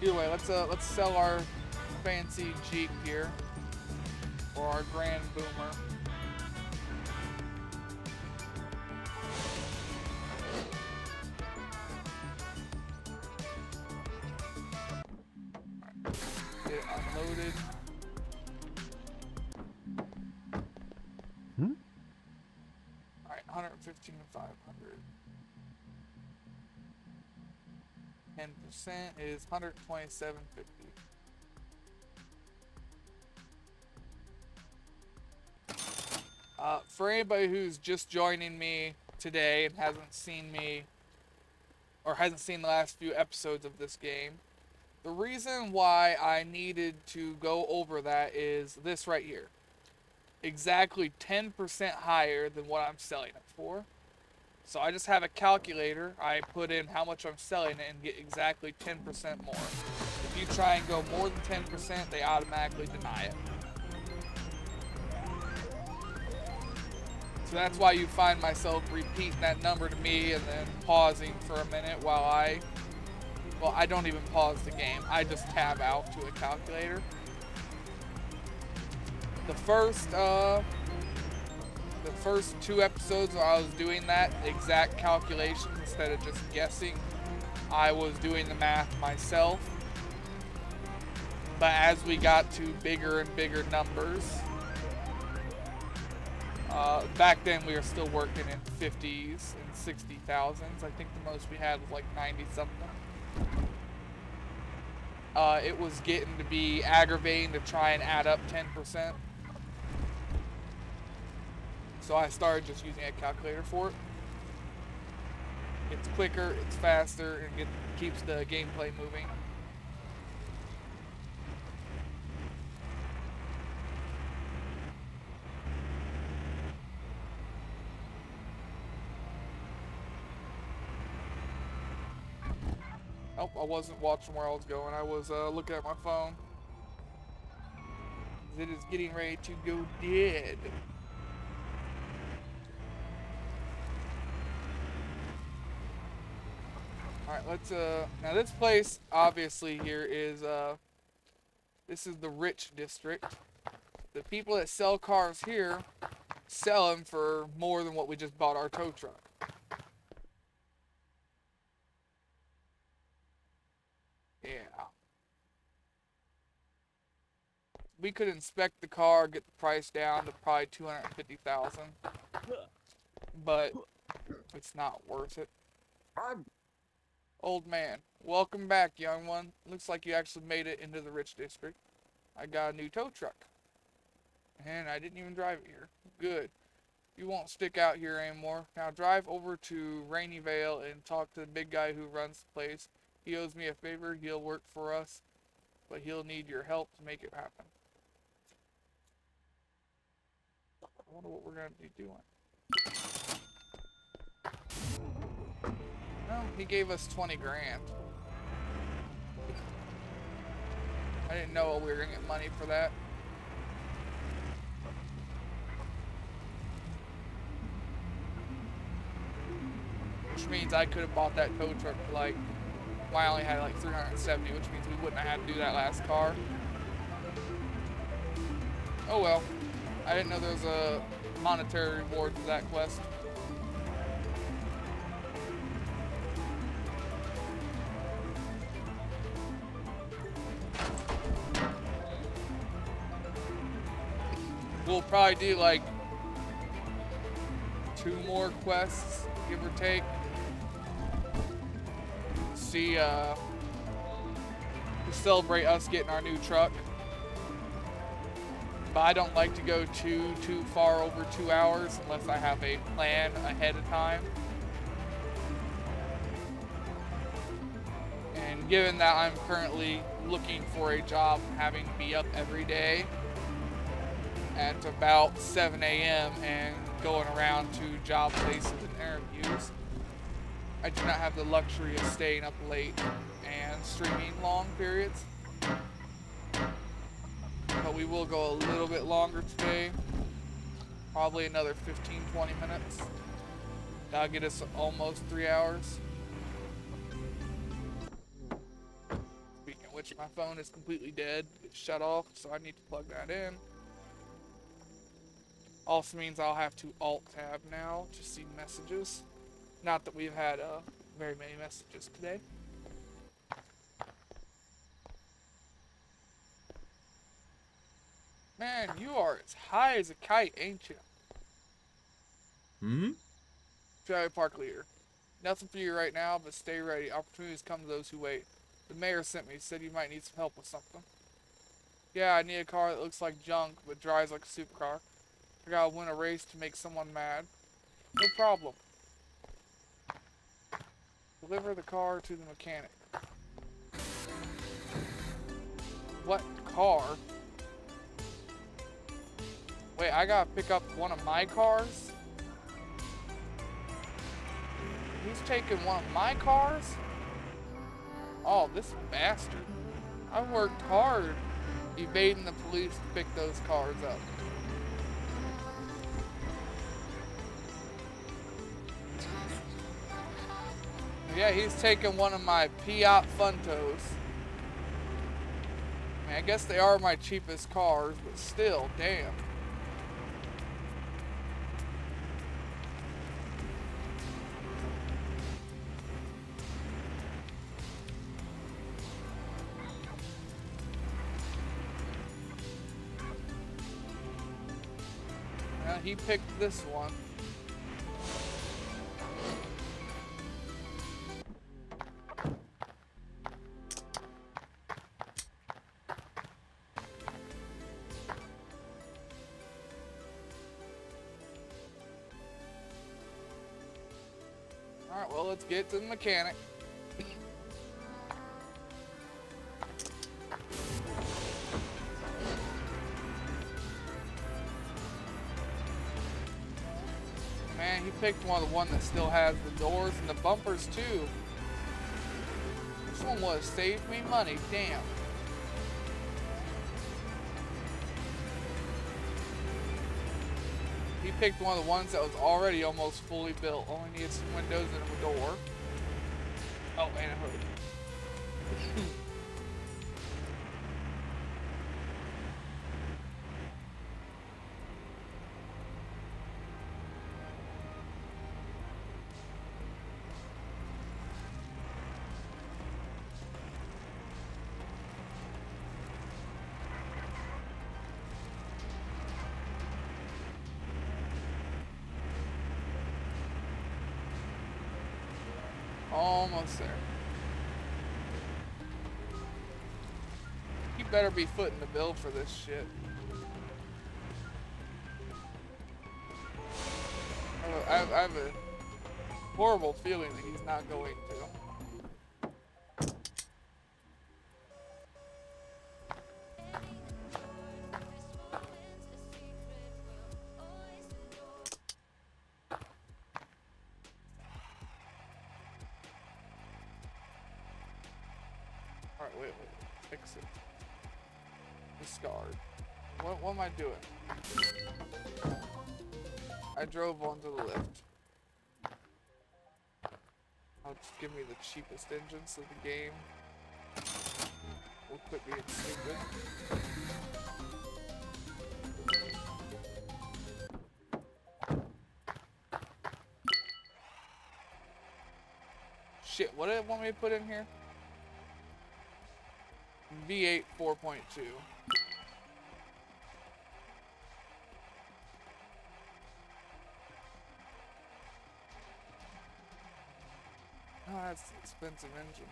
Either way, let's sell our fancy Jeep here, or our Grand Boomer. Get it unloaded. 15,500. 10% is 127.50. For anybody who's just joining me today and hasn't seen me, or hasn't seen the last few episodes of this game, the reason why I needed to go over that is this right here. Exactly 10% higher than what I'm selling it for. So I just have a calculator. I put in how much I'm selling it and get exactly 10% more. If you try and go more than 10%, they automatically deny it. So that's why you find myself repeating that number to me and then pausing for a minute while I don't even pause the game. I just tab out to a calculator. The first 2 episodes where I was doing that exact calculation instead of just guessing, I was doing the math myself. But as we got to bigger and bigger numbers, back then we were still working in 50s and 60,000s. I think the most we had was like 90 something. It was getting to be aggravating to try and add up 10%. So I started just using a calculator for it. It's quicker, it's faster, and it keeps the gameplay moving. Oh, I wasn't watching where I was going. I was looking at my phone. It is getting ready to go dead. Alright, let's now this place obviously here is this is the rich district. The people that sell cars here sell them for more than what we just bought our tow truck. Yeah. We could inspect the car, get the price down to probably 250,000, but it's not worth it. Old man, welcome back, young one. Looks like you actually made it into the rich district. I got a new tow truck, and I didn't even drive it here. Good. You won't stick out here anymore. Now drive over to Rainy Vale and talk to the big guy who runs the place. He owes me a favor. He'll work for us, but he'll need your help to make it happen. I wonder what we're going to be doing. Well, he gave us 20 grand. I didn't know we were going to get money for that. Which means I could have bought that tow truck for like, well, I only had like 370, which means we wouldn't have had to do that last car. Oh well. I didn't know there was a monetary reward for that quest. We'll probably do like 2 more quests, give or take. See, to celebrate us getting our new truck. But I don't like to go too far over 2 hours unless I have a plan ahead of time. And given that I'm currently looking for a job and having to be up every day at about 7 a.m. and going around to job places and interviews, I do not have the luxury of staying up late and streaming long periods. But we will go a little bit longer today. Probably another 15-20 minutes. That'll get us almost 3 hours. Speaking of which, my phone is completely dead. It's shut off, so I need to plug that in. Also means I'll have to alt-tab now to see messages. Not that we've had very many messages today. Man, you are as high as a kite, ain't you? Hmm? Driveway park leader. Nothing for you right now, but stay ready. Opportunities come to those who wait. The mayor sent me. Said you might need some help with something. Yeah, I need a car that looks like junk, but drives like a supercar. I gotta win a race to make someone mad. No problem. Deliver the car to the mechanic. What car? Wait, I gotta pick up one of my cars? He's taking one of my cars? Oh, this bastard. I worked hard evading the police to pick those cars up. Yeah, he's taking one of my Fiat Funtos. I mean, I guess they are my cheapest cars, but still, damn. He picked this one. Alright, well, let's get to the mechanic. Man, he picked one of the one that still has the doors and the bumpers too. This one would have saved me money, damn. He picked one of the ones that was already almost fully built. Only needed some windows and a door. Oh, and a hood. Almost there. You better be footing the bill for this shit. I have a horrible feeling that he's not going to. Alright, wait. Fix it. Discard. What am I doing? I drove onto the lift. I'll just give me the cheapest engines of the game. We'll quit being stupid. Shit, what did it want me to put in here? V8 4.2. Oh, that's an expensive engine.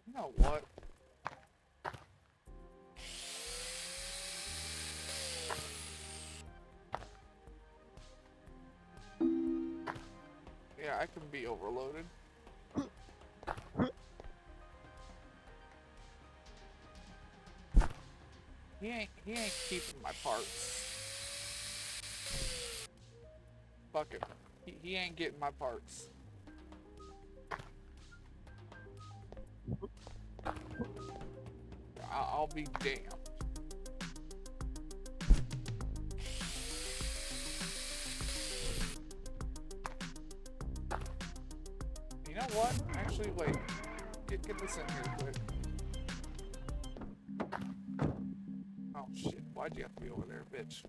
You know what? Yeah, I can be overloaded. He ain't keeping my parts. Fuck it. He ain't getting my parts. I'll be damned. You know what? Actually, wait. Get this in here quick. Oh shit, why'd you have to be over there, bitch?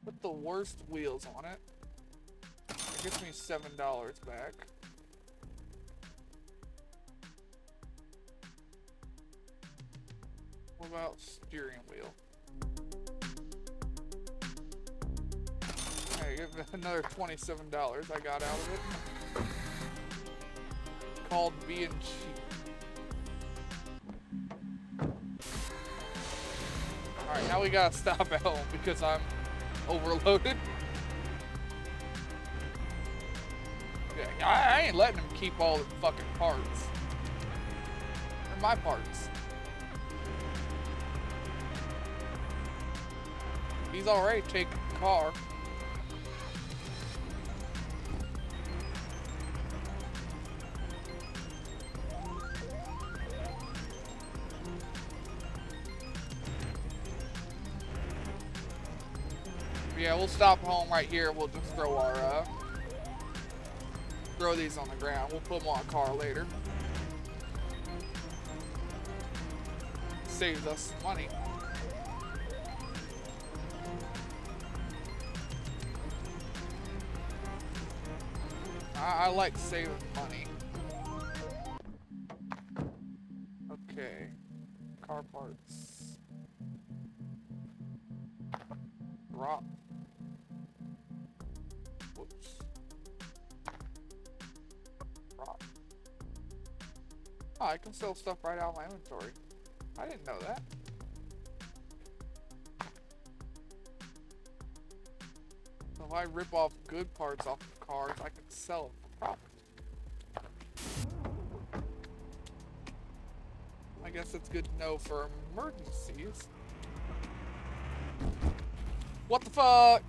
What the the worst wheels on it. It gets me $7 back. What about steering wheel? Hey, give me another $27 I got out of it. Called being cheap. Alright, now we gotta stop at home because I'm overloaded. Yeah, I ain't letting him keep all the fucking parts. They're my parts. He's already taken the car. Yeah, we'll stop home right here. We'll just throw our, throw these on the ground. We'll put them on a car later. Saves us some money. I like saving money. Okay. Car parts. Drop. Whoops. Drop. Oh, I can sell stuff right out of my inventory. I didn't know that. So if I rip off good parts off of cars, I can sell them for profit. I guess that's good to know for emergencies. What the fuck?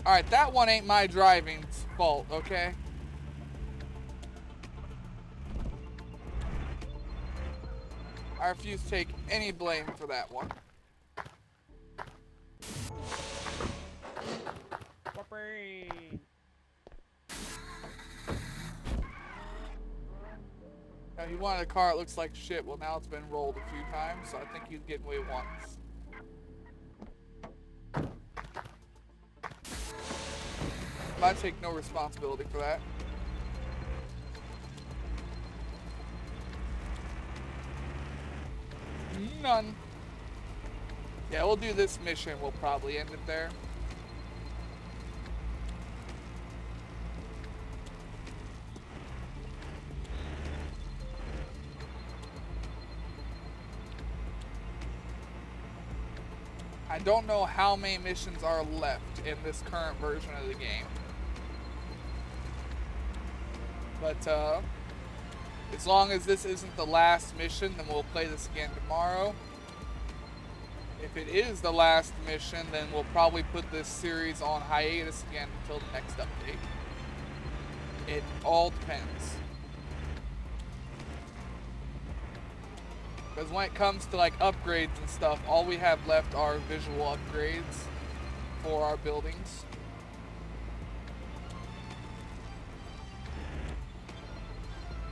Alright, that one ain't my driving's fault, okay? I refuse to take any blame for that one. Now, he wanted a car that looks like shit. Well, now it's been rolled a few times, so I think he's getting what he wants. I take no responsibility for that. None. Yeah, we'll do this mission. We'll probably end it there. I don't know how many missions are left in this current version of the game. But, as long as this isn't the last mission, then we'll play this again tomorrow. If it is the last mission, then we'll probably put this series on hiatus again until the next update. It all depends. Because when it comes to like upgrades and stuff, all we have left are visual upgrades for our buildings.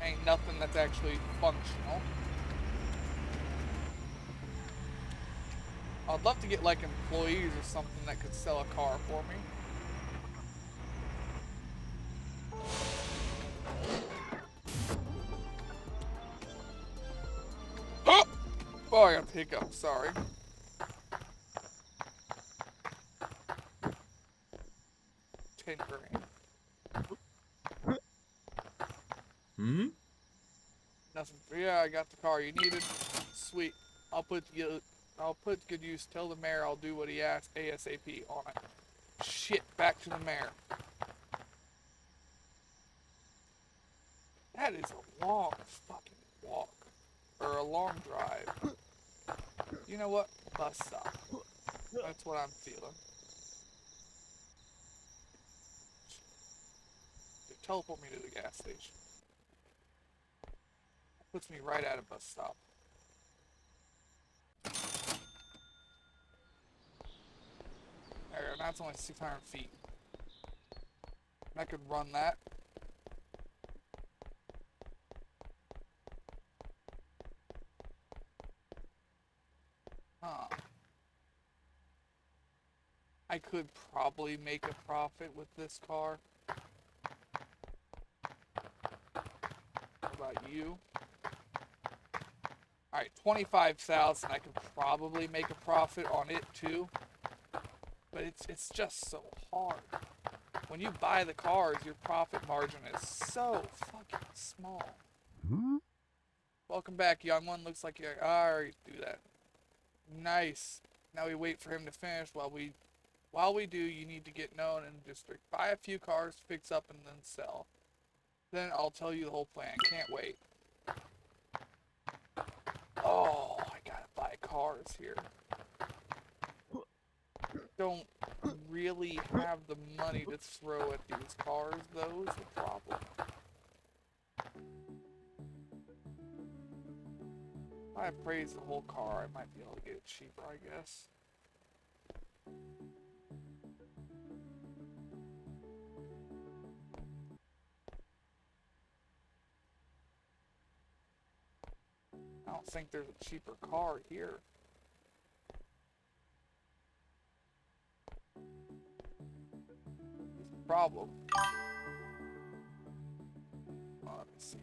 Ain't nothing that's actually functional. I'd love to get like employees or something that could sell a car for me. Oh, I got a hiccup, sorry. $10,000. Hmm? Nothing. Yeah, I got the car you needed. Sweet. I'll put good use. Tell the mayor I'll do what he asked ASAP on it. Shit, back to the mayor. That is a long fucking walk. Or a long drive. You know what? Bus stop. That's what I'm feeling. Teleport me to the gas station. Puts me right at a bus stop. There, that's only 600 feet. I could run that. I could probably make a profit with this car. How about you? Alright, 25,000. I could probably make a profit on it too. But it's just so hard. When you buy the cars, your profit margin is so fucking small. Welcome back, young one. Looks like you're... I already do that. Nice. Now we wait for him to finish. While we do, you need to get known in the district. Buy a few cars, fix up, and then sell. Then I'll tell you the whole plan. Can't wait. Oh, I gotta buy cars here. Don't really have the money to throw at these cars, though, is the problem. If I appraise the whole car, I might be able to get it cheaper, I guess. I don't think there's a cheaper car here. It's a problem. Let me see.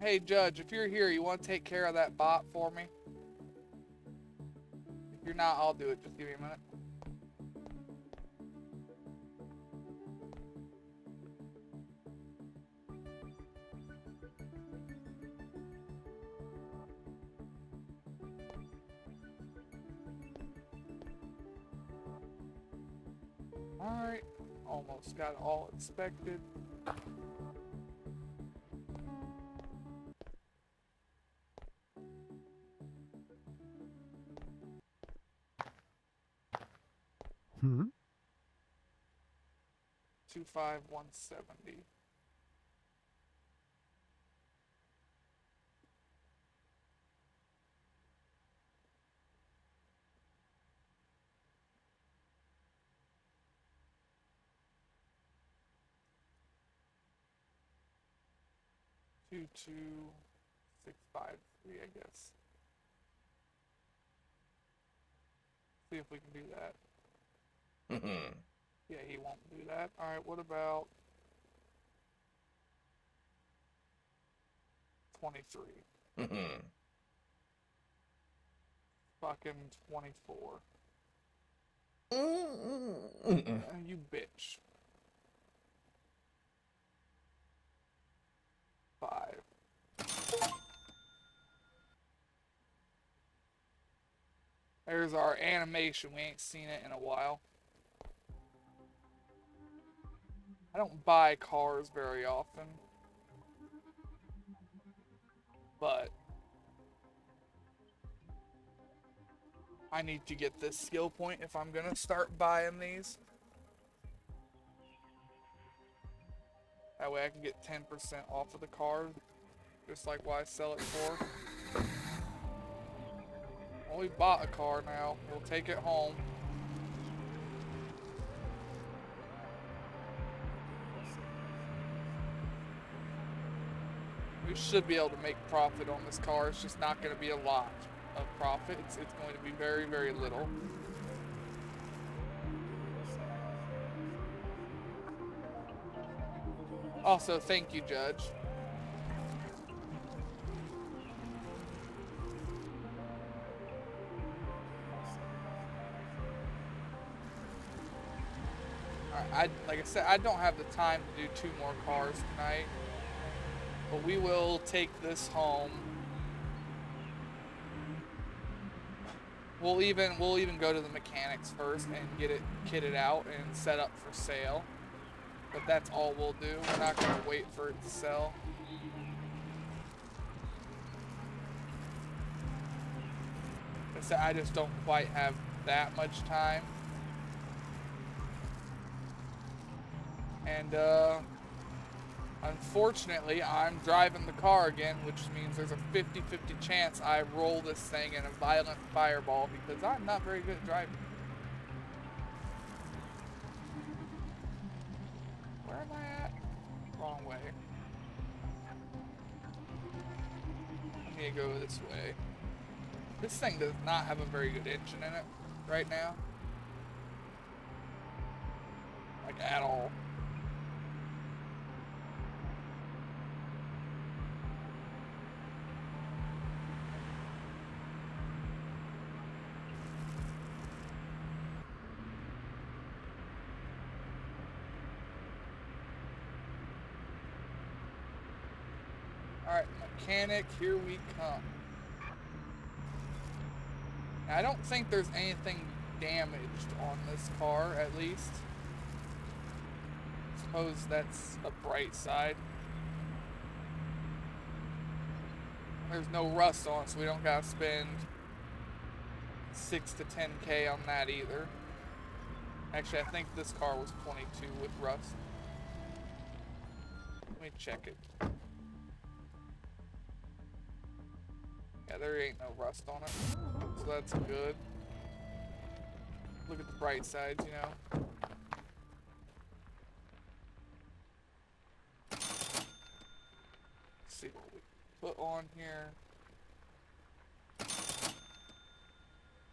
Hey, Judge, if you're here, you want to take care of that bot for me? If you're not, I'll do it. Just give me a minute. Alright, almost got it all inspected. Hmm? 25170. Two two 653, I guess. See if we can do that. Yeah, he won't do that. Alright, what about 23? Fucking 24. You bitch. 5. There's our animation. We ain't seen it in a while. I don't buy cars very often. But I need to get this skill point if I'm gonna start buying these. That way I can get 10% off of the car, just like what I sell it for. Well, we bought a car now. We'll take it home. We should be able to make profit on this car. It's just not going to be a lot of profit. It's going to be very, very little. Also, thank you, Judge. Like I said, I don't have the time to do 2 more cars tonight. But we will take this home. We'll even go to the mechanics first and get it kitted out and set up for sale. But that's all we'll do. We're not going to wait for it to sell. Like I said, I just don't quite have that much time. And unfortunately, I'm driving the car again, which means there's a 50-50 chance I roll this thing in a violent fireball because I'm not very good at driving. Where am I at? Wrong way. I need to go this way. This thing does not have a very good engine in it right now. Like, at all. Alright, mechanic, here we come. Now, I don't think there's anything damaged on this car, at least. Suppose that's a bright side. There's no rust on it, so we don't gotta spend 6 to 10K on that either. Actually, I think this car was 22 with rust. Let me check it. Yeah, there ain't no rust on it, so that's good. Look at the bright sides, you know. Let's see what we put on here.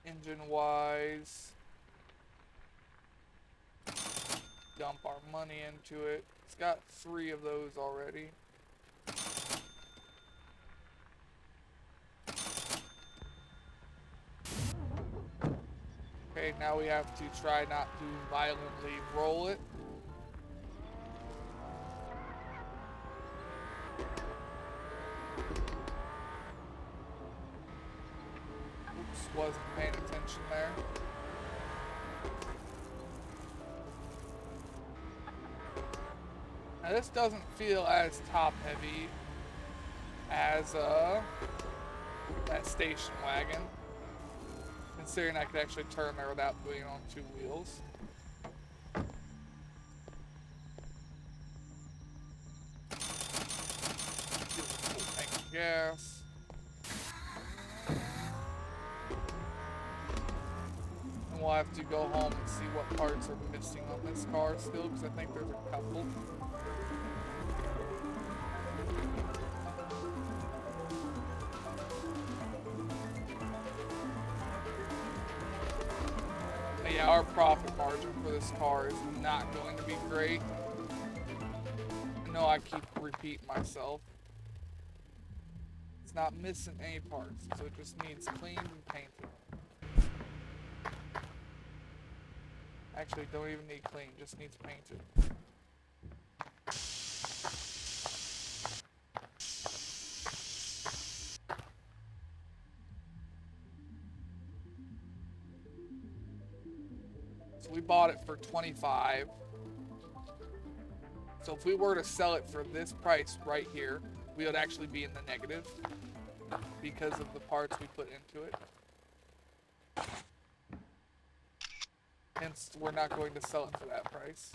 Engine wise. Dump our money into it. It's got 3 of those already. Okay, now we have to try not to violently roll it. Oops, wasn't paying attention there. Now this doesn't feel as top heavy as that station wagon. Considering I could actually turn there without doing it on 2 wheels. Give it a full tank of gas. And we'll have to go home and see what parts are missing on this car still, because I think there's a couple. Yeah, our profit margin for this car is not going to be great. I know I keep repeating myself. It's not missing any parts, so it just needs cleaned and painted. Actually, don't even need clean, just needs painted. So we bought it for 25. So if we were to sell it for this price right here, we would actually be in the negative because of the parts we put into it. Hence, we're not going to sell it for that price.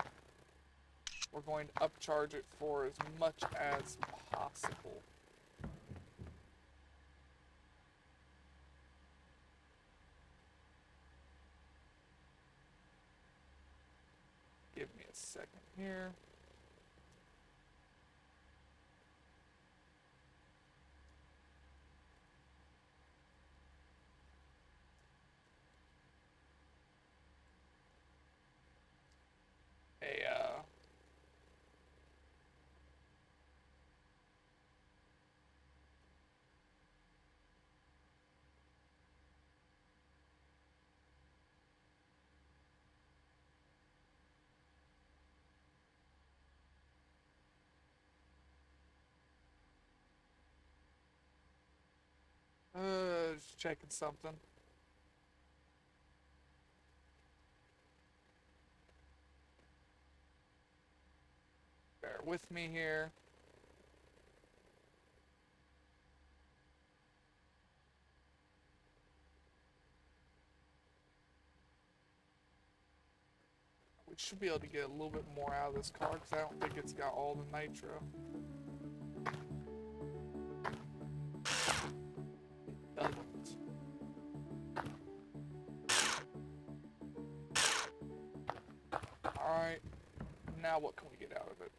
We're going to upcharge it for as much as possible. Give me a second here. Just checking something. Bear with me here. We should be able to get a little bit more out of this car because I don't think it's got all the nitro. It doesn't. Alright, now what can we get out of it?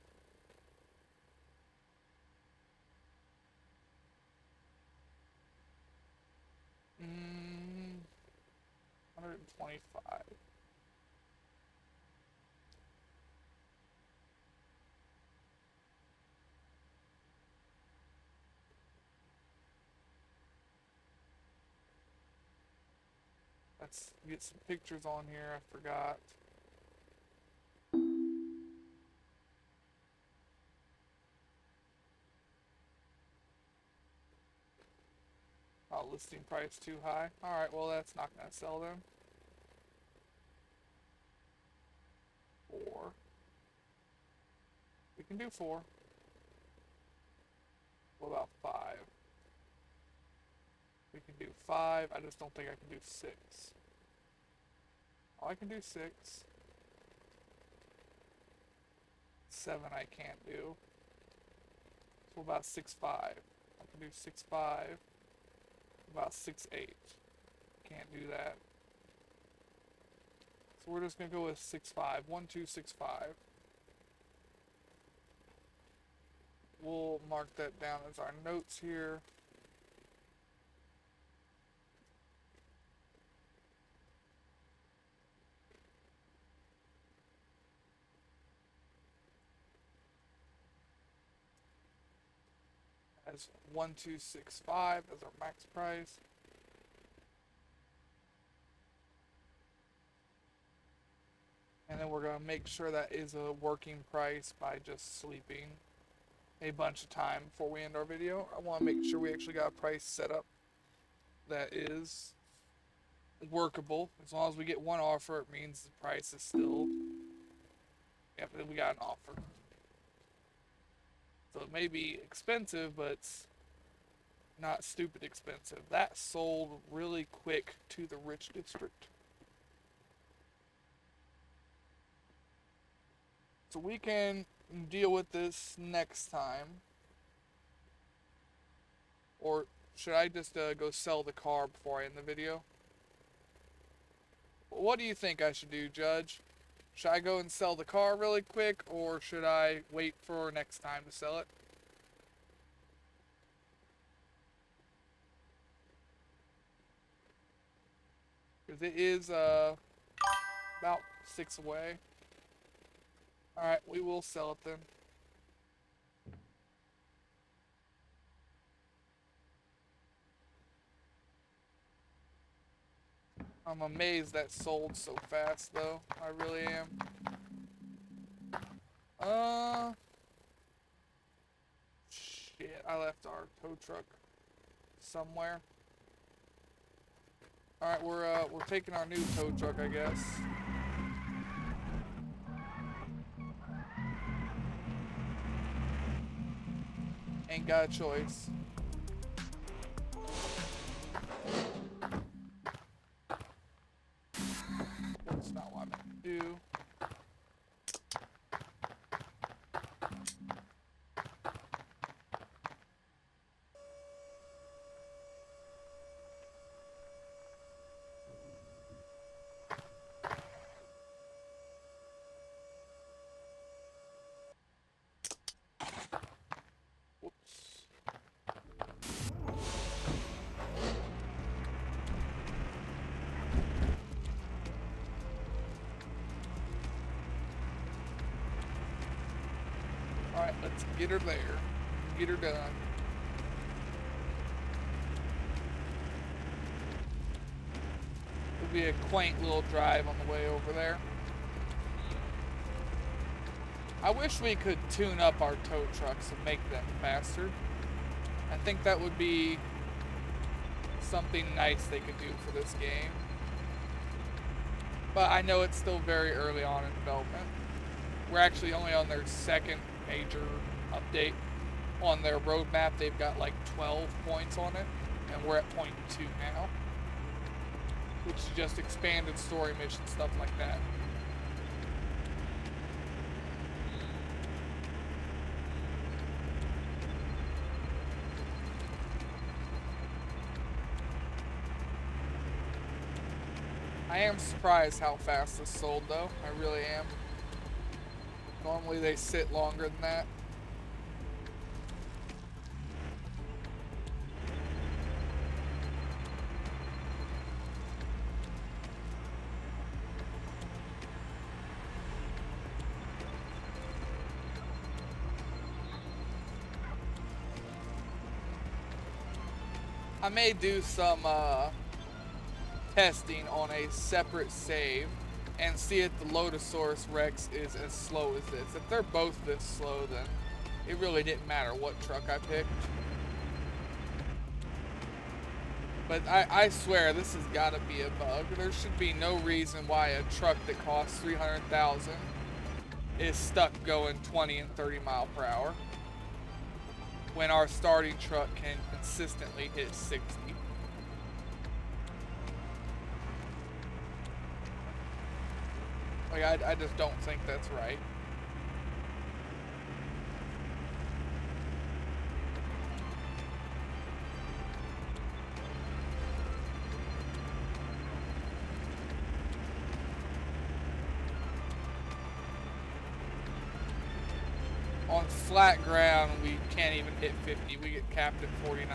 Hmm, 125. Let's get some pictures on here. I forgot. Oh, listing price too high. Alright, well that's not gonna sell then. 4. We can do 4. What about 5? We can do 5. I just don't think I can do 6. Oh, I can do 6. 7 I can't do. So what about 6-5? I can do 6-5. About 6-8. Can't do that. So we're just gonna go with 6-5. 1, 2, 6, 5. We'll mark that down as our notes here. As 1265 as our max price. And then we're gonna make sure that is a working price by just sleeping a bunch of time before we end our video. I want to make sure we actually got a price set up that is workable. As long as we get one offer, it means the price is still, yep, we got an offer. So it may be expensive, but it's not stupid expensive. That sold really quick to the rich district. So we can deal with this next time. Or should I just go sell the car before I end the video? What do you think I should do, Judge? Should I go and sell the car really quick, or should I wait for next time to sell it? Because it is about 6 away. Alright, we will sell it then. I'm amazed that sold so fast, though. I really am. Shit, I left our tow truck somewhere. Alright, we're taking our new tow truck, I guess. Ain't got a choice. That's not what I meant to do. Whoops. Alright, let's get her there. Get her done. It'll be a quaint little drive on the way over there. I wish we could tune up our tow trucks and make them faster. I think that would be something nice they could do for this game. But I know it's still very early on in development. We're actually only on their second major update. On their roadmap, they've got like 12 points on it, and we're at point 2 now. Which is just expanded story mission, stuff like that. I am surprised how fast this sold, though. I really am. Normally they sit longer than that. I may do some testing on a separate save and see if the Loadasaurus Rex is as slow as this. If they're both this slow, then it really didn't matter what truck I picked. But I swear this has got to be a bug. There should be no reason why a truck that costs $300,000 is stuck going 20 and 30 mile per hour when our starting truck can consistently hit 60. Like, I just don't think that's right. On flat ground, we can't even hit 50. We get capped at 49.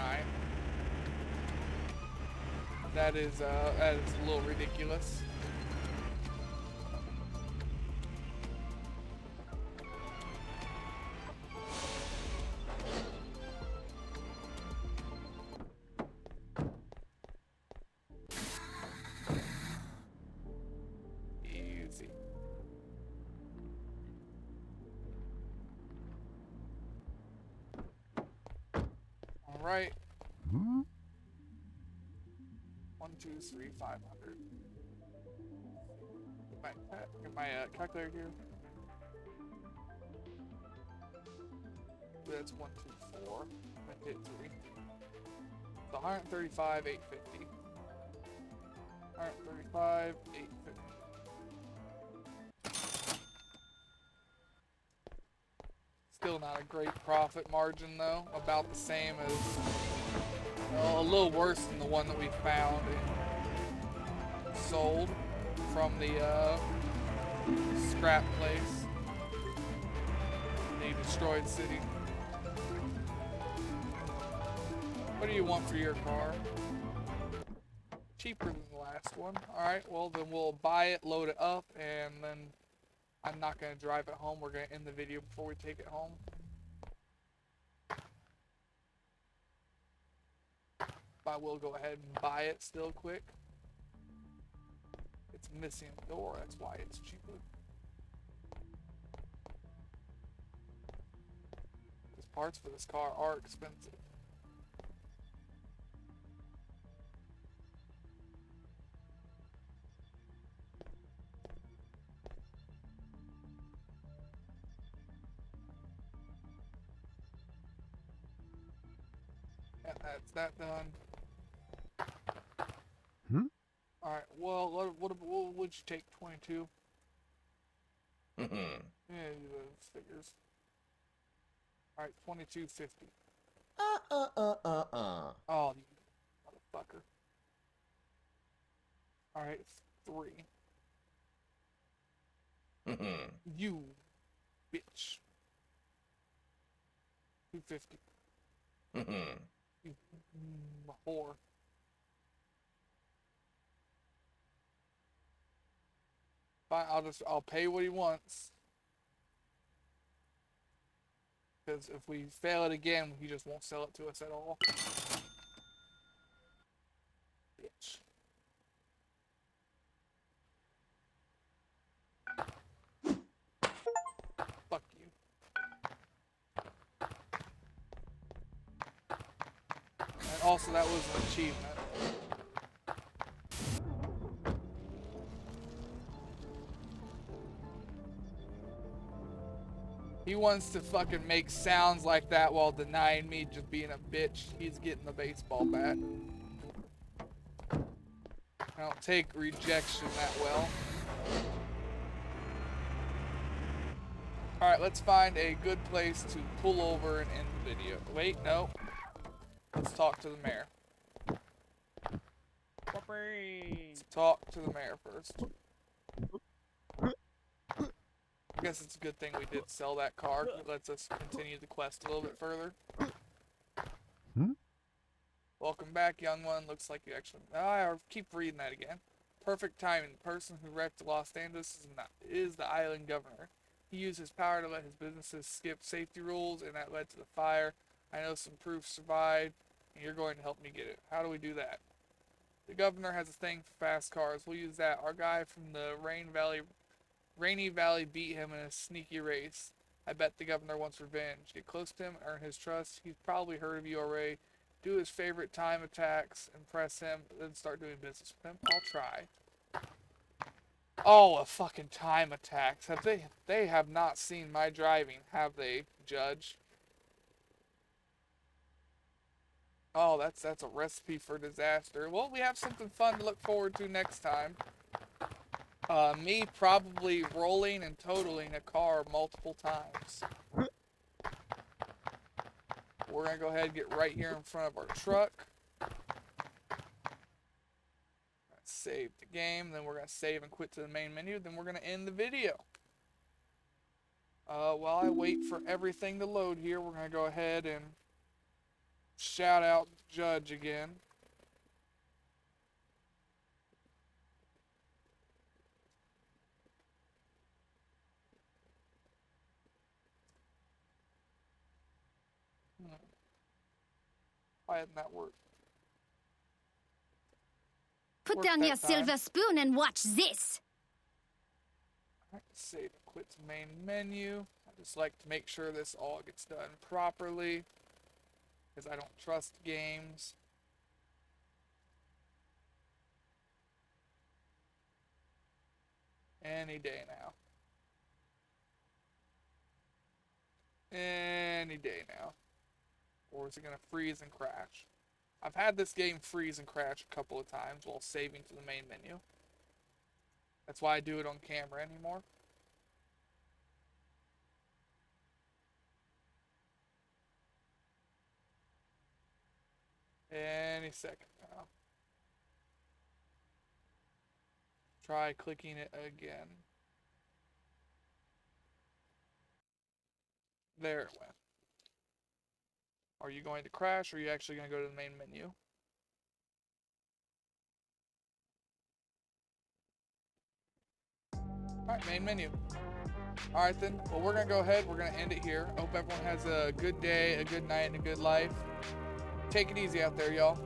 That is a little ridiculous. Easy. All right. 1, 2, 3, 500. Get my calculator here. That's 1, 2, 4. I hit 3. So 135, 850. 135, 850. Still not a great profit margin though. About the same as, well, a little worse than the one that we found and sold from the scrap place. The destroyed city. What do you want for your car? Cheaper than the last one. Alright, well then we'll buy it, load it up, and then I'm not going to drive it home. We're going to end the video before we take it home. But I will go ahead and buy it still quick. It's missing a door, that's why it's cheaper. Because parts for this car are expensive. And that's that done. Alright, well, what would you take? 22? Yeah, do those figures. Alright, 22.50. Oh, you motherfucker. Alright, 3. You bitch. 250. You whore. Fine, I'll pay what he wants. Because if we fail it again, he just won't sell it to us at all. Bitch. Fuck you. And also, that was an achievement. He wants to fucking make sounds like that while denying me just being a bitch. He's getting the baseball bat. I don't take rejection that well. Alright, let's find a good place to pull over and end the video. Wait, no. Let's talk to the mayor. Let's talk to the mayor first. I guess it's a good thing we did sell that car. It lets us continue the quest a little bit further. Welcome back, young one. Looks like you actually... I keep reading that again. Perfect timing. The person who wrecked Los Angeles is the island governor. He used his power to let his businesses skip safety rules, and that led to the fire. I know some proof survived, and you're going to help me get it. How do we do that? The governor has a thing for fast cars. We'll use that. Our guy from the Rainy Valley beat him in a sneaky race. I bet the governor wants revenge. Get close to him, earn his trust. He's probably heard of you already. Do his favorite time attacks, impress him, then start doing business with him. I'll try. Oh, a fucking time attacks. They have not seen my driving, have they, Judge? Oh, that's a recipe for disaster. Well, we have something fun to look forward to next time. Me probably rolling and totaling a car multiple times. We're gonna go ahead and get right here in front of our truck. Save the game, then we're gonna save and quit to the main menu, then we're gonna end the video. While I wait for everything to load here, we're gonna go ahead and shout out Judge again. Why didn't that work? Put Work down that your time. silver spoon and watch this. Alright, save and quit to main menu. I just like to make sure this all gets done properly, because I don't trust games. Any day now. Any day now. Or is it gonna freeze and crash? I've had this game freeze and crash a couple of times while saving to the main menu. That's why I do it on camera anymore. Any second now. Try clicking it again. There it went. Are you going to crash, or are you actually going to go to the main menu? Alright, main menu. Alright then, well we're going to go ahead, we're going to end it here. Hope everyone has a good day, a good night, and a good life. Take it easy out there, y'all.